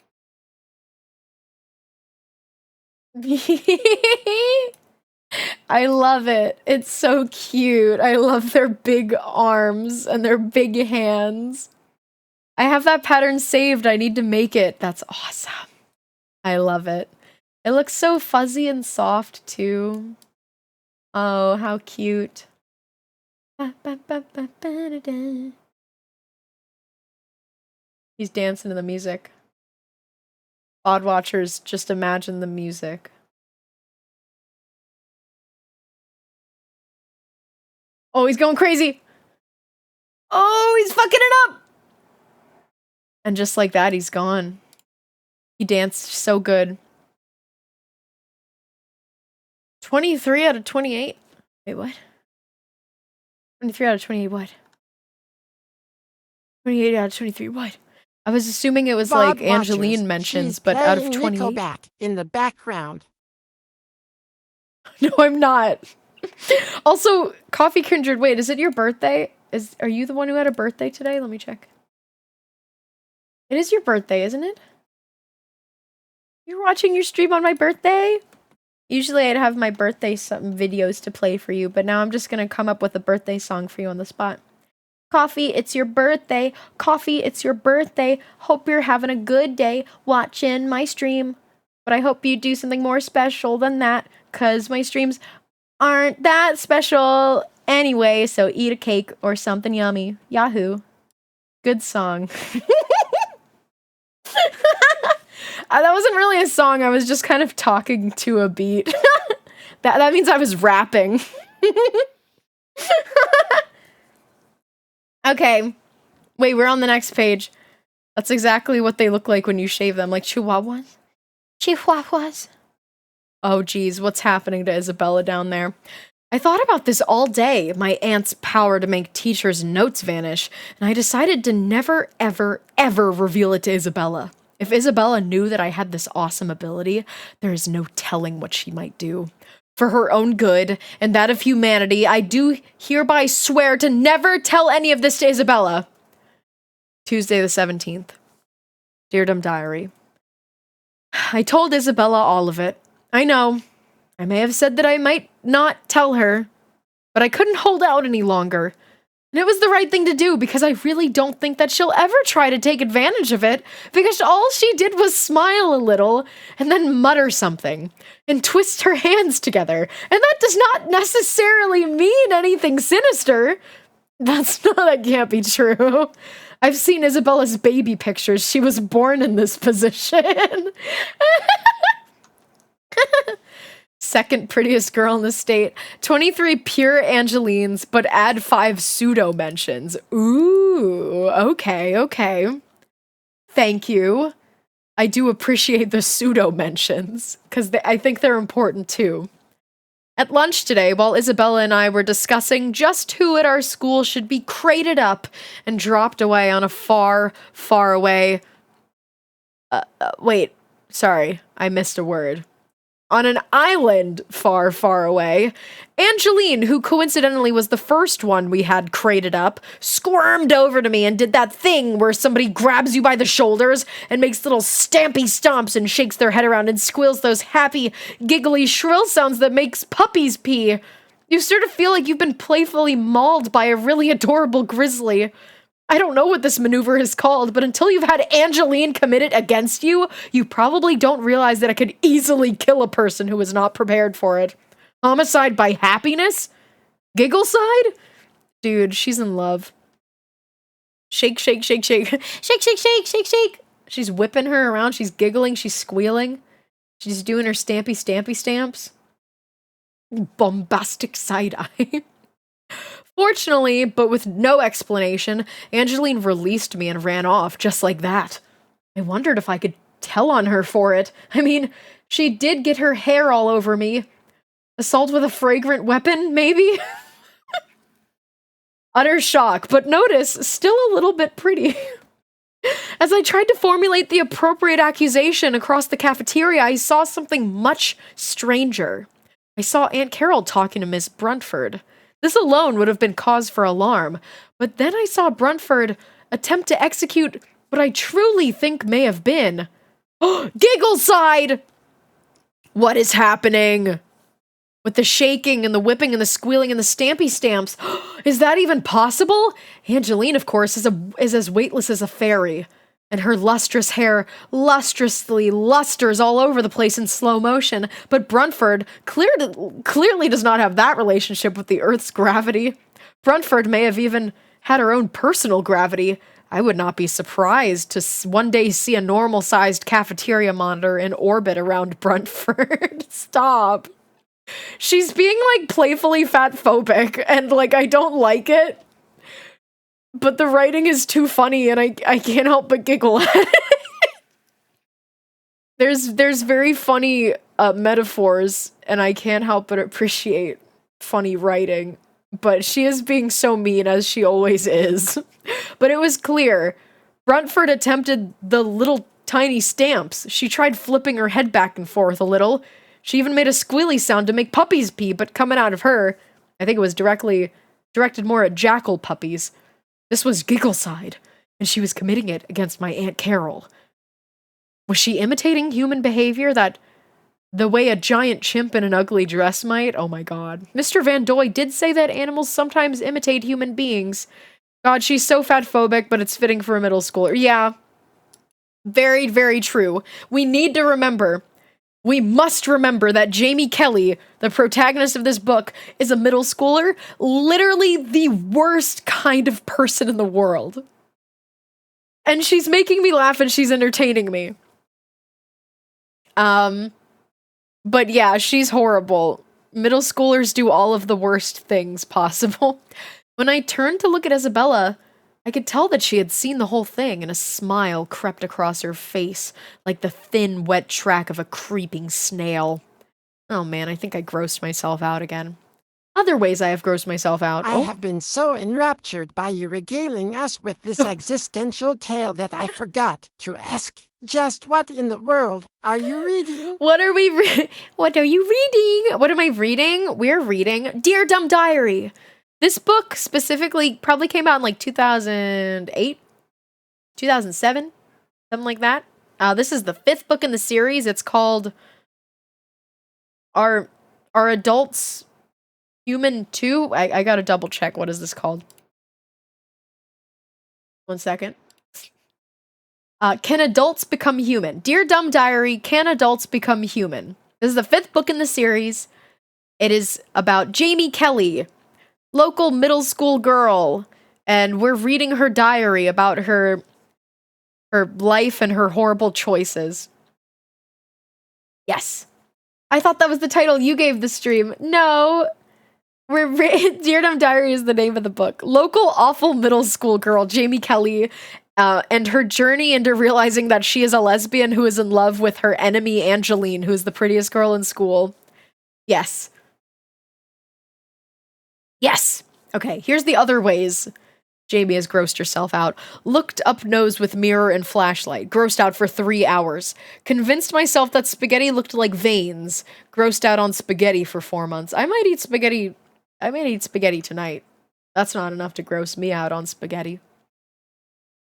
I love it. It's so cute. I love their big arms and their big hands. I have that pattern saved. I need to make it. That's awesome. I love it. It looks so fuzzy and soft too. Oh, how cute. He's dancing to the music. Odd watchers, just imagine the music. Oh, he's going crazy. Oh, he's fucking it up. And just like that, he's gone. He danced so good. 23 out of 28. Wait, what? 23 out of 28, what? 28 out of 23, what? I was assuming it was Bob like Angeline watches. mentions, She's but out of playing 28. Nickelback in the background. No, I'm not. Also, Coffee Kindred, wait, is it your birthday? Are you the one who had a birthday today? Let me check. It is your birthday, isn't it? You're watching your stream on my birthday? Usually I'd have my birthday videos to play for you, but now I'm just gonna come up with a birthday song for you on the spot. Coffee, it's your birthday. Coffee, it's your birthday. Hope you're having a good day watching my stream. But I hope you do something more special than that, because my streams aren't that special anyway, so eat a cake or something yummy. Yahoo. Good song. That wasn't really a song, I was just kind of talking to a beat. That means I was rapping. Okay. Wait, we're on the next page. That's exactly what they look like when you shave them, like chihuahuas. Chihuahuas. Oh geez, what's happening to Isabella down there? I thought about this all day, my aunt's power to make teachers' notes vanish, and I decided to never, ever, ever reveal it to Isabella. If Isabella knew that I had this awesome ability, there is no telling what she might do. For her own good, and that of humanity, I do hereby swear to never tell any of this to Isabella. Tuesday the 17th. Deardum Diary. I told Isabella all of it. I know. I may have said that I might not tell her, but I couldn't hold out any longer. And it was the right thing to do because I really don't think that she'll ever try to take advantage of it because all she did was smile a little and then mutter something and twist her hands together. And that does not necessarily mean anything sinister. That can't be true. I've seen Isabella's baby pictures. She was born in this position. Second prettiest girl in the state. 23 pure Angelines, but add 5 pseudo mentions. Ooh, okay. Thank you. I do appreciate the pseudo mentions, because I think they're important too. At lunch today, while Isabella and I were discussing just who at our school should be crated up and dropped away on a far, far away... wait, sorry, I missed a word. on an island far, far away. Angeline, who coincidentally was the first one we had crated up, squirmed over to me and did that thing where somebody grabs you by the shoulders and makes little stampy stomps and shakes their head around and squeals those happy, giggly, shrill sounds that makes puppies pee. You sort of feel like you've been playfully mauled by a really adorable grizzly. I don't know what this maneuver is called, but until you've had Angeline commit it against you, you probably don't realize that it could easily kill a person who is not prepared for it. Homicide by happiness? Giggleside? Dude, she's in love. Shake, shake, shake, shake. Shake, shake, shake, shake, shake. She's whipping her around. She's giggling. She's squealing. She's doing her stampy, stampy stamps. Bombastic side eye. Fortunately, but with no explanation, Angeline released me and ran off just like that. I wondered if I could tell on her for it. I mean, she did get her hair all over me. Assault with a fragrant weapon, maybe? Utter shock, but notice, still a little bit pretty. As I tried to formulate the appropriate accusation across the cafeteria, I saw something much stranger. I saw Aunt Carol talking to Miss Bruntford. This alone would have been cause for alarm, but then I saw Bruntford attempt to execute what I truly think may have been. Giggleside! What is happening? With the shaking and the whipping and the squealing and the stampy stamps. Is that even possible? Angeline, of course, is as weightless as a fairy, and her lustrous hair lustrously lusters all over the place in slow motion, but Bruntford clearly does not have that relationship with the Earth's gravity. Bruntford may have even had her own personal gravity. I would not be surprised to one day see a normal-sized cafeteria monitor in orbit around Bruntford. Stop. She's being, like, playfully fatphobic, and, like, I don't like it. But the writing is too funny, and I can't help but giggle at it. There's very funny metaphors, and I can't help but appreciate funny writing. But she is being so mean, as she always is. But it was clear. Bruntford attempted the little tiny stamps. She tried flipping her head back and forth a little. She even made a squealy sound to make puppies pee, but coming out of her, I think it was directed more at jackal puppies. This was Giggleside, and she was committing it against my Aunt Carol. Was she imitating human behavior the way a giant chimp in an ugly dress might? Oh my god. Mr. Van Doy did say that animals sometimes imitate human beings. God, she's so fatphobic, but it's fitting for a middle schooler. Yeah. Very, very true. We must remember that Jamie Kelly, the protagonist of this book, is a middle schooler, literally the worst kind of person in the world. And she's making me laugh and she's entertaining me. But yeah, she's horrible. Middle schoolers do all of the worst things possible. When I turned to look at Isabella, I could tell that she had seen the whole thing, and a smile crept across her face, like the thin, wet track of a creeping snail. Oh man, I think I grossed myself out again. Other ways I have grossed myself out. I have been so enraptured by you regaling us with this existential tale that I forgot to ask just what in the world are you reading? What are you reading? What am I reading? We're reading Dear Dumb Diary. This book specifically probably came out in like 2008, 2007, something like that. This is the 5th book in the series. It's called Are Adults Human Too? I gotta double check. What is this called? 1 second. Can Adults Become Human? Dear Dumb Diary, Can Adults Become Human? This is the 5th book in the series. It is about Jamie Kelly, local middle school girl, and we're reading her diary about her life and her horrible choices. Yes. I thought that was the title you gave the stream. No. Dear Dumb Diary is the name of the book. Local awful middle school girl, Jamie Kelly, and her journey into realizing that she is a lesbian who is in love with her enemy, Angeline, who is the prettiest girl in school. Yes. Yes. Okay, here's the other ways Jamie has grossed herself out. Looked up nose with mirror and flashlight. Grossed out for 3 hours. Convinced myself that spaghetti looked like veins. Grossed out on spaghetti for 4 months. I might eat spaghetti tonight. That's not enough to gross me out on spaghetti.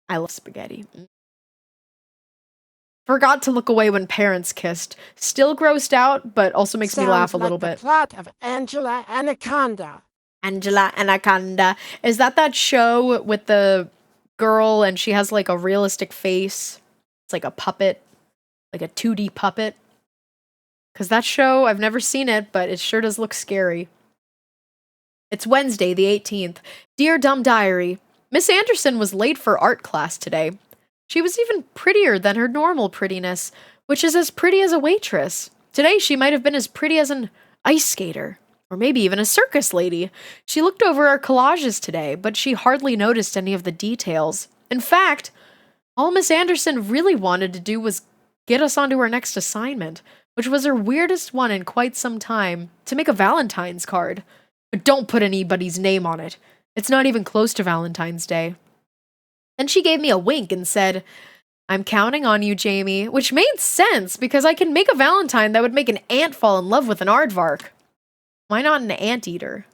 I love spaghetti. Forgot to look away when parents kissed. Still grossed out, but also makes me laugh a Sounds little like bit. the plot of Angela Anaconda. Angela Anaconda. Is that show with the girl and she has like a realistic face? It's like a puppet, like a 2D puppet. Because that show, I've never seen it, but it sure does look scary. It's Wednesday, the 18th. Dear Dumb Diary, Miss Anderson was late for art class today. She was even prettier than her normal prettiness, which is as pretty as a waitress. Today she might have been as pretty as an ice skater. Or maybe even a circus lady. She looked over our collages today, but she hardly noticed any of the details. In fact, all Miss Anderson really wanted to do was get us onto our next assignment, which was her weirdest one in quite some time, to make a Valentine's card. But don't put anybody's name on it. It's not even close to Valentine's Day. Then she gave me a wink and said, I'm counting on you, Jamie, which made sense because I can make a Valentine that would make an ant fall in love with an aardvark. Why not an anteater?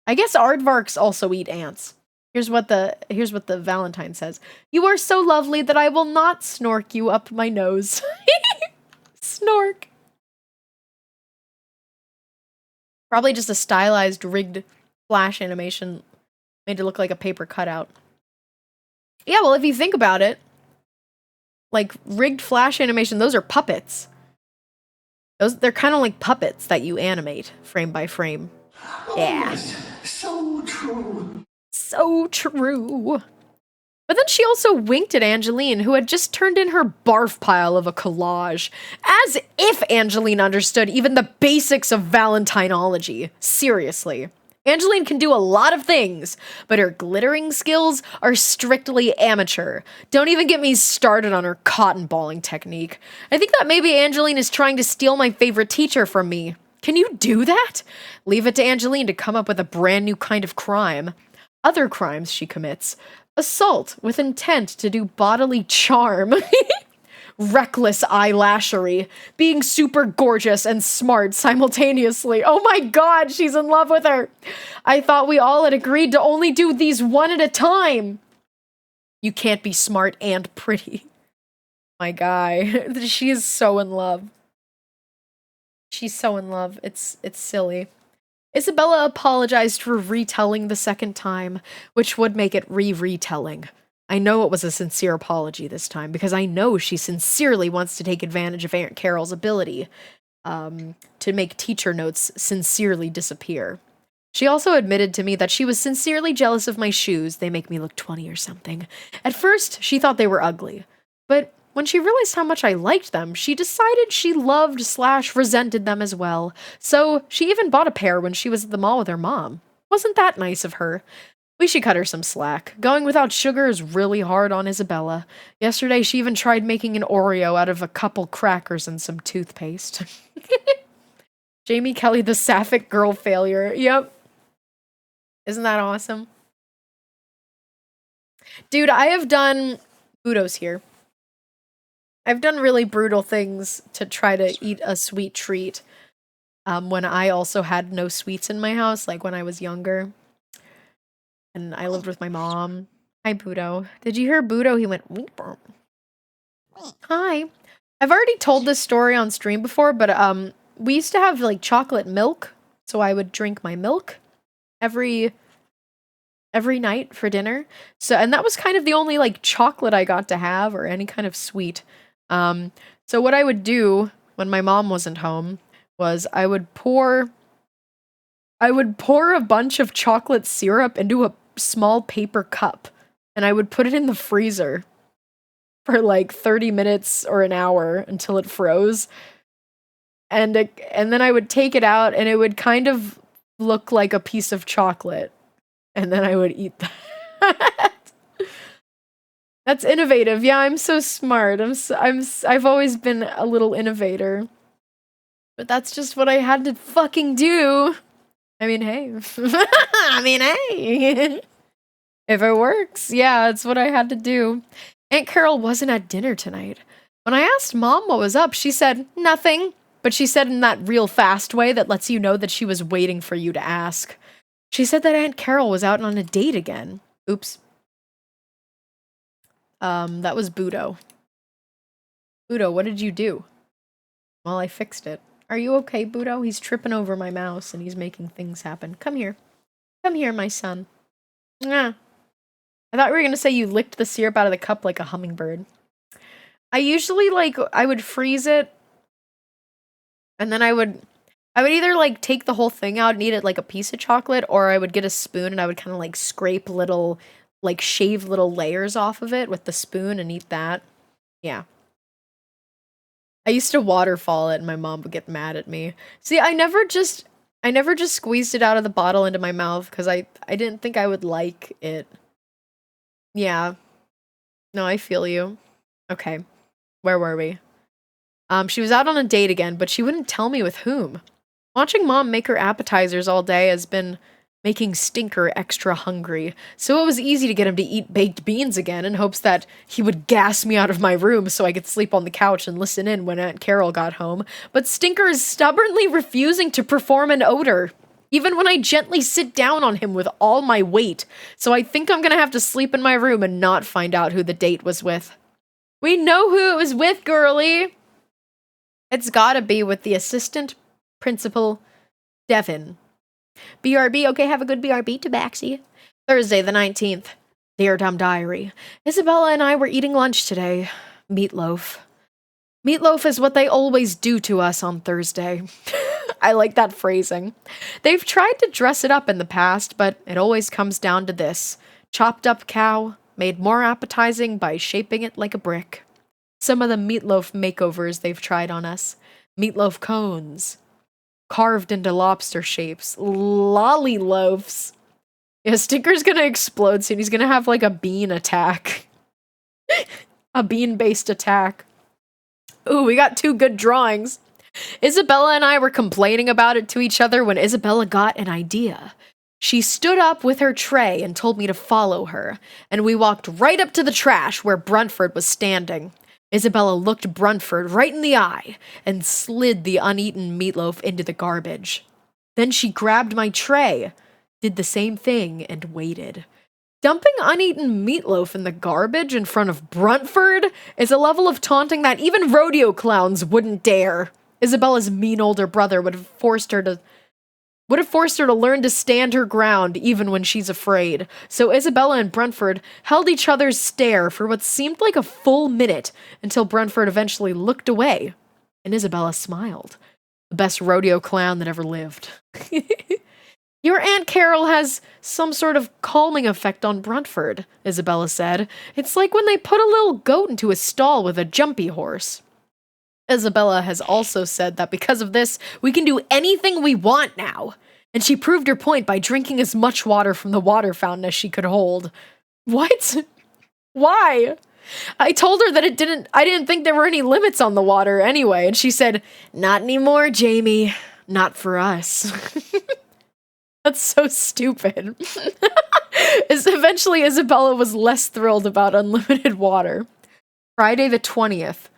I guess aardvarks also eat ants. Here's what the Valentine says. You are so lovely that I will not snork you up my nose. Snork. Probably just a stylized, rigged flash animation made to look like a paper cutout. Yeah, well, if you think about it, like rigged flash animation, those are puppets. They're kind of like puppets that you animate frame by frame. Yeah. Yes, so true. So true. But then she also winked at Angeline, who had just turned in her barf pile of a collage. As if Angeline understood even the basics of Valentinology. Seriously. Angeline can do a lot of things, but her glittering skills are strictly amateur. Don't even get me started on her cotton balling technique. I think that maybe Angeline is trying to steal my favorite teacher from me. Can you do that? Leave it to Angeline to come up with a brand new kind of crime. Other crimes she commits. Assault with intent to do bodily charm. Reckless eyelashery, being super gorgeous and smart simultaneously. Oh my god, she's in love with her. I thought we all had agreed to only do these one at a time. You can't be smart and pretty. My guy, she is so in love. She's so in love. It's silly. Isabella apologized for retelling the second time, which would make it retelling. I know it was a sincere apology this time, because I know she sincerely wants to take advantage of Aunt Carol's ability to make teacher notes sincerely disappear. She also admitted to me that she was sincerely jealous of my shoes. They make me look 20 or something. At first, she thought they were ugly, but when she realized how much I liked them, she decided she loved/resented them as well. So she even bought a pair when she was at the mall with her mom. Wasn't that nice of her? We should cut her some slack. Going without sugar is really hard on Isabella. Yesterday, she even tried making an Oreo out of a couple crackers and some toothpaste. Jamie Kelly, the sapphic girl failure. Yep. Isn't that awesome? Dude, I have done... Budo's here. I've done really brutal things to try to eat a sweet treat. When I also had no sweets in my house, like when I was younger. And I lived with my mom. Hi, Budo. Did you hear Budo? He went, Weeper. Hi. I've already told this story on stream before, but we used to have like chocolate milk. So I would drink my milk every night for dinner. So, and that was kind of the only like chocolate I got to have or any kind of sweet. So what I would do when my mom wasn't home was I would pour a bunch of chocolate syrup into a small paper cup and I would put it in the freezer for like 30 minutes or an hour until it froze. And then I would take it out and it would kind of look like a piece of chocolate. And then I would eat that. That's innovative. Yeah, I'm so smart. I've always been a little innovator. But that's just what I had to fucking do. I mean, hey. If it works, yeah, it's what I had to do. Aunt Carol wasn't at dinner tonight. When I asked Mom what was up, she said, nothing. But she said in that real fast way that lets you know that she was waiting for you to ask. She said that Aunt Carol was out on a date again. Oops. That was Budo. Budo, what did you do? Well, I fixed it. Are you okay, Budo? He's tripping over my mouse and he's making things happen. Come here. Come here, my son. Yeah. I thought we were gonna say you licked the syrup out of the cup like a hummingbird. I usually, I would freeze it, and then I would either, take the whole thing out and eat it like a piece of chocolate, or I would get a spoon and I would kind of, scrape little, shave little layers off of it with the spoon and eat that. Yeah. I used to waterfall it and my mom would get mad at me. See, I never just squeezed it out of the bottle into my mouth because I didn't think I would like it. Yeah. No, I feel you. Okay. Where were we? She was out on a date again, but she wouldn't tell me with whom. Watching Mom make her appetizers all day has been making Stinker extra hungry, so it was easy to get him to eat baked beans again in hopes that he would gas me out of my room so I could sleep on the couch and listen in when Aunt Carol got home. But Stinker is stubbornly refusing to perform an odor, even when I gently sit down on him with all my weight, so I think I'm gonna have to sleep in my room and not find out who the date was with. We know who it was with, girlie! It's gotta be with the assistant principal, Devin. BRB, okay, have a good BRB, Tabaxi. Thursday the 19th. Dear Dumb Diary. Isabella and I were eating lunch today. Meatloaf. Meatloaf is what they always do to us on Thursday. I like that phrasing. They've tried to dress it up in the past, but it always comes down to this. Chopped up cow, made more appetizing by shaping it like a brick. Some of the meatloaf makeovers they've tried on us. Meatloaf cones. Carved into lobster shapes. Lolly loaves. Yeah, Stinker's gonna explode soon. He's gonna have a bean attack. A bean-based attack. Ooh, we got 2 good drawings. Isabella and I were complaining about it to each other when Isabella got an idea. She stood up with her tray and told me to follow her, and we walked right up to the trash where Bruntford was standing. Isabella looked Bruntford right in the eye and slid the uneaten meatloaf into the garbage. Then she grabbed my tray, did the same thing, and waited. Dumping uneaten meatloaf in the garbage in front of Bruntford is a level of taunting that even rodeo clowns wouldn't dare. Isabella's mean older brother would have forced her to learn to stand her ground even when she's afraid. So Isabella and Bruntford held each other's stare for what seemed like a full minute until Bruntford eventually looked away, and Isabella smiled. The best rodeo clown that ever lived. Your Aunt Carol has some sort of calming effect on Bruntford, Isabella said. It's like when they put a little goat into a stall with a jumpy horse. Isabella has also said that because of this, we can do anything we want now. And she proved her point by drinking as much water from the water fountain as she could hold. What? Why? I told her that I didn't think there were any limits on the water anyway, and she said, not anymore, Jamie. Not for us. That's so stupid. Eventually, Isabella was less thrilled about unlimited water. Friday the 20th.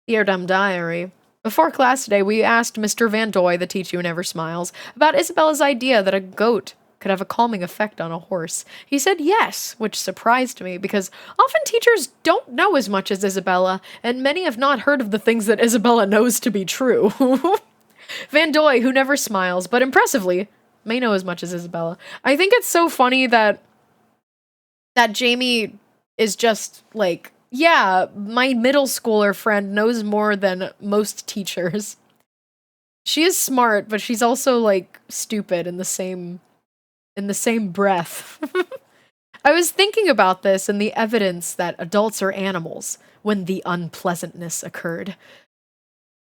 Dear Dumb Diary. Before class today, we asked Mr. Van Doy, the teacher who never smiles, about Isabella's idea that a goat could have a calming effect on a horse. He said yes, which surprised me, because often teachers don't know as much as Isabella, and many have not heard of the things that Isabella knows to be true. Van Doy, who never smiles, but impressively, may know as much as Isabella. I think it's so funny that Jamie is just yeah, my middle schooler friend knows more than most teachers. She is smart, but she's also stupid in the same breath. I was thinking about this and the evidence that adults are animals when the unpleasantness occurred.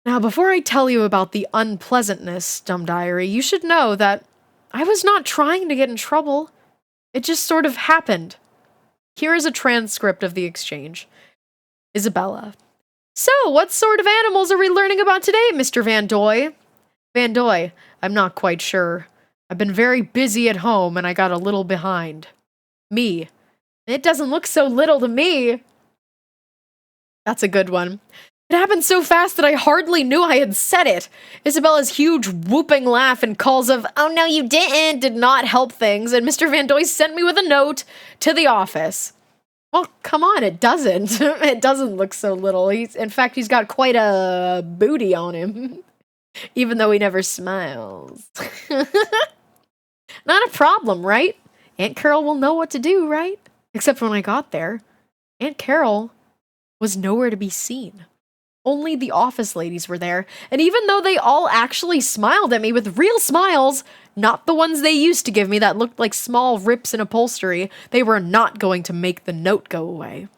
Now, before I tell you about the unpleasantness, Dumb Diary, you should know that I was not trying to get in trouble. It just sort of happened. Here is a transcript of the exchange. Isabella. So, what sort of animals are we learning about today, Mr. Van Doy? Van Doy, I'm not quite sure. I've been very busy at home and I got a little behind. Me. It doesn't look so little to me. That's a good one. It happened so fast that I hardly knew I had said it. Isabella's huge whooping laugh and calls of, "Oh no you didn't," did not help things, and Mr. Van Doy sent me with a note to the office. Well, come on, it doesn't. It doesn't look so little. In fact, he's got quite a booty on him. Even though he never smiles. Not a problem, right? Aunt Carol will know what to do, right? Except when I got there, Aunt Carol was nowhere to be seen. Only the office ladies were there, and even though they all actually smiled at me with real smiles, not the ones they used to give me that looked like small rips in upholstery, they were not going to make the note go away.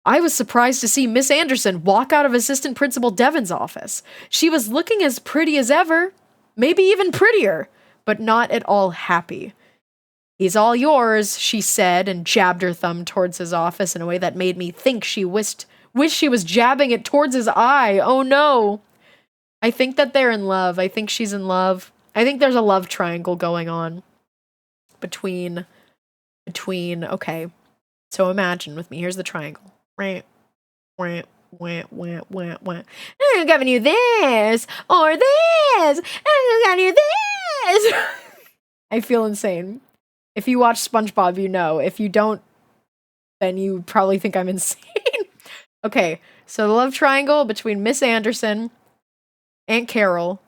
I was surprised to see Miss Anderson walk out of Assistant Principal Devon's office. She was looking as pretty as ever, maybe even prettier, but not at all happy. "He's all yours," she said, and jabbed her thumb towards his office in a way that made me think she wished she was jabbing it towards his eye. Oh no. I think that they're in love. I think she's in love. I think there's a love triangle going on between, okay. So imagine with me. Here's the triangle. I'm giving you this, or this, I'm giving you this. I feel insane. If you watch SpongeBob, you know. If you don't, then you probably think I'm insane. Okay, so the love triangle between Miss Anderson, Aunt Carol,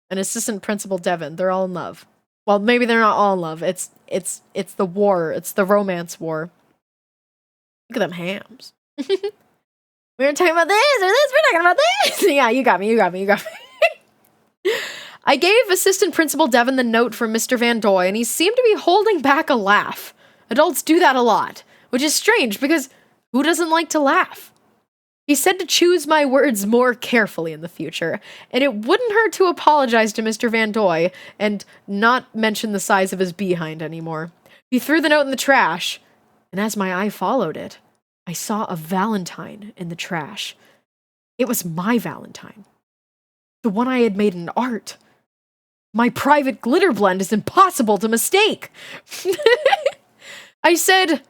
and Assistant Principal Devon. They're all in love. Well, maybe they're not all in love. It's the war. It's the romance war. Look at them hams. We're talking about this or this. We're talking about this. Yeah, you got me. I gave Assistant Principal Devon the note from Mr. Van Doy, and he seemed to be holding back a laugh. Adults do that a lot, which is strange because who doesn't like to laugh? He said to choose my words more carefully in the future, and it wouldn't hurt to apologize to Mr. Van Doy and not mention the size of his behind anymore. He threw the note in the trash, and as my eye followed it, I saw a Valentine in the trash. It was my Valentine. The one I had made in art. My private glitter blend is impossible to mistake. I said,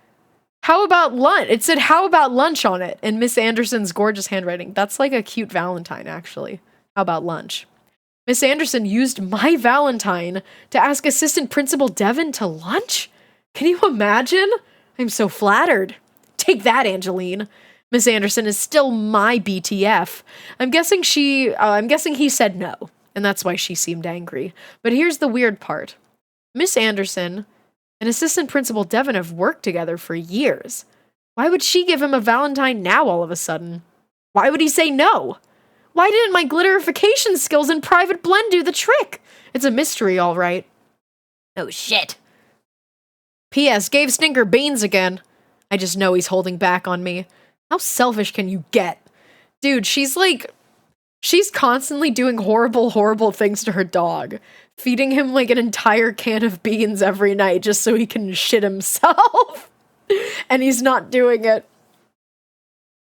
"How about lunch?" It said, "How about lunch" on it in Miss Anderson's gorgeous handwriting. That's like a cute Valentine, actually. How about lunch? Miss Anderson used my Valentine to ask Assistant Principal Devon to lunch? Can you imagine? I'm so flattered. Take that, Angeline. Miss Anderson is still my BTF. I'm guessing he said no, and that's why she seemed angry. But here's the weird part. Miss Anderson and Assistant Principal Devon have worked together for years. Why would she give him a Valentine now all of a sudden? Why would he say no? Why didn't my glitterification skills in Private Blend do the trick? It's a mystery, all right. Oh, shit. P.S. Gave Stinker beans again. I just know he's holding back on me. How selfish can you get? Dude, she's constantly doing horrible things to her dog. Feeding him like an entire can of beans every night just so he can shit himself. And he's not doing it.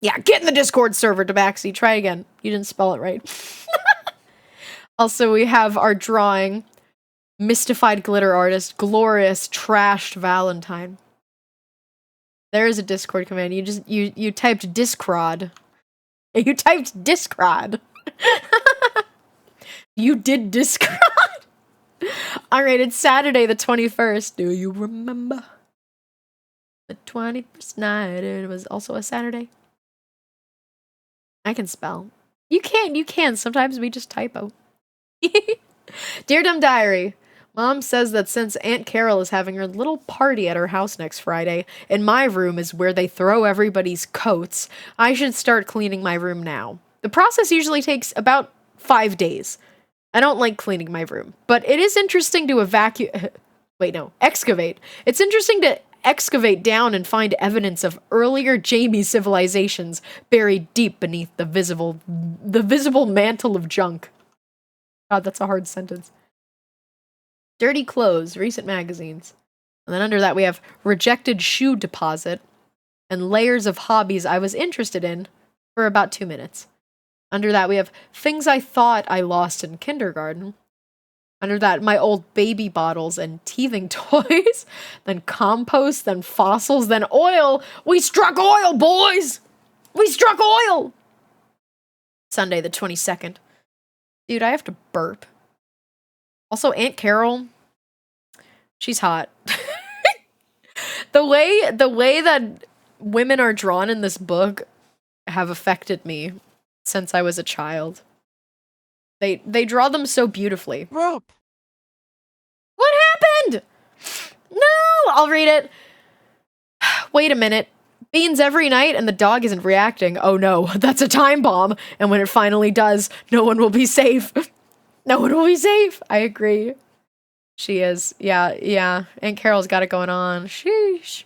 Yeah, get in the Discord server, Tabaxi. Try again. You didn't spell it right. Also, we have our drawing. Mystified glitter artist. Glorious trashed Valentine. There is a Discord command. You typed Discrod. You typed Discrod. You did Discrod. Alright, it's Saturday the 21st. Do you remember? The 21st night. It was also a Saturday. I can spell. You can. Sometimes we just typo. Dear Dumb Diary. Mom says that since Aunt Carol is having her little party at her house next Friday, and my room is where they throw everybody's coats, I should start cleaning my room now. The process usually takes about 5 days. I don't like cleaning my room, but it is interesting to excavate. It's interesting to excavate down and find evidence of earlier Jamie civilizations buried deep beneath the visible mantle of junk. God, that's a hard sentence. Dirty clothes, recent magazines. And then under that we have rejected shoe deposit and layers of hobbies I was interested in for about 2 minutes. Under that we have things I thought I lost in kindergarten. Under that, my old baby bottles and teething toys, then compost, then fossils, then oil. We struck oil, boys! We struck oil! Sunday the 22nd. Dude, I have to burp. Also, Aunt Carol, she's hot. The way that women are drawn in this book have affected me since I was a child. They draw them so beautifully. Rope. What happened? No, I'll read it. Wait a minute. Beans every night and the dog isn't reacting. Oh no, that's a time bomb. And when it finally does, no one will be safe. No one will be safe. I agree. She is. Yeah. Aunt Carol's got it going on. Sheesh.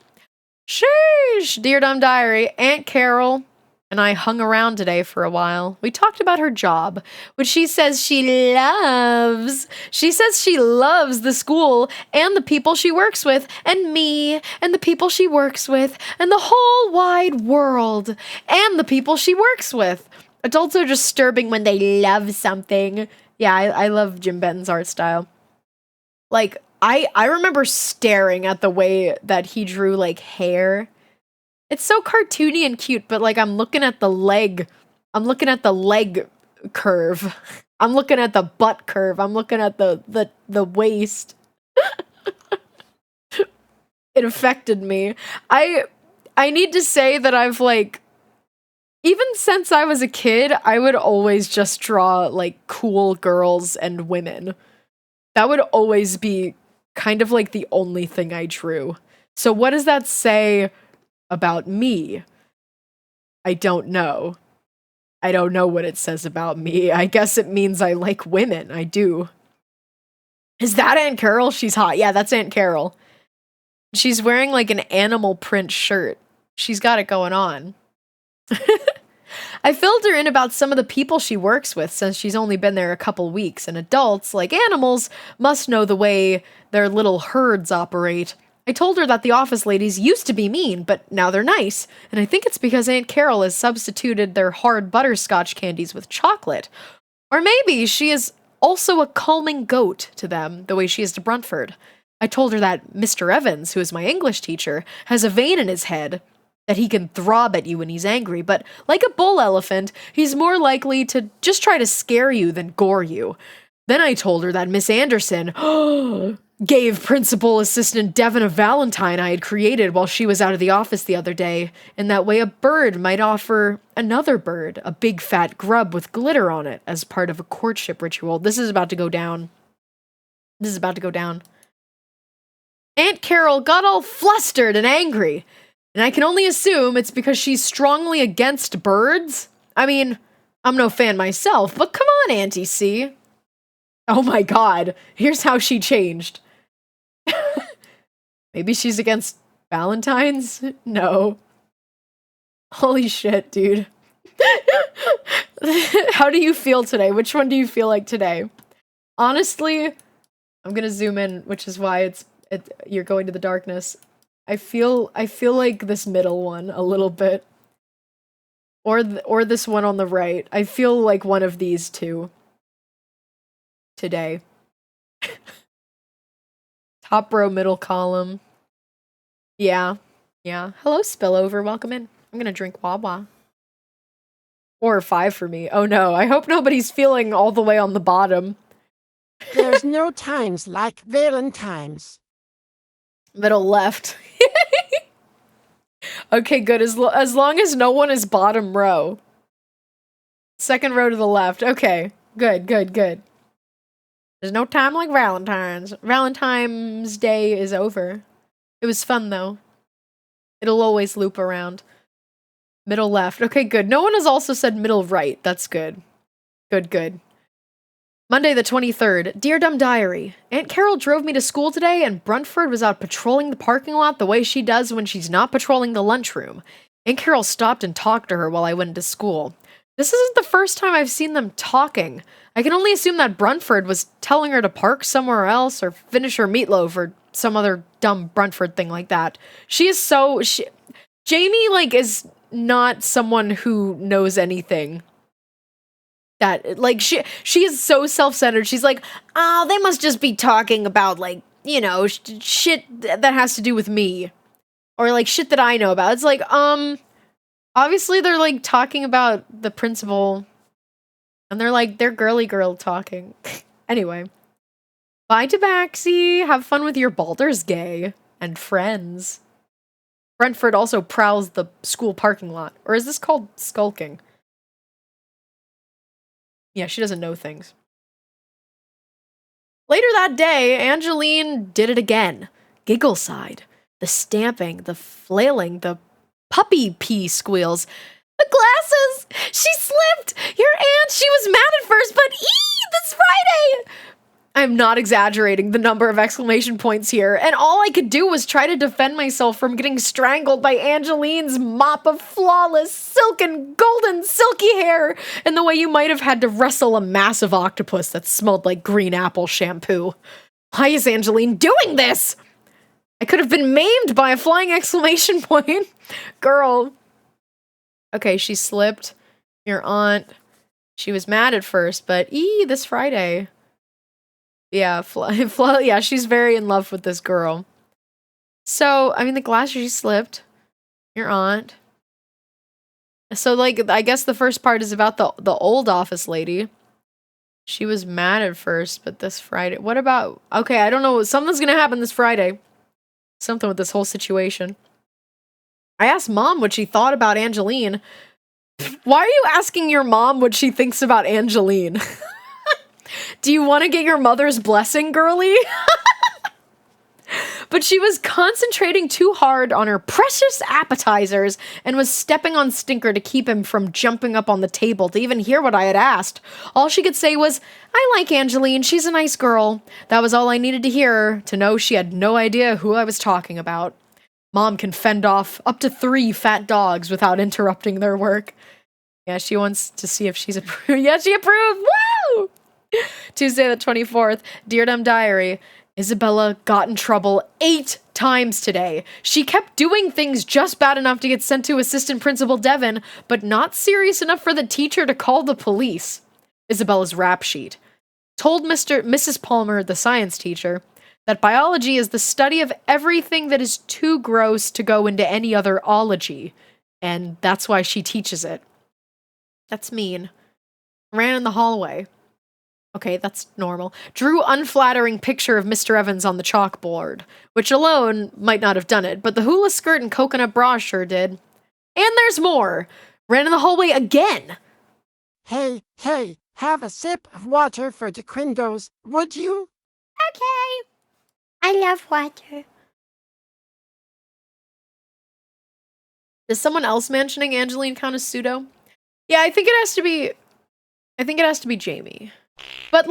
Sheesh. Dear Dumb Diary, Aunt Carol and I hung around today for a while. We talked about her job, which she says she loves. She says she loves the school and the people she works with, and me and the people she works with, and the whole wide world and the people she works with. Adults are disturbing when they love something. Yeah, I love Jim Benton's art style. Like, I remember staring at the way that he drew, like, hair. It's so cartoony and cute, but like I'm looking at the leg. I'm looking at the leg curve. I'm looking at the butt curve. I'm looking at the waist. It affected me. I need to say that I've like, even since I was a kid, I would always just draw like cool girls and women. That would always be kind of like the only thing I drew. So what does that say about me? I don't know. I don't know what it says about me. I guess it means I like women. I do. Is that Aunt Carol? She's hot. Yeah, that's Aunt Carol. She's wearing like an animal print shirt. She's got it going on. I filled her in about some of the people she works with since she's only been there a couple weeks, and adults, like animals, must know the way their little herds operate. I told her that the office ladies used to be mean, but now they're nice, and I think it's because Aunt Carol has substituted their hard butterscotch candies with chocolate. Or maybe she is also a calming goat to them, the way she is to Bruntford. I told her that Mr. Evans, who is my English teacher, has a vein in his head, that he can throb at you when he's angry, but like a bull elephant, he's more likely to just try to scare you than gore you. Then I told her that Miss Anderson gave Principal Assistant Devon a valentine I had created while she was out of the office the other day, and that way a bird might offer another bird a big fat grub with glitter on it as part of a courtship ritual. This is about to go down. This is about to go down. Aunt Carol got all flustered and angry, and I can only assume it's because she's strongly against birds. I mean, I'm no fan myself, but come on, Auntie C. Oh my god, here's how she changed. Maybe she's against Valentine's? No. Holy shit, dude. How do you feel today? Which one do you feel like today? Honestly, I'm gonna zoom in, which is why you're going to the darkness. I feel like this middle one a little bit. Or this one on the right. I feel like one of these two. Today. Top row, middle column. Yeah. Hello, Spillover. Welcome in. I'm gonna drink Wawa. 4 or 5 for me. Oh no, I hope nobody's feeling all the way on the bottom. There's no times like Valentine's. Middle left. Okay, good. As long as no one is bottom row. Second row to the left. Okay, good. There's no time like Valentine's. Valentine's Day is over. It was fun, though. It'll always loop around. Middle left. Okay, good. No one has also said middle right. That's good. Good. Monday the 23rd. Dear Dumb Diary, Aunt Carol drove me to school today, and Bruntford was out patrolling the parking lot the way she does when she's not patrolling the lunchroom. Aunt Carol stopped and talked to her while I went to school. This isn't the first time I've seen them talking. I can only assume that Bruntford was telling her to park somewhere else or finish her meatloaf or some other dumb Bruntford thing like that. Jamie, like, is not someone who knows anything. that, like, she is so self-centered. She's like, oh, they must just be talking about, like, you know, shit that has to do with me. Or, like, shit that I know about. It's like, obviously they're, like, talking about the principal. And they're girly girl talking. Anyway. Bye, Tabaxi. Have fun with your Baldur's Gay and friends. Brentford also prowls the school parking lot. Or is this called skulking? Yeah, she doesn't know things. Later that day, Angeline did it again. Giggleside. The stamping, the flailing, the puppy pee squeals. The glasses! She slipped! Your aunt, she was mad at first, but this Friday! I'm not exaggerating the number of exclamation points here, and all I could do was try to defend myself from getting strangled by Angeline's mop of flawless, silken, golden, silky hair in the way you might have had to wrestle a massive octopus that smelled like green apple shampoo. Why is Angeline doing this? I could have been maimed by a flying exclamation point. Girl. Okay, she slipped. Your aunt. She was mad at first, but this Friday. Yeah, yeah, she's very in love with this girl. So, I mean, the glasses, she slipped. Your aunt. So, like, I guess the first part is about the old office lady. She was mad at first, but this Friday. What about... Okay, I don't know. Something's gonna happen this Friday. Something with this whole situation. I asked Mom what she thought about Angeline. Why are you asking your mom what she thinks about Angeline? Do you want to get your mother's blessing, girly? But she was concentrating too hard on her precious appetizers and was stepping on Stinker to keep him from jumping up on the table to even hear what I had asked. All she could say was, I like Angeline, she's a nice girl. That was all I needed to hear, to know she had no idea who I was talking about. Mom can fend off up to 3 fat dogs without interrupting their work. Yeah, she wants to see if she's approved. Yeah, she approved! Woo! Tuesday the 24th, Dear Dumb Diary. Isabella got in trouble 8 times today. She kept doing things just bad enough to get sent to Assistant Principal Devon, but not serious enough for the teacher to call the police. Isabella's rap sheet. Told Mrs. Palmer, the science teacher, that biology is the study of everything that is too gross to go into any other ology, and that's why she teaches it. That's mean. Ran in the hallway. Okay, that's normal. Drew unflattering picture of Mr. Evans on the chalkboard, which alone might not have done it, but the hula skirt and coconut bra sure did. And there's more! Ran in the hallway again! Hey, have a sip of water for the Quindos, would you? Okay. I love water. Is someone else mentioning Angeline count as pseudo? Yeah, I think it has to be Jamie. But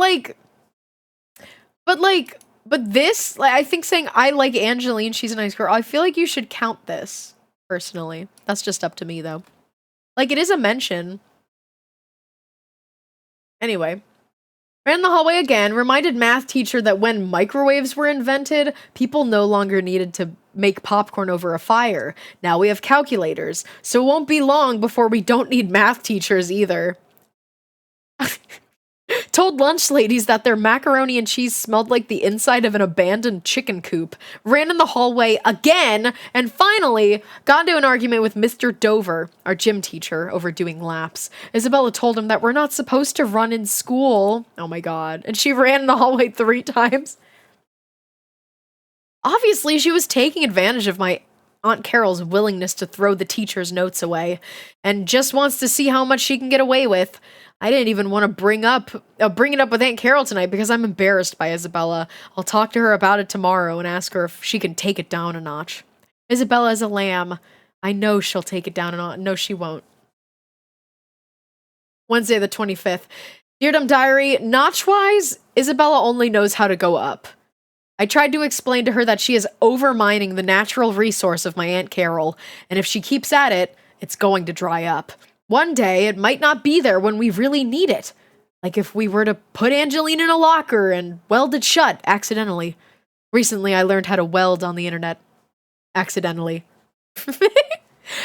this, like, I think saying I like Angeline, she's a nice girl, I feel like you should count this, personally. That's just up to me, though. Like, it is a mention. Anyway. Ran the hallway again, reminded math teacher that when microwaves were invented, people no longer needed to make popcorn over a fire. Now we have calculators, so it won't be long before we don't need math teachers either. Told lunch ladies that their macaroni and cheese smelled like the inside of an abandoned chicken coop. Ran in the hallway again, and finally got into an argument with Mr. Dover, our gym teacher, over doing laps. Isabella told him that we're not supposed to run in school. Oh my god. And she ran in the hallway 3 times. Obviously, she was taking advantage of my Aunt Carol's willingness to throw the teacher's notes away, and just wants to see how much she can get away with. I didn't even want to bring it up with Aunt Carol tonight because I'm embarrassed by Isabella. I'll talk to her about it tomorrow and ask her if she can take it down a notch. Isabella is a lamb. I know she'll take it down a notch. No, she won't. Wednesday the 25th. Dear Dumb Diary, notch-wise, Isabella only knows how to go up. I tried to explain to her that she is overmining the natural resource of my Aunt Carol, and if she keeps at it, it's going to dry up. One day, it might not be there when we really need it. Like if we were to put Angeline in a locker and weld it shut accidentally. Recently, I learned how to weld on the internet. Accidentally.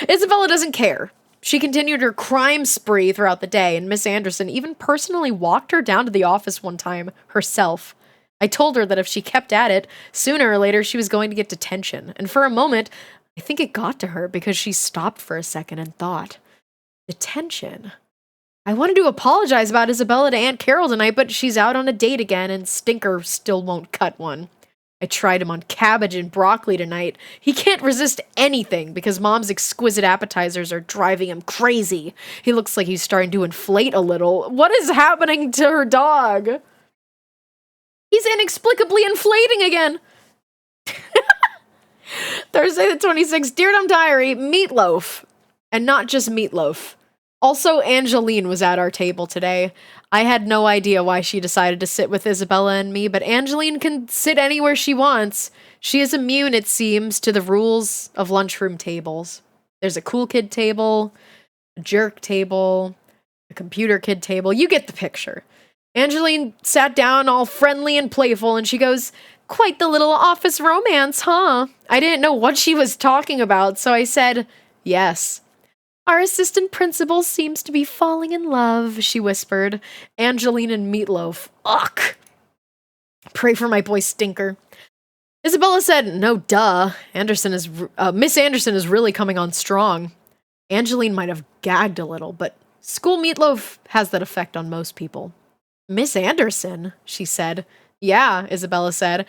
Isabella doesn't care. She continued her crime spree throughout the day, and Miss Anderson even personally walked her down to the office one time herself. I told her that if she kept at it, sooner or later she was going to get detention. And for a moment, I think it got to her because she stopped for a second and thought, detention? I wanted to apologize about Isabella to Aunt Carol tonight, but she's out on a date again and Stinker still won't cut one. I tried him on cabbage and broccoli tonight. He can't resist anything because Mom's exquisite appetizers are driving him crazy. He looks like he's starting to inflate a little. What is happening to her dog? He's inexplicably inflating again. Thursday the 26th, Dear Dumb Diary, meatloaf. And not just meatloaf. Also, Angeline was at our table today. I had no idea why she decided to sit with Isabella and me, but Angeline can sit anywhere she wants. She is immune, it seems, to the rules of lunchroom tables. There's a cool kid table, a jerk table, a computer kid table. You get the picture. Angeline sat down all friendly and playful, and she goes, "Quite the little office romance, huh?" I didn't know what she was talking about, so I said, "Yes." "Our assistant principal seems to be falling in love," she whispered. Angeline and meatloaf. Ugh. Pray for my boy Stinker. Isabella said, "No, duh. Miss Anderson is really coming on strong." Angeline might have gagged a little, but school meatloaf has that effect on most people. "Miss Anderson," she said. "Yeah," Isabella said.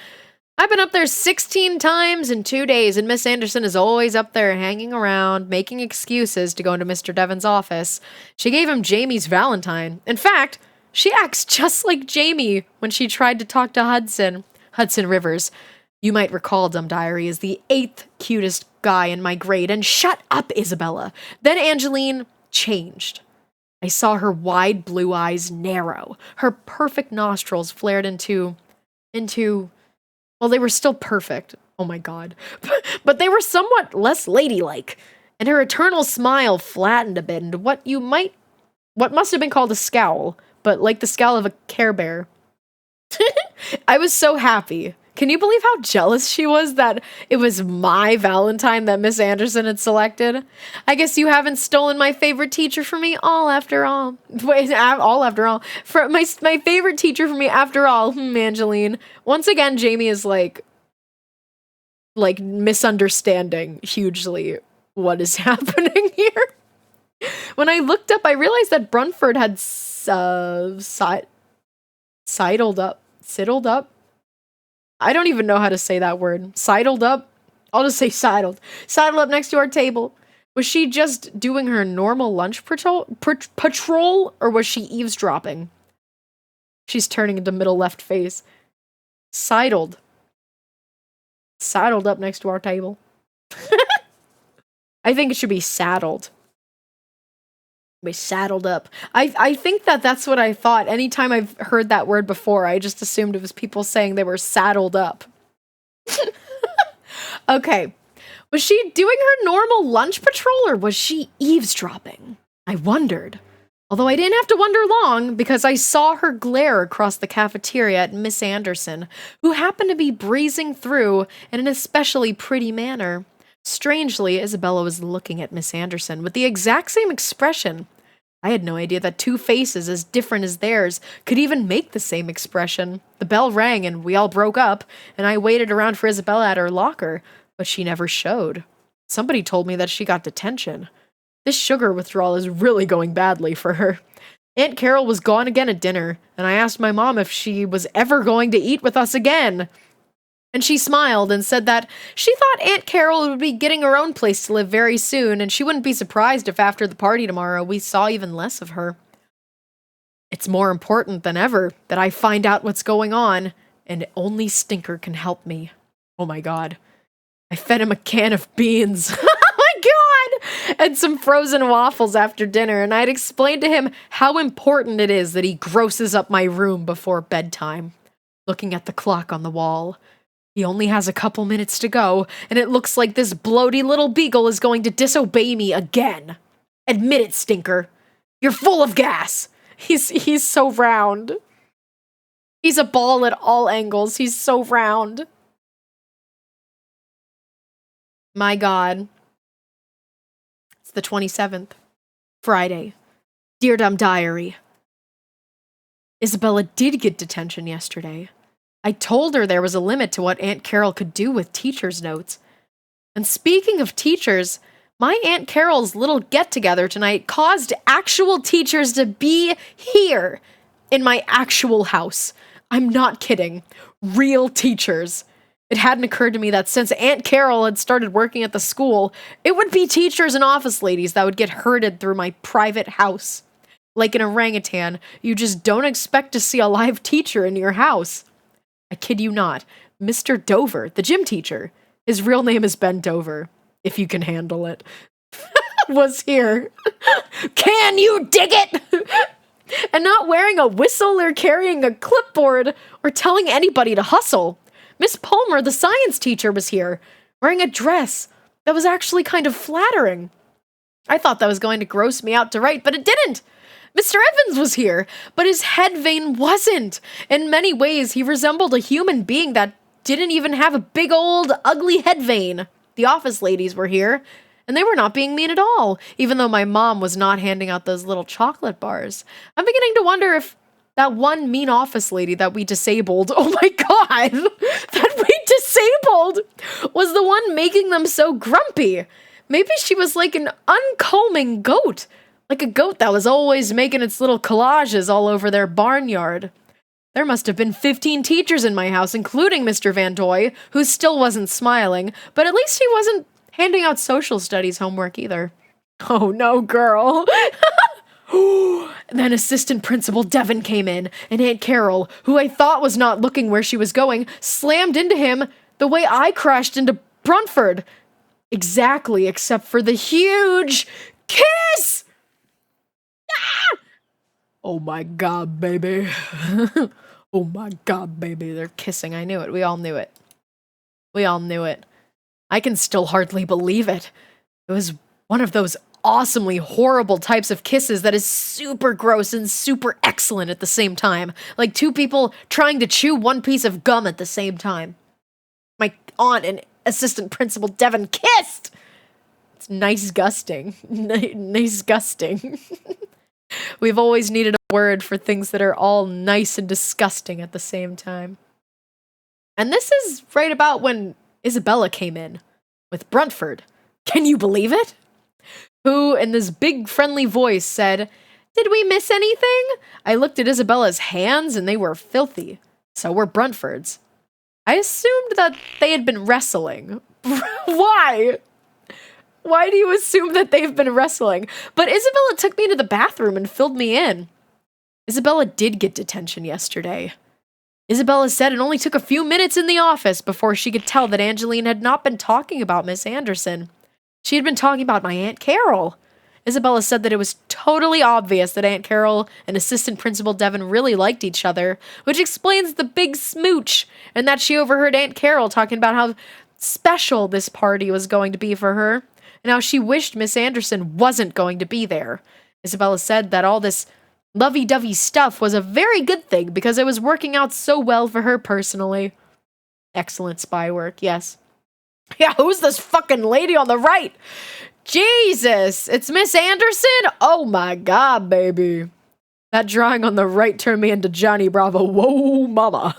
"I've been up there 16 times in 2 days, and Miss Anderson is always up there hanging around, making excuses to go into Mr. Devon's office. She gave him Jamie's Valentine. In fact, she acts just like Jamie when she tried to talk to Hudson Rivers. You might recall Dumb Diary is the 8th cutest guy in my grade, and shut up, Isabella." Then Angeline changed. I saw her wide blue eyes narrow. Her perfect nostrils flared into, well, they were still perfect. Oh my god. But they were somewhat less ladylike. And her eternal smile flattened a bit into what must have been called a scowl, but like the scowl of a Care Bear. I was so happy. Can you believe how jealous she was that it was my Valentine that Miss Anderson had selected? I guess you haven't stolen my favorite teacher from me all after all. Wait, all after all. For my favorite teacher from me after all, Angeline. Once again, Jamie is like misunderstanding hugely what is happening here. When I looked up, I realized that Brunford had sidled up. I don't even know how to say that word. Sidled up? I'll just say sidled. Sidled up next to our table. Was she just doing her normal lunch patrol, or was she eavesdropping? She's turning into middle left face. Sidled. Sidled up next to our table. I think it should be saddled. Be saddled up. I think that's what I thought. Anytime I've heard that word before, I just assumed it was people saying they were saddled up. Okay. Was she doing her normal lunch patrol, or was she eavesdropping? I wondered. Although I didn't have to wonder long, because I saw her glare across the cafeteria at Miss Anderson, who happened to be breezing through in an especially pretty manner. Strangely, Isabella was looking at Miss Anderson with the exact same expression. I had no idea that two faces as different as theirs could even make the same expression. The bell rang and we all broke up, and I waited around for Isabella at her locker, but she never showed. Somebody told me that she got detention. This sugar withdrawal is really going badly for her. Aunt Carol was gone again at dinner, and I asked my mom if she was ever going to eat with us again. And she smiled and said that she thought Aunt Carol would be getting her own place to live very soon, and she wouldn't be surprised if after the party tomorrow we saw even less of her. It's more important than ever that I find out what's going on, and only Stinker can help me. Oh my god. I fed him a can of beans. Oh my god! And some frozen waffles after dinner, and I'd explained to him how important it is that he grosses up my room before bedtime. Looking at the clock on the wall. He only has a couple minutes to go, and it looks like this bloaty little beagle is going to disobey me again. Admit it, Stinker. You're full of gas. He's so round. He's a ball at all angles. He's so round. My god. It's the 27th. Friday. Dear Dumb Diary. Isabella did get detention yesterday. I told her there was a limit to what Aunt Carol could do with teachers' notes. And speaking of teachers, my Aunt Carol's little get-together tonight caused actual teachers to be here in my actual house. I'm not kidding. Real teachers. It hadn't occurred to me that since Aunt Carol had started working at the school, it would be teachers and office ladies that would get herded through my private house. Like an orangutan, you just don't expect to see a live teacher in your house. I kid you not. Mr. Dover, the gym teacher, his real name is Ben Dover, if you can handle it, was here. Can you dig it? And not wearing a whistle or carrying a clipboard or telling anybody to hustle. Miss Palmer, the science teacher, was here, wearing a dress that was actually kind of flattering. I thought that was going to gross me out to write, but it didn't. Mr. Evans was here, but his head vein wasn't. In many ways, he resembled a human being that didn't even have a big old ugly head vein. The office ladies were here, and they were not being mean at all, even though my mom was not handing out those little chocolate bars. I'm beginning to wonder if that one mean office lady that we disabled, oh my god, that we disabled was the one making them so grumpy. Maybe she was like an uncalming goat. Like a goat that was always making its little collages all over their barnyard. There must have been 15 teachers in my house, including Mr. Van Toy, who still wasn't smiling, but at least he wasn't handing out social studies homework either. Oh no, girl. Then Assistant Principal Devon came in, and Aunt Carol, who I thought was not looking where she was going, slammed into him the way I crashed into Bruntford. Exactly, except for the huge kiss! Ah! Oh my god, baby. Oh my god, baby. They're kissing. I knew it. We all knew it. We all knew it. I can still hardly believe it. It was one of those awesomely horrible types of kisses that is super gross and super excellent at the same time. Like two people trying to chew one piece of gum at the same time. My aunt and Assistant Principal Devon kissed! It's nice-gusting. Nice-gusting. We've always needed a word for things that are all nice and disgusting at the same time. And this is right about when Isabella came in with Bruntford. Can you believe it? Who, in this big friendly voice, said, "Did we miss anything?" I looked at Isabella's hands and they were filthy. So were Bruntford's. I assumed that they had been wrestling. Why? Why do you assume that they've been wrestling? But Isabella took me to the bathroom and filled me in. Isabella did get detention yesterday. Isabella said it only took a few minutes in the office before she could tell that Angeline had not been talking about Miss Anderson. She had been talking about my Aunt Carol. Isabella said that it was totally obvious that Aunt Carol and Assistant Principal Devon really liked each other, which explains the big smooch, and that she overheard Aunt Carol talking about how special this party was going to be for her, and how she wished Miss Anderson wasn't going to be there. Isabella said that all this lovey-dovey stuff was a very good thing because it was working out so well for her personally. Excellent spy work, yes. Yeah, who's this fucking lady on the right? Jesus, it's Miss Anderson? Oh my god, baby. That drawing on the right turned me into Johnny Bravo. Whoa, mama.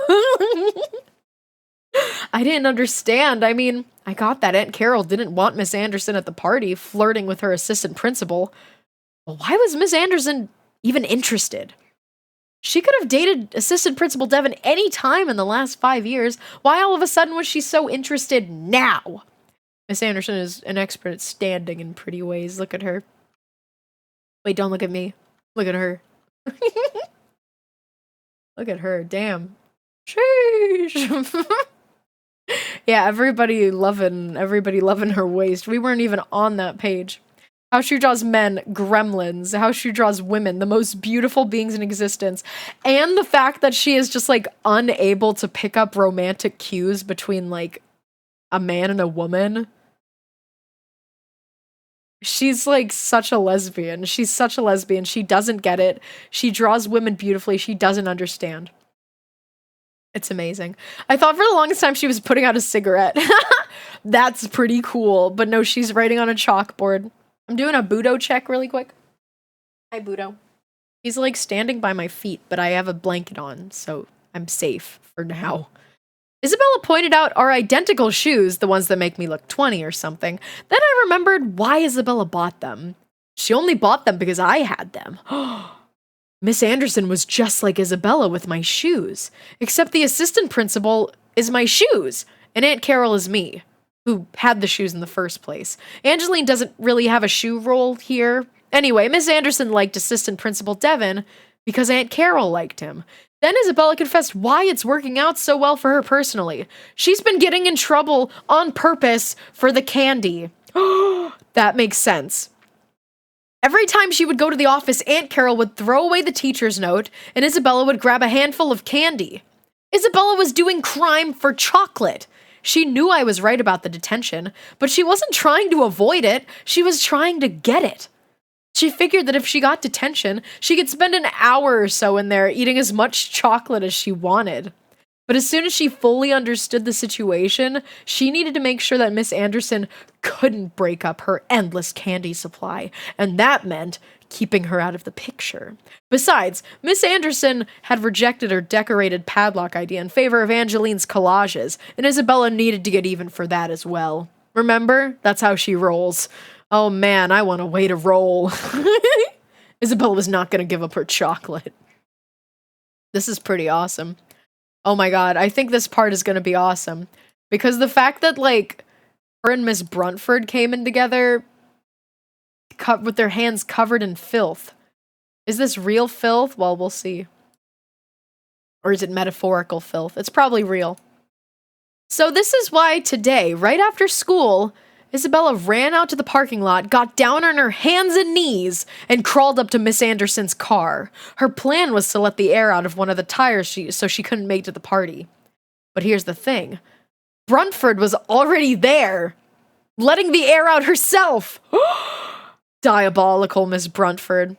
I didn't understand. I mean, I got that Aunt Carol didn't want Miss Anderson at the party, flirting with her assistant principal. But why was Miss Anderson even interested? She could have dated Assistant Principal Devon any time in the last 5 years. Why all of a sudden was she so interested now? Miss Anderson is an expert at standing in pretty ways. Look at her. Wait, don't look at me. Look at her. Look at her. Damn. Sheesh. Yeah, everybody loving her waist. We weren't even on that page. How she draws men, gremlins. How she draws women, the most beautiful beings in existence. And the fact that she is just, like, unable to pick up romantic cues between, like, a man and a woman. She's, like, such a lesbian. She's such a lesbian. She doesn't get it. She draws women beautifully. She doesn't understand. It's amazing. I thought for the longest time she was putting out a cigarette. That's pretty cool. But no, she's writing on a chalkboard. I'm doing a Budo check really quick. Hi, Budo. He's like standing by my feet, but I have a blanket on, so I'm safe for now. Isabella pointed out our identical shoes, the ones that make me look 20 or something. Then I remembered why Isabella bought them. She only bought them because I had them. Miss Anderson was just like Isabella with my shoes, except the assistant principal is my shoes, and Aunt Carol is me, who had the shoes in the first place. Angeline doesn't really have a shoe role here. Anyway, Miss Anderson liked assistant principal Devin because Aunt Carol liked him. Then Isabella confessed why it's working out so well for her personally. She's been getting in trouble on purpose for the candy. That makes sense. Every time she would go to the office, Aunt Carol would throw away the teacher's note, and Isabella would grab a handful of candy. Isabella was doing crime for chocolate. She knew I was right about the detention, but she wasn't trying to avoid it. She was trying to get it. She figured that if she got detention, she could spend an hour or so in there eating as much chocolate as she wanted. But as soon as she fully understood the situation, she needed to make sure that Miss Anderson couldn't break up her endless candy supply, and that meant keeping her out of the picture. Besides, Miss Anderson had rejected her decorated padlock idea in favor of Angeline's collages, and Isabella needed to get even for that as well. Remember? That's how she rolls. Oh man, I want a way to roll. Isabella was not going to give up her chocolate. This is pretty awesome. Oh my god, I think this part is going to be awesome. Because the fact that, like, her and Miss Bruntford came in together with their hands covered in filth. Is this real filth? Well, we'll see. Or is it metaphorical filth? It's probably real. So this is why today, right after school, Isabella ran out to the parking lot, got down on her hands and knees, and crawled up to Miss Anderson's car. Her plan was to let the air out of one of the tires so she couldn't make it to the party. But here's the thing. Bruntford was already there, letting the air out herself. Diabolical Miss Bruntford.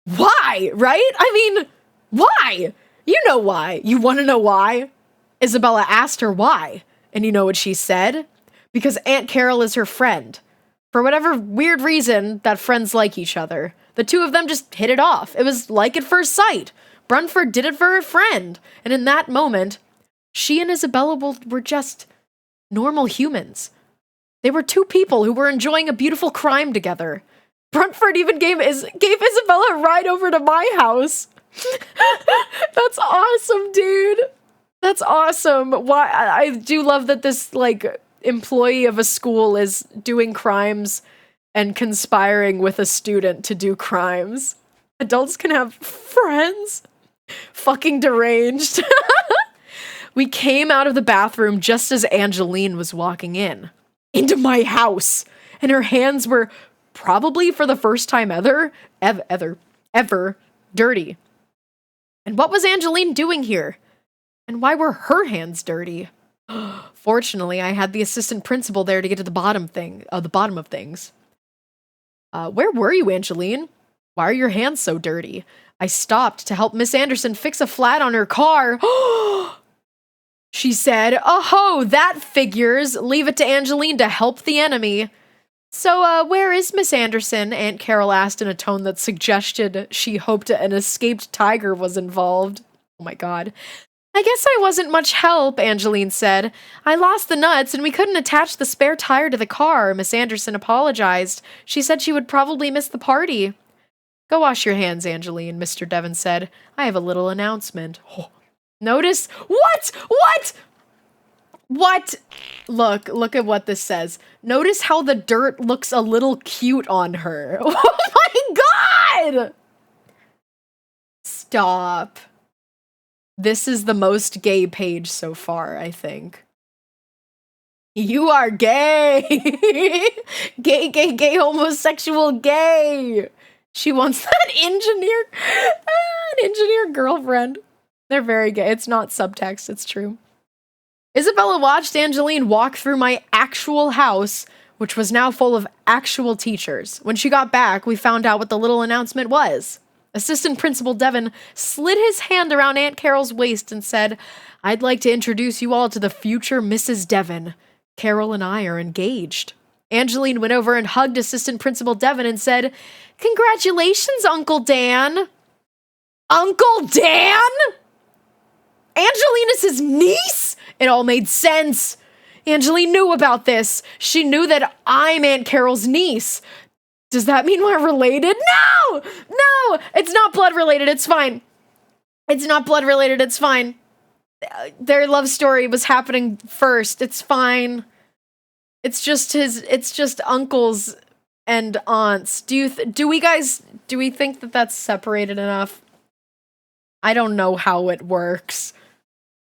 Why, right? I mean, why? You know why. You want to know why? Isabella asked her why. And you know what she said? Because Aunt Carol is her friend. For whatever weird reason that friends like each other. The two of them just hit it off. It was like at first sight. Bruntford did it for her friend. And in that moment, she and Isabella were just normal humans. They were two people who were enjoying a beautiful crime together. Bruntford even gave Isabella a ride over to my house. That's awesome, dude. That's awesome. Why I do love that this, like, employee of a school is doing crimes and conspiring with a student to do crimes. Adults can have friends. Fucking deranged. We came out of the bathroom just as Angeline was walking in. Into my house. And her hands were probably for the first time ever, dirty. And what was Angeline doing here? And why were her hands dirty? Fortunately, I had the assistant principal there to get to the bottom of things. Where were you, Angeline? Why are your hands so dirty? I stopped to help Miss Anderson fix a flat on her car. She said, "Oh, that figures. Leave it to Angeline to help the enemy." So, where is Miss Anderson? Aunt Carol asked in a tone that suggested she hoped an escaped tiger was involved. Oh my god. I guess I wasn't much help, Angeline said. I lost the nuts and we couldn't attach the spare tire to the car. Miss Anderson apologized. She said she would probably miss the party. Go wash your hands, Angeline, Mr. Devon said. I have a little announcement. Oh. Notice? What? What? Look at what this says. Notice how the dirt looks a little cute on her. Oh my god! Stop. This is the most gay page so far, I think. You are gay! Gay, homosexual, gay! She wants that an engineer girlfriend. They're very gay. It's not subtext, it's true. Isabella watched Angeline walk through my actual house, which was now full of actual teachers. When she got back, we found out what the little announcement was. Assistant Principal Devon slid his hand around Aunt Carol's waist and said, I'd like to introduce you all to the future Mrs. Devon. Carol and I are engaged. Angeline went over and hugged Assistant Principal Devon and said, Congratulations, Uncle Dan. Uncle Dan? Angelina's his niece? It all made sense. Angeline knew about this. She knew that I'm Aunt Carol's niece. Does that mean we're related? No! No! It's not blood related. It's fine. It's not blood related. It's fine. Their love story was happening first. It's fine. It's just uncles and aunts. Do we think that that's separated enough? I don't know how it works.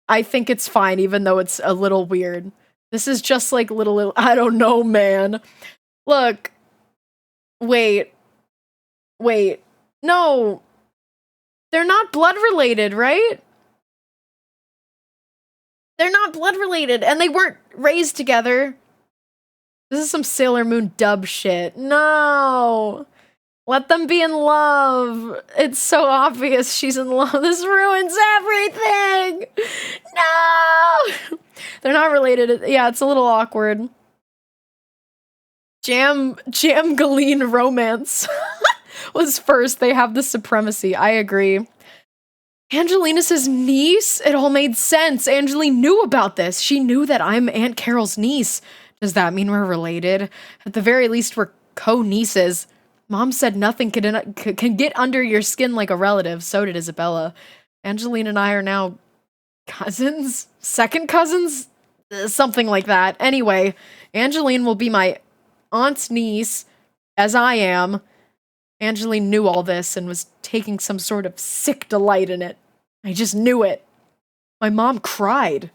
I think it's fine, even though it's a little weird. This is just like little, I don't know, man. Look. Wait. No. They're not blood related, right? They're not blood related, and they weren't raised together. This is some Sailor Moon dub shit. No. Let them be in love. It's so obvious she's in love. This ruins everything. No. They're not related. Yeah, it's a little awkward. Jam Galeen romance was first. They have the supremacy. I agree. Angelina's his niece? It all made sense. Angeline knew about this. She knew that I'm Aunt Carol's niece. Does that mean we're related? At the very least, we're co-nieces. Mom said nothing can get under your skin like a relative. So did Isabella. Angeline and I are now cousins? Second cousins? Something like that. Anyway, Angeline will be my aunt's niece, as I am. Angeline knew all this and was taking some sort of sick delight in it. I just knew it. My mom cried.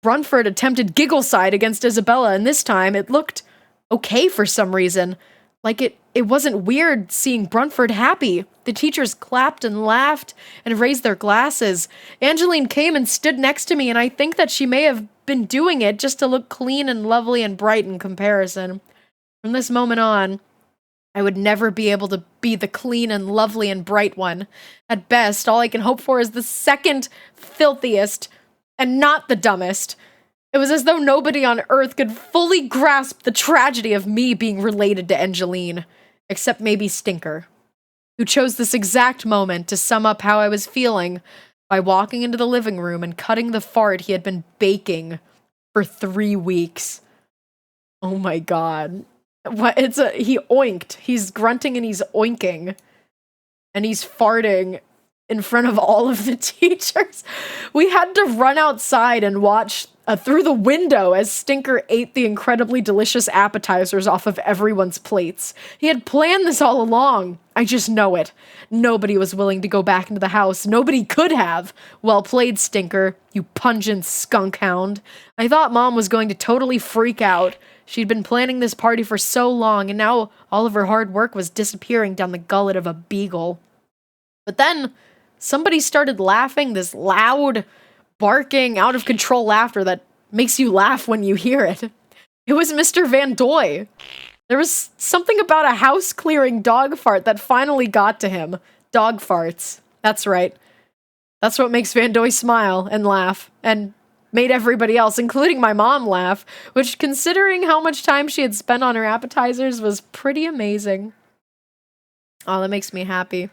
Brunford attempted giggle side against Isabella, and this time it looked okay for some reason. Like it wasn't weird seeing Brunford happy. The teachers clapped and laughed and raised their glasses. Angeline came and stood next to me, and I think that she may have been doing it just to look clean and lovely and bright in comparison. From this moment on, I would never be able to be the clean and lovely and bright one. At best, all I can hope for is the second filthiest and not the dumbest. It was as though nobody on Earth could fully grasp the tragedy of me being related to Angeline, except maybe Stinker, who chose this exact moment to sum up how I was feeling by walking into the living room and cutting the fart he had been baking for 3 weeks. Oh my god. What? He oinked. He's grunting and he's oinking. And he's farting in front of all of the teachers. We had to run outside and watch through the window as Stinker ate the incredibly delicious appetizers off of everyone's plates. He had planned this all along. I just know it. Nobody was willing to go back into the house. Nobody could have. Well played, Stinker, you pungent skunk hound. I thought Mom was going to totally freak out. She'd been planning this party for so long, and now all of her hard work was disappearing down the gullet of a beagle. But then somebody started laughing, this loud, barking, out-of-control laughter that makes you laugh when you hear it. It was Mr. Van Doy. There was something about a house-clearing dog fart that finally got to him. Dog farts. That's right. That's what makes Van Doy smile and laugh, and made everybody else, including my mom, laugh, which, considering how much time she had spent on her appetizers, was pretty amazing. Oh, that makes me happy.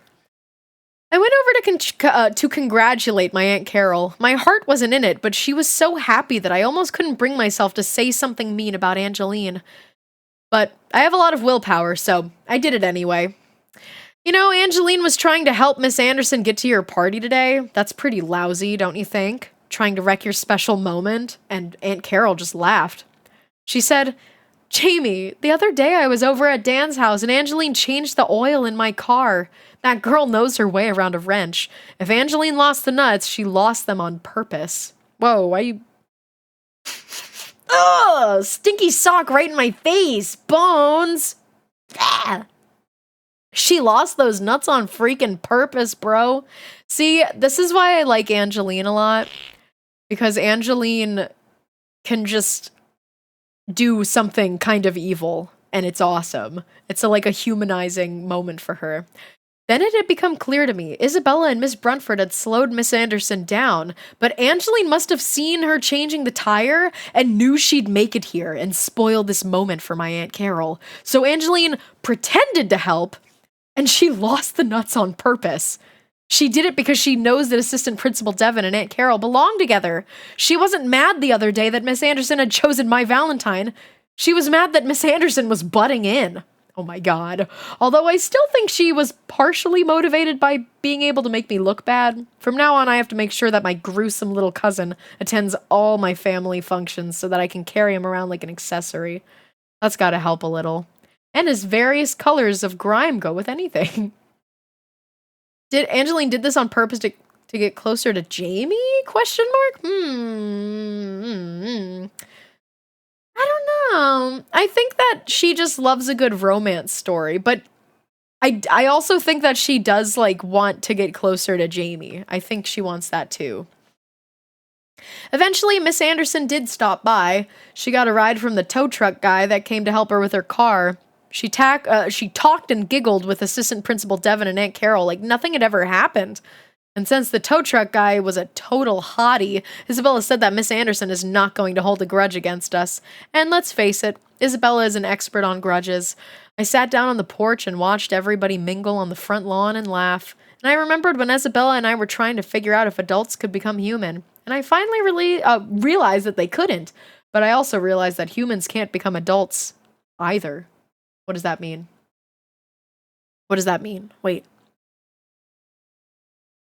I went over to congratulate my Aunt Carol. My heart wasn't in it, but she was so happy that I almost couldn't bring myself to say something mean about Angeline. But I have a lot of willpower, so I did it anyway. You know, Angeline was trying to help Miss Anderson get to your party today. That's pretty lousy, don't you think? Trying to wreck your special moment, and Aunt Carol just laughed. She said, Jamie, the other day I was over at Dan's house and Angeline changed the oil in my car. That girl knows her way around a wrench. If Angeline lost the nuts, she lost them on purpose. Whoa, why you... Ugh! Stinky sock right in my face! Bones! Ah! She lost those nuts on freaking purpose, bro. See, this is why I like Angeline a lot. Because Angeline can just do something kind of evil, and it's awesome. It's like a humanizing moment for her. Then it had become clear to me, Isabella and Miss Brunford had slowed Miss Anderson down, but Angeline must have seen her changing the tire and knew she'd make it here and spoil this moment for my Aunt Carol. So Angeline pretended to help, And she lost the nuts on purpose. She did it because she knows that Assistant Principal Devin and Aunt Carol belong together. She wasn't mad the other day that Miss Anderson had chosen my Valentine. She was mad that Miss Anderson was butting in. Oh my god. Although I still think she was partially motivated by being able to make me look bad. From now on, I have to make sure that my gruesome little cousin attends all my family functions so that I can carry him around like an accessory. That's gotta help a little. And his various colors of grime go with anything. Did Angeline did this on purpose to get closer to Jamie? Question mark? I don't know. I think that she just loves a good romance story, but I also think that she does like want to get closer to Jamie. I think she wants that too. Eventually, Miss Anderson did stop by. She got a ride from the tow truck guy that came to help her with her car. She talked and giggled with Assistant Principal Devin and Aunt Carol like nothing had ever happened. And since the tow truck guy was a total hottie, Isabella said that Miss Anderson is not going to hold a grudge against us. And let's face it, Isabella is an expert on grudges. I sat down on the porch and watched everybody mingle on the front lawn and laugh. And I remembered when Isabella and I were trying to figure out if adults could become human. And I finally realized that they couldn't. But I also realized that humans can't become adults either. What does that mean? What does that mean? Wait.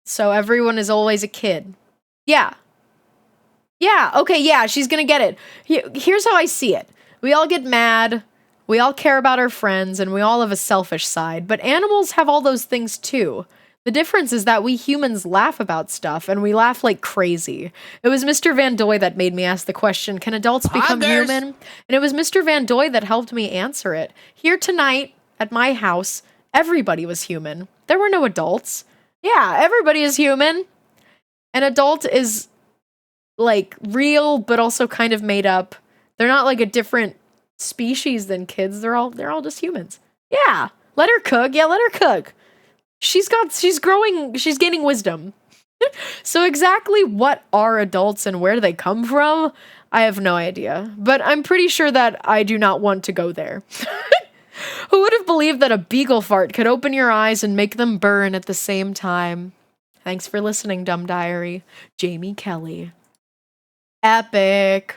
So everyone is always a kid. Yeah. Yeah, okay, yeah, she's gonna get it. Here's how I see it. We all get mad, we all care about our friends, and we all have a selfish side, but animals have all those things too. The difference is that we humans laugh about stuff, and we laugh like crazy. It was Mr. Van Doy that made me ask the question, can adults become human? And it was Mr. Van Doy that helped me answer it. Here tonight, at my house, everybody was human. There were no adults. Yeah, everybody is human. An adult is, like, real, but also kind of made up. They're not, like, a different species than kids. They're all just humans. Yeah, let her cook. Yeah, let her cook. She's gaining wisdom. So exactly what are adults and where do they come from? I have no idea. But I'm pretty sure that I do not want to go there. Who would have believed that a beagle fart could open your eyes and make them burn at the same time? Thanks for listening, Dumb Diary. Jamie Kelly. Epic.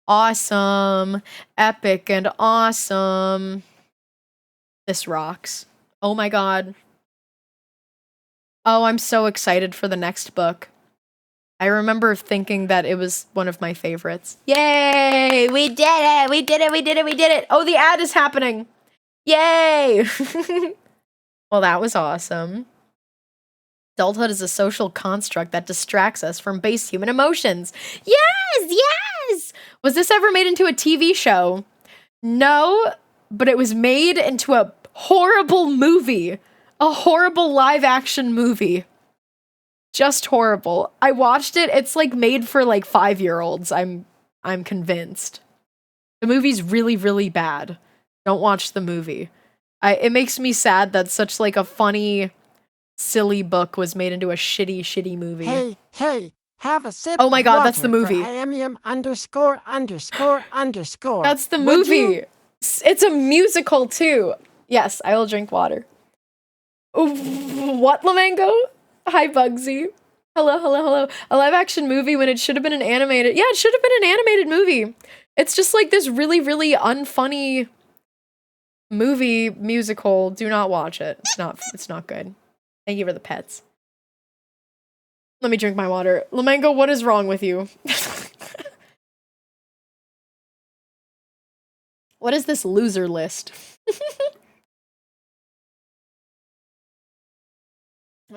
Awesome. Epic and awesome. This rocks. Oh my god. Oh, I'm so excited for the next book. I remember thinking that it was one of my favorites. Yay! We did it! We did it! We did it! We did it! Oh, the ad is happening! Yay! Well, that was awesome. Adulthood is a social construct that distracts us from base human emotions. Yes! Yes! Was this ever made into a TV show? No, but it was made into a horrible movie. A horrible live-action movie. Just horrible. I watched it. It's like made for like 5-year-olds. I'm convinced. The movie's really, really bad. Don't watch the movie. It makes me sad that such like a funny, silly book was made into a shitty, shitty movie. Hey, have a sip. Oh my god, that's of the water for movie. _____. That's the Would movie. you? It's a musical too. Yes, I will drink water. What, Lamango? Hi, Bugsy. Hello, hello, hello. A live action movie when it should have been an animated. Yeah, it should have been an animated movie. It's just like this really, really unfunny movie musical. Do not watch it. It's not good. Thank you for the pets. Let me drink my water. Lamango, what is wrong with you? What is this loser list?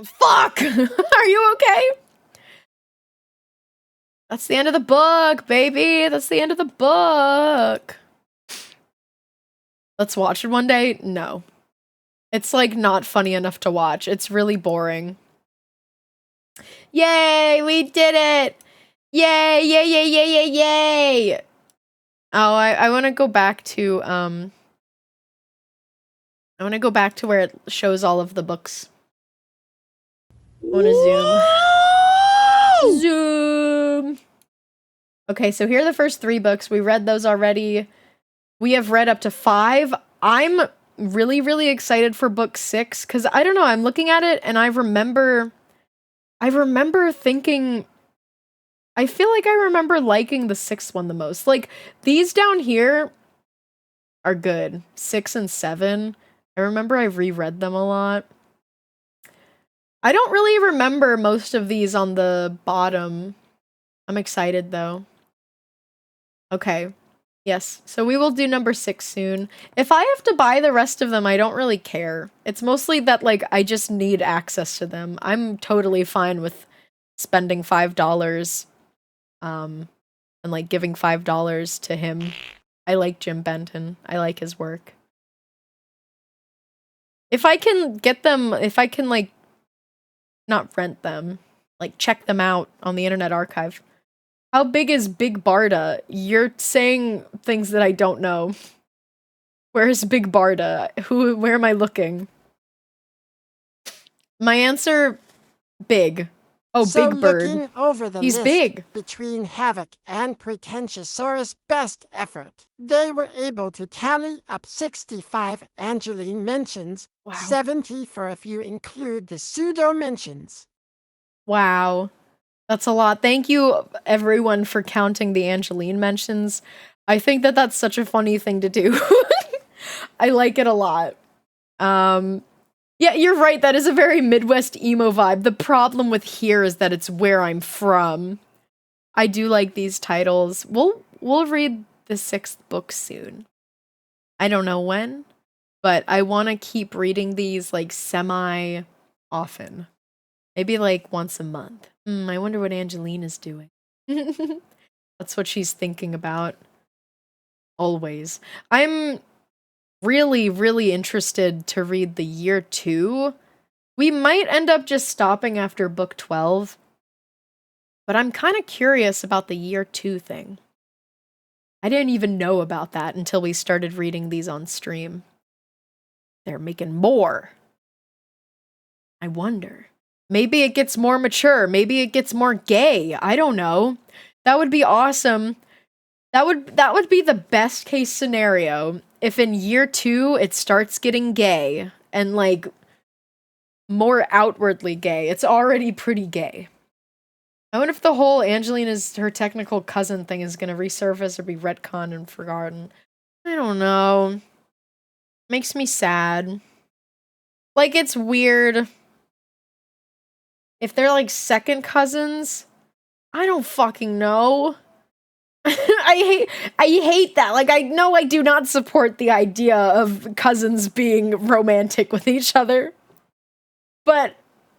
Fuck! Are you okay? That's the end of the book, baby. That's the end of the book. Let's watch it one day? No. It's like not funny enough to watch. It's really boring. Yay, we did it! Yay, yay, yay, yay, yay, yay! Oh, I want to go back to, I want to go back to where it shows all of the books. I want to zoom. Zoom! Okay, so here are the first 3 books. We read those already. We have read up to 5. I'm really, really excited for book 6 because I don't know, I'm looking at it and I remember thinking, I feel like I remember liking the 6th one the most. Like, these down here are good. 6 and 7. I remember I reread them a lot. I don't really remember most of these on the bottom. I'm excited though. Okay. Yes. So we will do number 6 soon. If I have to buy the rest of them, I don't really care. It's mostly that, like, I just need access to them. I'm totally fine with spending $5, and, like, giving $5 to him. I like Jim Benton. I like his work. If I can get them, if I can, like, not rent them, like, check them out on the Internet Archive. How big is Big Barda? You're saying things that I don't know. Where's Big Barda? Where am I looking? My answer, big. Oh, So Big Bird. looking over the He's list big. between Havoc and Pretentiosaurus' best effort, they were able to tally up 65 Angeline mentions, Wow. 70 for if you include the pseudo mentions. Wow. That's a lot. Thank you, everyone, for counting the Angeline mentions. I think that that's such a funny thing to do. I like it a lot. Yeah, you're right. That is a very Midwest emo vibe. The problem with here is that it's where I'm from. I do like these titles. We'll read the 6th book soon. I don't know when, but I want to keep reading these, like, semi often. Maybe like once a month. I wonder what Angeline is doing. That's what she's thinking about. Always. I'm really, really interested to read the year 2. We might end up just stopping after book 12. But I'm kind of curious about the year 2 thing. I didn't even know about that until we started reading these on stream. They're making more. I wonder. Maybe it gets more mature. Maybe it gets more gay. I don't know. That would be awesome. That would be the best case scenario if in year 2 it starts getting gay and, like, more outwardly gay. It's already pretty gay. I wonder if the whole Angeline is her technical cousin thing is gonna resurface or be retconned and forgotten. I don't know. Makes me sad. Like, it's weird. If they're, like, second cousins, I don't fucking know. I hate that. Like, I know I do not support the idea of cousins being romantic with each other. But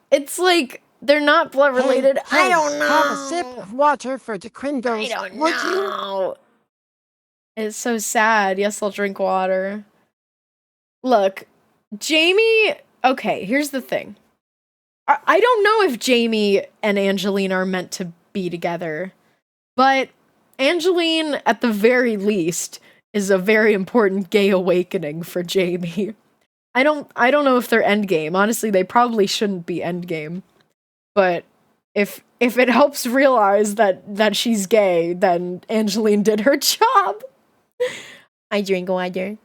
it's like, they're not blood related. Hey, I don't know. Have a sip of water for DeQuindos. I don't would you? know. It's so sad. Yes, I'll drink water. Look, Jamie... Okay, here's the thing. I don't know if Jamie and Angeline are meant to be together, but Angeline, at the very least, is a very important gay awakening for Jamie. I don't know if they're endgame. Honestly, they probably shouldn't be endgame. But if it helps realize that she's gay, then Angeline did her job. I drink water.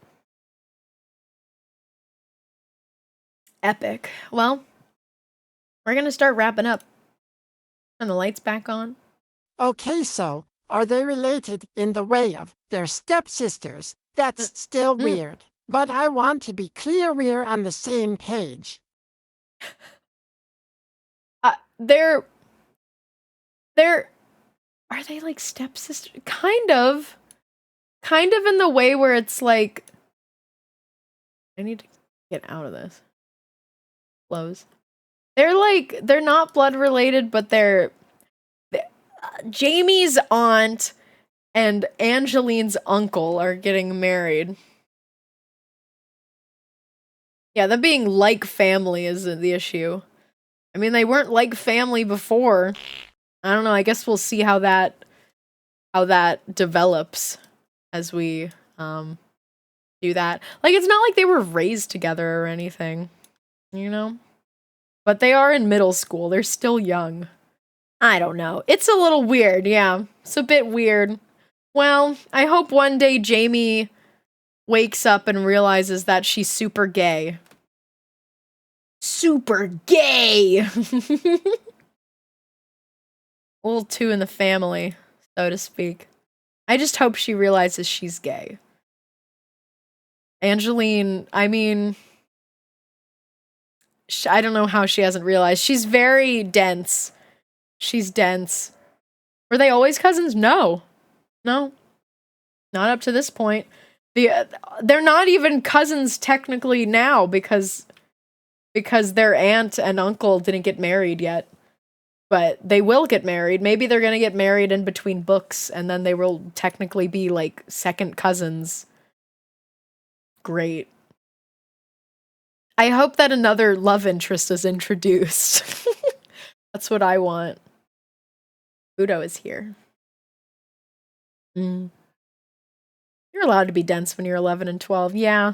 Epic. Well, we're gonna start wrapping up. Turn the lights back on. Okay, so are they related in the way of their stepsisters? That's still weird. But I want to be clear we're on the same page. They're are they like stepsisters? Kind of in the way where it's like, I need to get out of this. Close. They're not blood related, but they're Jamie's aunt and Angeline's uncle are getting married. Yeah, them being like family isn't the issue. I mean, they weren't like family before. I don't know, I guess we'll see how that develops as we do that. Like, it's not like they were raised together or anything, you know? But they are in middle school. They're still young. I don't know. It's a little weird, yeah. It's a bit weird. Well, I hope one day Jamie wakes up and realizes that she's super gay. Super gay! A little two in the family, so to speak. I just hope she realizes she's gay. Angeline, I mean, I don't know how she hasn't realized. She's very dense. She's dense. Were they always cousins? No. No. Not up to this point. They're not even cousins technically now because their aunt and uncle didn't get married yet. But they will get married. Maybe they're gonna get married in between books and then they will technically be like second cousins. Great. I hope that another love interest is introduced. That's what I want. Udo is here. You're allowed to be dense when you're 11 and 12. Yeah.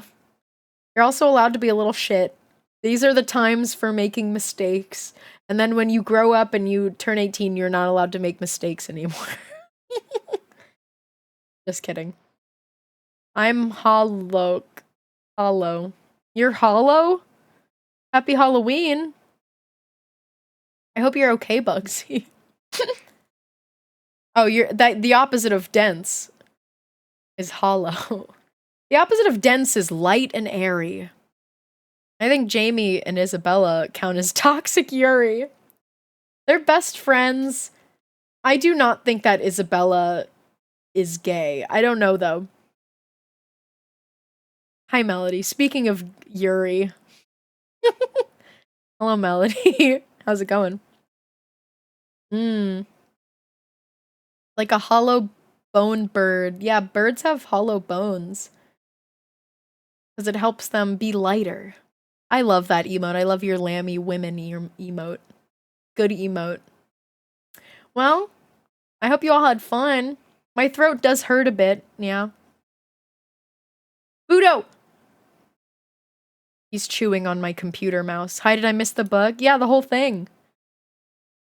You're also allowed to be a little shit. These are the times for making mistakes. And then when you grow up and you turn 18, you're not allowed to make mistakes anymore. Just kidding. I'm hollow. Hollow. You're hollow? Happy Halloween. I hope you're okay, Bugsy. Oh, the opposite of dense is hollow. The opposite of dense is light and airy. I think Jamie and Isabella count as toxic Yuri. They're best friends. I do not think that Isabella is gay. I don't know, though. Hi, Melody. Speaking of Yuri. Hello, Melody. How's it going? Like a hollow bone bird. Yeah, birds have hollow bones. Because it helps them be lighter. I love that emote. I love your lammy women emote. Good emote. Well, I hope you all had fun. My throat does hurt a bit, yeah. Udo! He's chewing on my computer mouse. Hi, did I miss the bug? Yeah, the whole thing.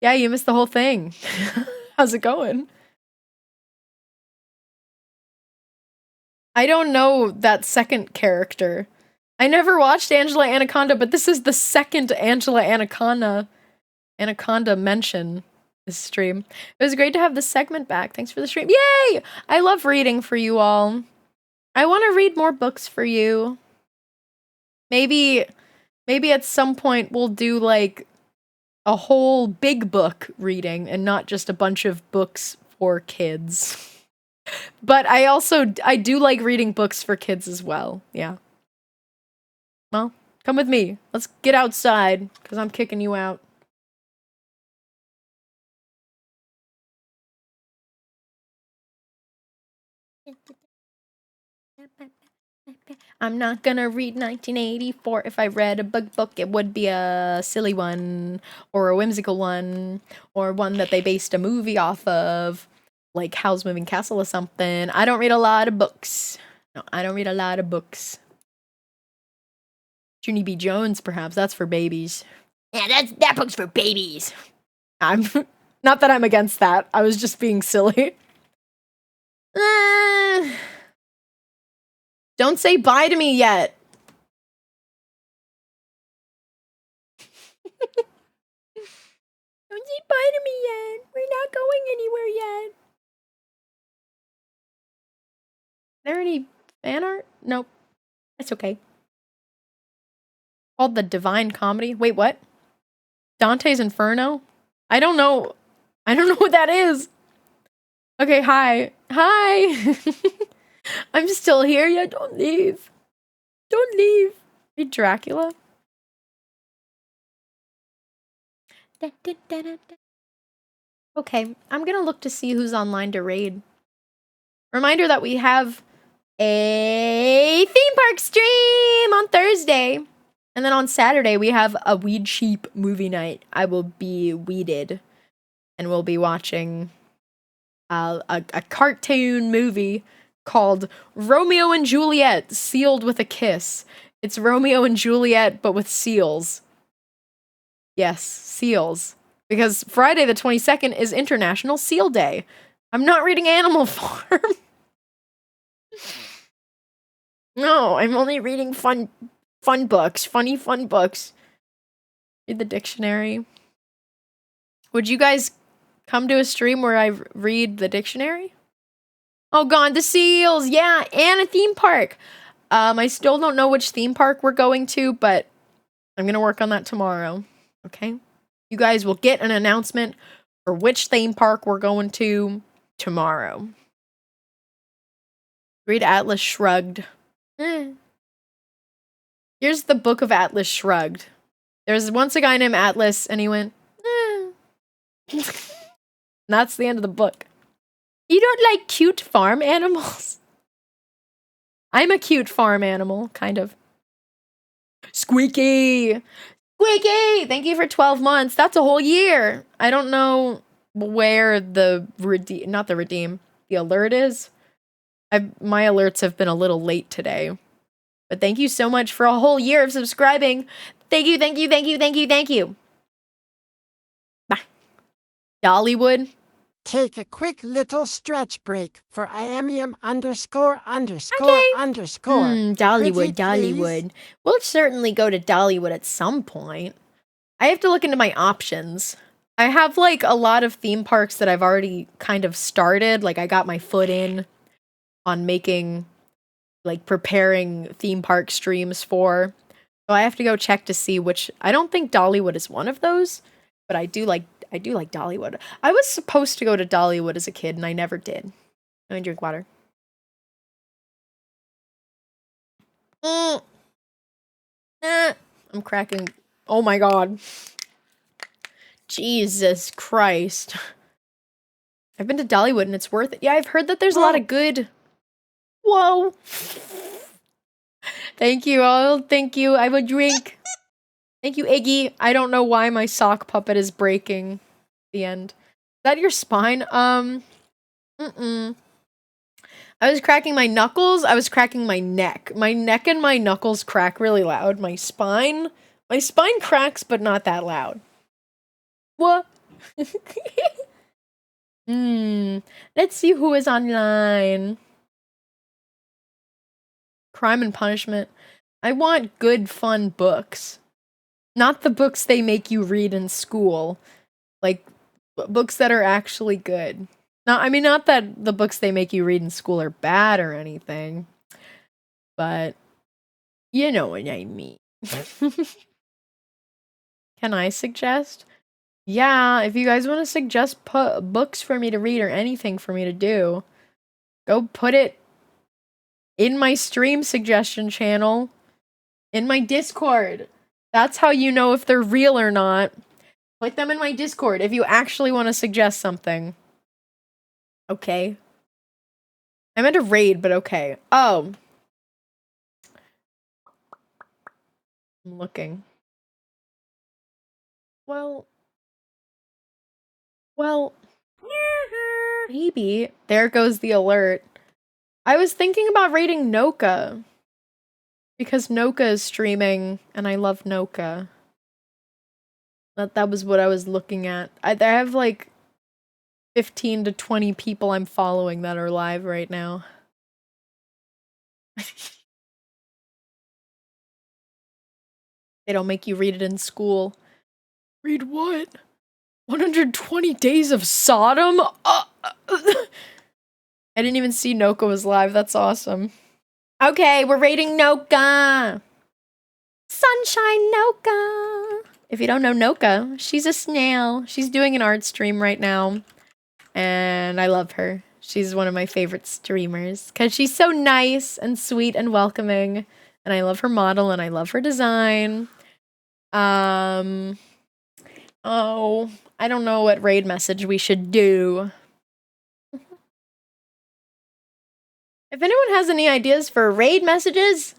Yeah, you missed the whole thing. How's it going? I don't know that second character. I never watched Angela Anaconda, but this is the second Angela Anaconda mention this stream. It was great to have this segment back. Thanks for the stream. Yay! I love reading for you all. I want to read more books for you. Maybe at some point we'll do like a whole big book reading and not just a bunch of books for kids. But I do like reading books for kids as well. Yeah. Well, come with me. Let's get outside because I'm kicking you out. I'm not gonna read 1984. If I read a bug book, it would be a silly one, or a whimsical one, or one that they based a movie off of, like Howl's Moving Castle or something. I don't read a lot of books. No, I don't read a lot of books. Junie B. Jones, perhaps. That's for babies. Yeah, that book's for babies. I'm not that I'm against that. I was just being silly. Don't say bye to me yet. Don't say bye to me yet. We're not going anywhere yet. There any fan art? Nope. That's okay. Called The Divine Comedy. Wait, what? Dante's Inferno? I don't know what that is. Okay, hi. Hi. I'm still here. Yeah, don't leave. Don't leave. Read Dracula. Okay, I'm gonna look to see who's online to raid. Reminder that we have a theme park stream on Thursday. And then on Saturday, we have a Weed Sheep movie night. I will be weeded. And we'll be watching a cartoon movie called Romeo and Juliet, Sealed with a Kiss. It's Romeo and Juliet, but with seals. Yes, seals. Because Friday the 22nd is International Seal Day. I'm not reading Animal Farm. No, I'm only reading fun books. Funny fun books. Read the dictionary. Would you guys come to a stream where I read the dictionary? Oh, Gone to Seals! Yeah, and a theme park! I still don't know which theme park we're going to, but I'm gonna work on that tomorrow. Okay? You guys will get an announcement for which theme park we're going to tomorrow. Read Atlas Shrugged. Here's the book of Atlas Shrugged. There's once a guy named Atlas, and he went, and that's the end of the book. You don't like cute farm animals? I'm a cute farm animal, kind of. Squeaky! Squeaky! Thank you for 12 months. That's a whole year. I don't know where the the alert is. My alerts have been a little late today. But thank you so much for a whole year of subscribing. Thank you, thank you, thank you, thank you, thank you. Bye. Dollywood. Take a quick little stretch break for IAMIUM _____. Dollywood, Pretty Dollywood. please? We'll certainly go to Dollywood at some point. I have to look into my options. I have like a lot of theme parks that I've already kind of started. Like I got my foot in on making, like preparing theme park streams for. So I have to go check to see which. I don't think Dollywood is one of those, but I do like Dollywood. I was supposed to go to Dollywood as a kid and I never did. Let me drink water. I'm cracking. Oh my god. Jesus Christ. I've been to Dollywood and it's worth it. Yeah, I've heard that there's a lot of good. Whoa. Thank you. Oh, thank you. I will drink. Thank you, Iggy. I don't know why my sock puppet is breaking. The end. Is that your spine? I was cracking my knuckles. I was cracking my neck. My neck and my knuckles crack really loud. My spine cracks, but not that loud. What? Let's see who is online. Crime and Punishment. I want good, fun books. Not the books they make you read in school. Like, books that are actually good. Not that the books they make you read in school are bad or anything. But, you know what I mean. Can I suggest? Yeah, if you guys want to suggest books for me to read or anything for me to do, go put it in my stream suggestion channel, in my Discord. That's how you know if they're real or not. Put them in my Discord if you actually want to suggest something. Okay. I meant to raid, but okay. Oh. I'm looking. Well, maybe. There goes the alert. I was thinking about raiding Noka. Because Noka is streaming, and I love Noka. That was what I was looking at. I have like 15 to 20 people I'm following that are live right now. They don't make you read it in school. Read what? 120 Days of Sodom? I didn't even see Noka was live. That's awesome. Okay, we're raiding Noka. Sunshine Noka. If you don't know Noka, she's a snail. She's doing an art stream right now. And I love her. She's one of my favorite streamers. Because she's so nice and sweet and welcoming. And I love her model and I love her design. Oh, I don't know what raid message we should do. If anyone has any ideas for raid messages,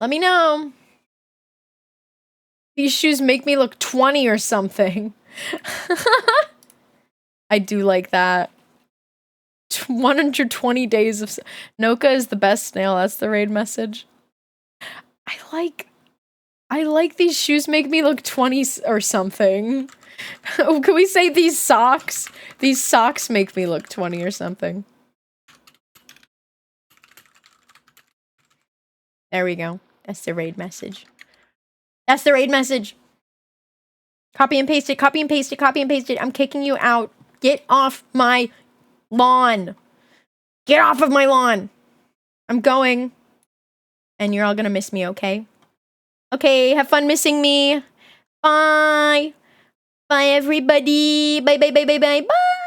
let me know. These shoes make me look 20 or something. I do like that. 120 days of... Noka is the best snail. That's the raid message. I like these shoes make me look 20 or something. Oh, can we say these socks? These socks make me look 20 or something. There we go. That's the raid message. That's the raid message. Copy and paste it, copy and paste it, copy and paste it. I'm kicking you out. Get off my lawn. Get off of my lawn. I'm going. And you're all gonna miss me, okay? Okay, have fun missing me. Bye. Bye, everybody. Bye, bye, bye, bye, bye, bye.